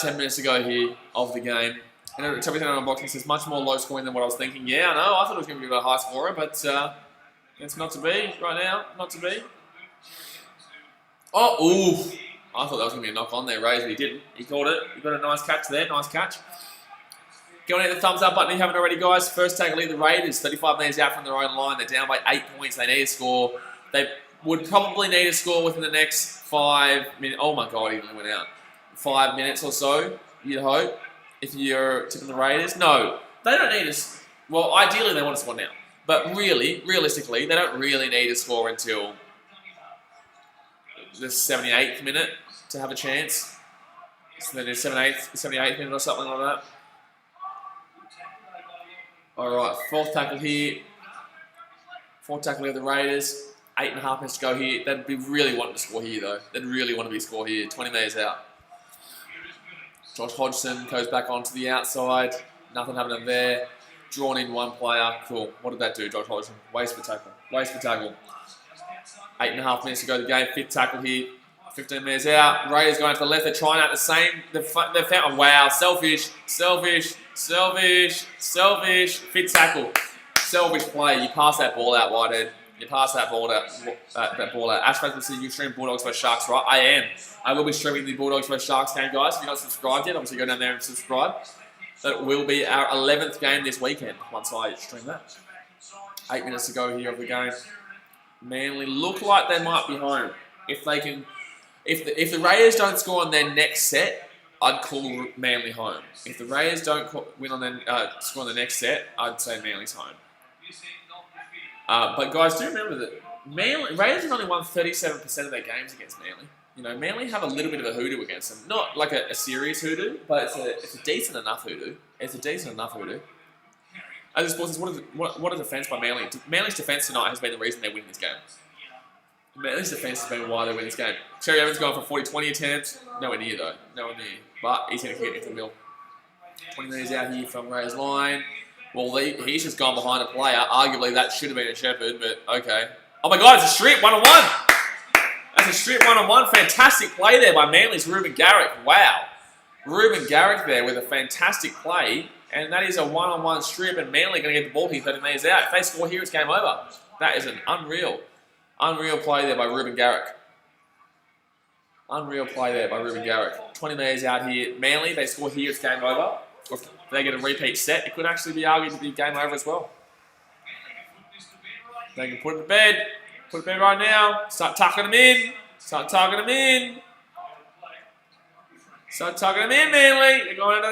10 minutes to go here of the game. And Toby on unboxing says, much more low scoring than what I was thinking. Yeah, I know. I thought it was going to be a high scorer, but it's not to be right now. Not to be. Oh, ooh. I thought that was going to be a knock on there, Ray, but he didn't. He caught it. He got a nice catch there. Nice catch. Go and hit the thumbs up button if you haven't already, guys. First tackle lead the Raiders. 35 metres out from their own line. They're down by 8 points. They need a score. They would probably need a score within the next 5 minutes. Oh, my God. He went out. 5 minutes or so, you'd hope. If you're tipping the Raiders. No, they don't need us. Well, ideally they want to score now. But realistically, they don't really need to score until the 78th minute to have a chance. So then it's 78th minute or something like that. Alright, fourth tackle here. Fourth tackle of the Raiders. 8.5 minutes to go here. They'd be really wanting to score here though. They'd really want to be score here. 20 metres out. Josh Hodgson goes back onto the outside. Nothing happening there. Drawn in one player. Cool. What did that do, Josh Hodgson? Waste for tackle. Waste for tackle. 8.5 minutes to go to the game. Fifth tackle here. 15 minutes out. Raiders going to the left. They're trying out the same. They've found. Wow. Selfish. Fifth tackle. Selfish play. You pass that ball out, Whitehead. You pass that ball out. Ash Franklin says you stream Bulldogs vs Sharks, right? I am. I will be streaming the Bulldogs vs Sharks game, guys. If you're not subscribed yet, obviously go down there and subscribe. That will be our 11th game this weekend once I stream that. 8 minutes to go here of the game. Manly look like they might be home. If they can, if the Raiders don't score on their next set, I'd call Manly home. If the Raiders don't win on their score on the next set, I'd say Manly's home. But guys, do remember that Raiders have only won 37% of their games against Manly. You know, Manly have a little bit of a hoodoo against them. Not like a serious hoodoo, but it's a decent enough hoodoo. As a sports, what a defence by Manly. Manly's defence tonight has been the reason they're winning this game. Manly's defence has been why they win this game. Cherry Evans going for 40-20 attempts. Nowhere near though. Nowhere near. But he's going to get into the middle. 20 metres out here from Ray's line. Well, he's just gone behind a player. Arguably, that should have been a Shepherd, but okay. Oh my God, it's a strip, one-on-one. That's a strip, one-on-one. Fantastic play there by Manly's Ruben Garrick. Wow. Ruben Garrick there with a fantastic play, and that is a one-on-one strip, and Manly going to get the ball here 30 metres out. If they score here, it's game over. That is an unreal play there by Ruben Garrick. 20 metres out here. Manly, they score here, it's game over. If they get a repeat set, it could actually be argued to be game over as well. They can put it to bed. Put it to bed right now. Start tucking them in. Manly. They're going out to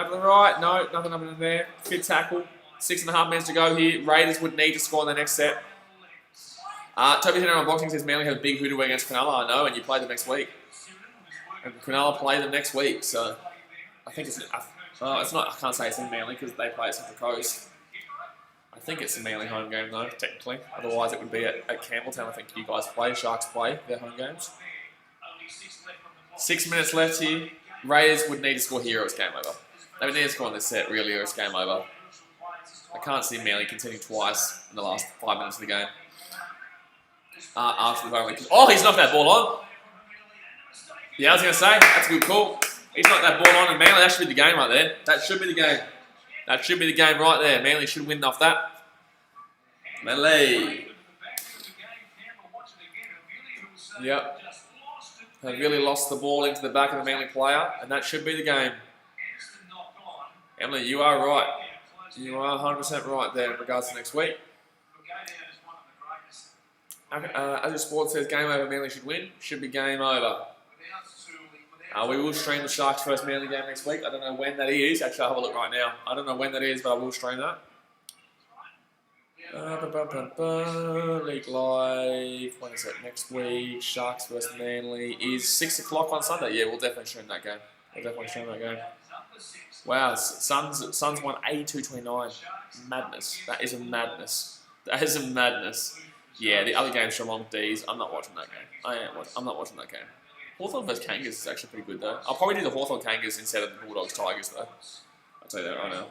the right. No, nothing happening there. Fifth tackle. 6.5 minutes to go here. Raiders would need to score in the next set. Toby Henry on boxing says Manly have a big hoodoo against Cronulla. I know, and you play them next week. And Cronulla play them next week, so I think it's not. I can't say it's in Manly because they play at Central Coast. I think it's a Manly home game though, technically. Otherwise, it would be at Campbelltown. I think you guys play. Sharks play their home games. 6 minutes left here. Raiders would need to score here or it's game over. They would need to score on this set really or it's game over. I can't see Manly conceding twice in the last 5 minutes of the game. After the moment. Oh, he's knocked that ball on. Yeah, I was going to say, that's a good call. He's knocked that ball on, and Manly, that should be the game right there. That should be the game. That should be the game right there. Manly should win off that. Manly. Yep. Have really lost the ball into the back of the Manly player, and that should be the game. Emily, you are right. You are 100% right there in regards to next week. As your sport says, game over, Manly should win. Should be game over. We will stream the Sharks first Manly game next week. I don't know when that is. Actually, I'll have a look right now. I don't know when that is, but I will stream that. League Live. When is it? Next week. Sharks versus Manly is 6 o'clock on Sunday. Yeah, we'll definitely stream that game. Wow, Suns won 82-29. Madness. That is a madness. That is a madness. Yeah, the other game's Geelong D's. I'm not watching that game. I'm not watching that game. Hawthorn versus Kangas is actually pretty good though. I'll probably do the Hawthorn Kangas instead of the Bulldogs Tigers though. I'll tell you that right now.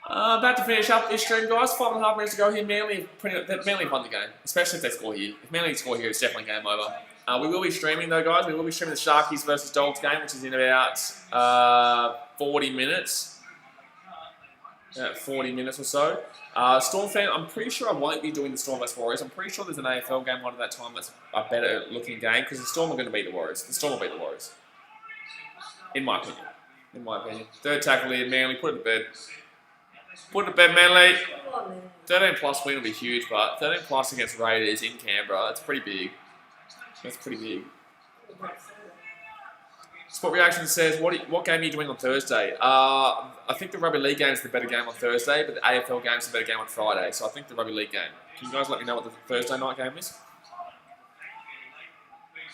About to finish up this stream, guys. 5.5 minutes to go here. Manly won the game, especially if they score here. If Manly score here, it's definitely game over. We will be streaming though, guys. We will be streaming the Sharkies versus Dogs game, which is in about 40 minutes. 40 minutes or so. Storm fan, I'm pretty sure I won't be doing the Storm vs Warriors. I'm pretty sure there's an AFL game one at that time that's a better looking game because the Storm are going to beat the Warriors. The Storm will beat the Warriors. In my opinion. Third tackle here, Manly. Put it to bed. Put it to bed, Manly. 13 plus win will be huge, but 13 plus against Raiders in Canberra, that's pretty big. Sport Reaction says, what game are you doing on Thursday? I think the Rugby League game is the better game on Thursday, but the AFL game is the better game on Friday, so I think the Rugby League game. Can you guys let me know what the Thursday night game is?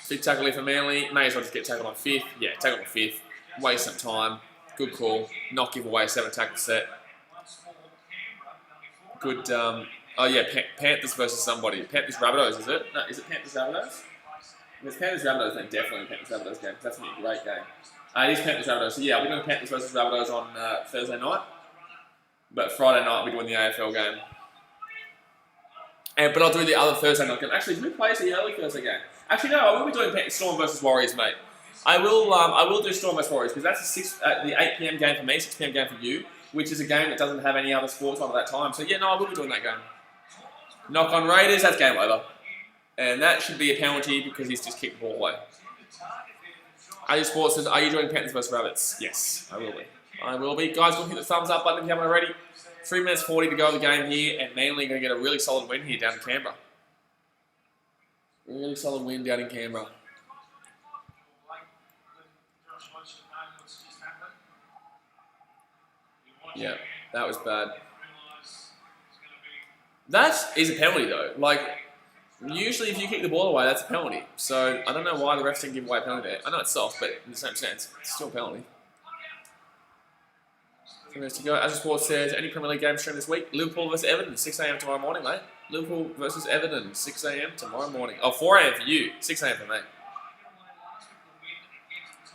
Big tackle here for Manly. May as well just get tackled on 5th. Yeah, tackle on 5th. Waste some time. Good call. Not give away a 7 tackle set. Good, oh yeah, Panthers versus somebody. Panthers Rabbitohs, is it? No, is it Panthers Rabbitohs? If it's Panthers Rabbitohs, then definitely Panthers Rabbitohs game. That's going to be a great game. It is Panthers Rabbitohs. So yeah, we're doing Panthers versus Rabbitohs on Thursday night. But Friday night we're doing the AFL game. But I'll do the other Thursday night game. Actually, who plays the early Thursday game? Actually, no, I will be doing Storm versus Warriors, mate. I will do Storm versus Warriors because that's the 8 PM game for me, 6 PM game for you, which is a game that doesn't have any other sports on at that time. So yeah, no, I will be doing that game. Knock on Raiders, that's game over. And that should be a penalty because he's just kicked the ball away. AU Sports says, are you doing Panthers versus Rabbits? Yes, I will be. I will be. Guys, go hit the thumbs up button if you haven't already. 3 minutes 40 to go of the game here, and Manly are going to get a really solid win here down in Canberra. Really solid win down in Canberra. Yeah, that was bad. That is a penalty though. Like, usually if you kick the ball away, that's a penalty. So, I don't know why the refs didn't give away a penalty there. I know it's soft, but in the same sense, it's still a penalty. 3 minutes to go. As the Sport says, any Premier League game stream this week? Liverpool versus Everton, 6 AM tomorrow morning, mate. Liverpool versus Everton, 6 AM tomorrow morning. Oh, 4 AM for you, 6 AM for me.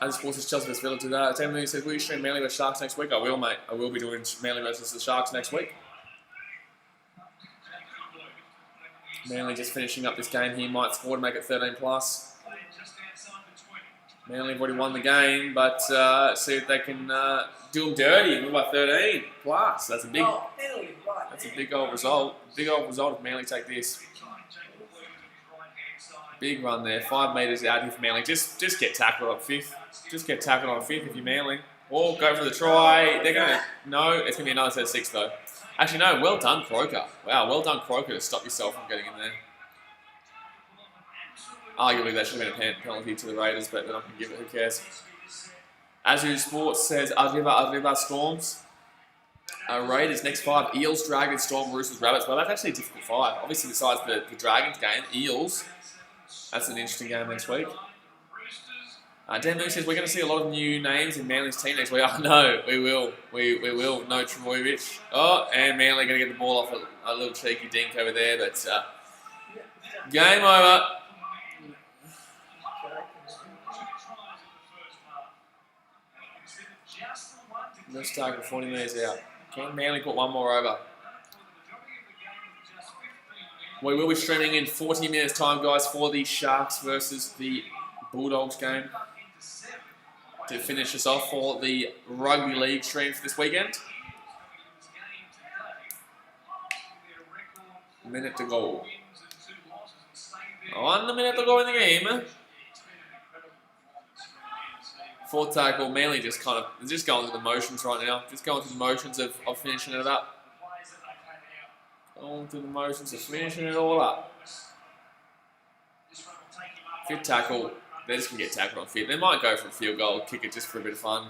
As the Sport says, Chelsea versus Villa to that. Tim says, will you stream Manly versus Sharks next week? I will, mate. I will be doing Manly versus the Sharks next week. Manly just finishing up this game here, might score to make it 13 plus. Manly have already won the game, but see if they can do them dirty and win by 13 plus. That's a big old result. Big old result if Manly take this. Big run there, 5 metres out here for Manly. Just get tackled on 5th. Just get tackled on 5th if you're Manly. Or go for the try. They're going to, no, it's going to be another set of 6 though. Actually, no, well done, Croker. Wow, well done, Croker, to stop yourself from getting in there. Arguably, that should have been a penalty to the Raiders, but they're not going to give it, who cares? Azu Sports says, Arriva Storms. Raiders, next 5, Eels, Dragons, Storm, Roosters, Rabbits. Well, that's actually a difficult 5. Obviously, besides the Dragons game, Eels. That's an interesting game next week. Dan Moose says, we're going to see a lot of new names in Manly's team next week. Oh, no, we will. We will. No Trebojevic. Oh, and Manly going to get the ball off a little cheeky dink over there. But game over. Let's target 40 metres out. Can Manly put one more over? We will be streaming in 40 minutes time, guys, for the Sharks versus the Bulldogs game. To finish us off for the Rugby League stream for this weekend. Minute to go. 1 minute to go in the game. Fourth tackle, Manly just kind of just going through the motions right now. Just going through the motions of finishing it up. Going through the motions of finishing it all up. Fifth tackle, they're just going to get tackled on fifth. They might go for a field goal, kick it just for a bit of fun.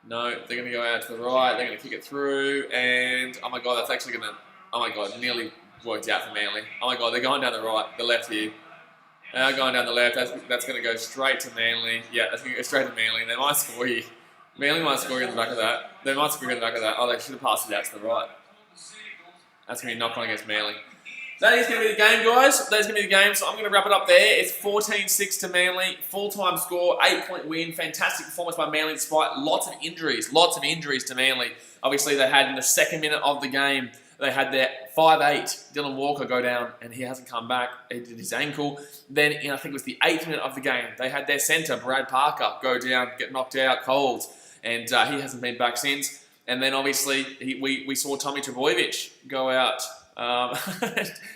No, they're going to go out to the right. They're going to kick it through. And, oh my God, that's actually going to, oh my God, nearly worked out for Manly. Oh my God, they're going down the right, the left here. They're going down the left. That's going to go straight to Manly. Yeah, that's going to go straight to Manly. They might score here. Manly might score in the back of that. They might score in the back of that. Oh, they should have passed it out to the right. That's going to be knocked on against Manly. That is going to be the game, guys. That is going to be the game, so I'm going to wrap it up there. It's 14-6 to Manly. Full-time score, 8-point win. Fantastic performance by Manly despite lots of injuries. Lots of injuries to Manly. Obviously, they had in the second minute of the game, they had their 5'8", Dylan Walker, go down, and he hasn't come back. He did his ankle. Then, I think it was the 8th minute of the game, they had their centre, Brad Parker, go down, get knocked out cold, and he hasn't been back since. And then, obviously, we saw Tommy Trbojevic go out.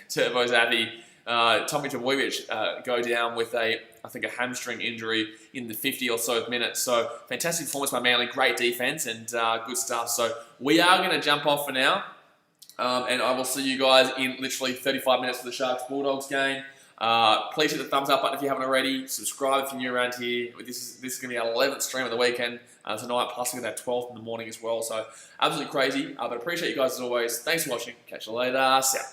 Turbo's happy. Tommy Trbojevic go down with I think a hamstring injury in the 50 or so minutes. So fantastic performance by Manly, great defense and good stuff. So we are going to jump off for now, and I will see you guys in literally 35 minutes for the Sharks Bulldogs game. Please hit the thumbs up button if you haven't already. Subscribe if you're new around here. This is going to be our 11th stream of the weekend tonight, plus we got that 12th in the morning as well. So absolutely crazy. But appreciate you guys as always. Thanks for watching. Catch you later. See ya.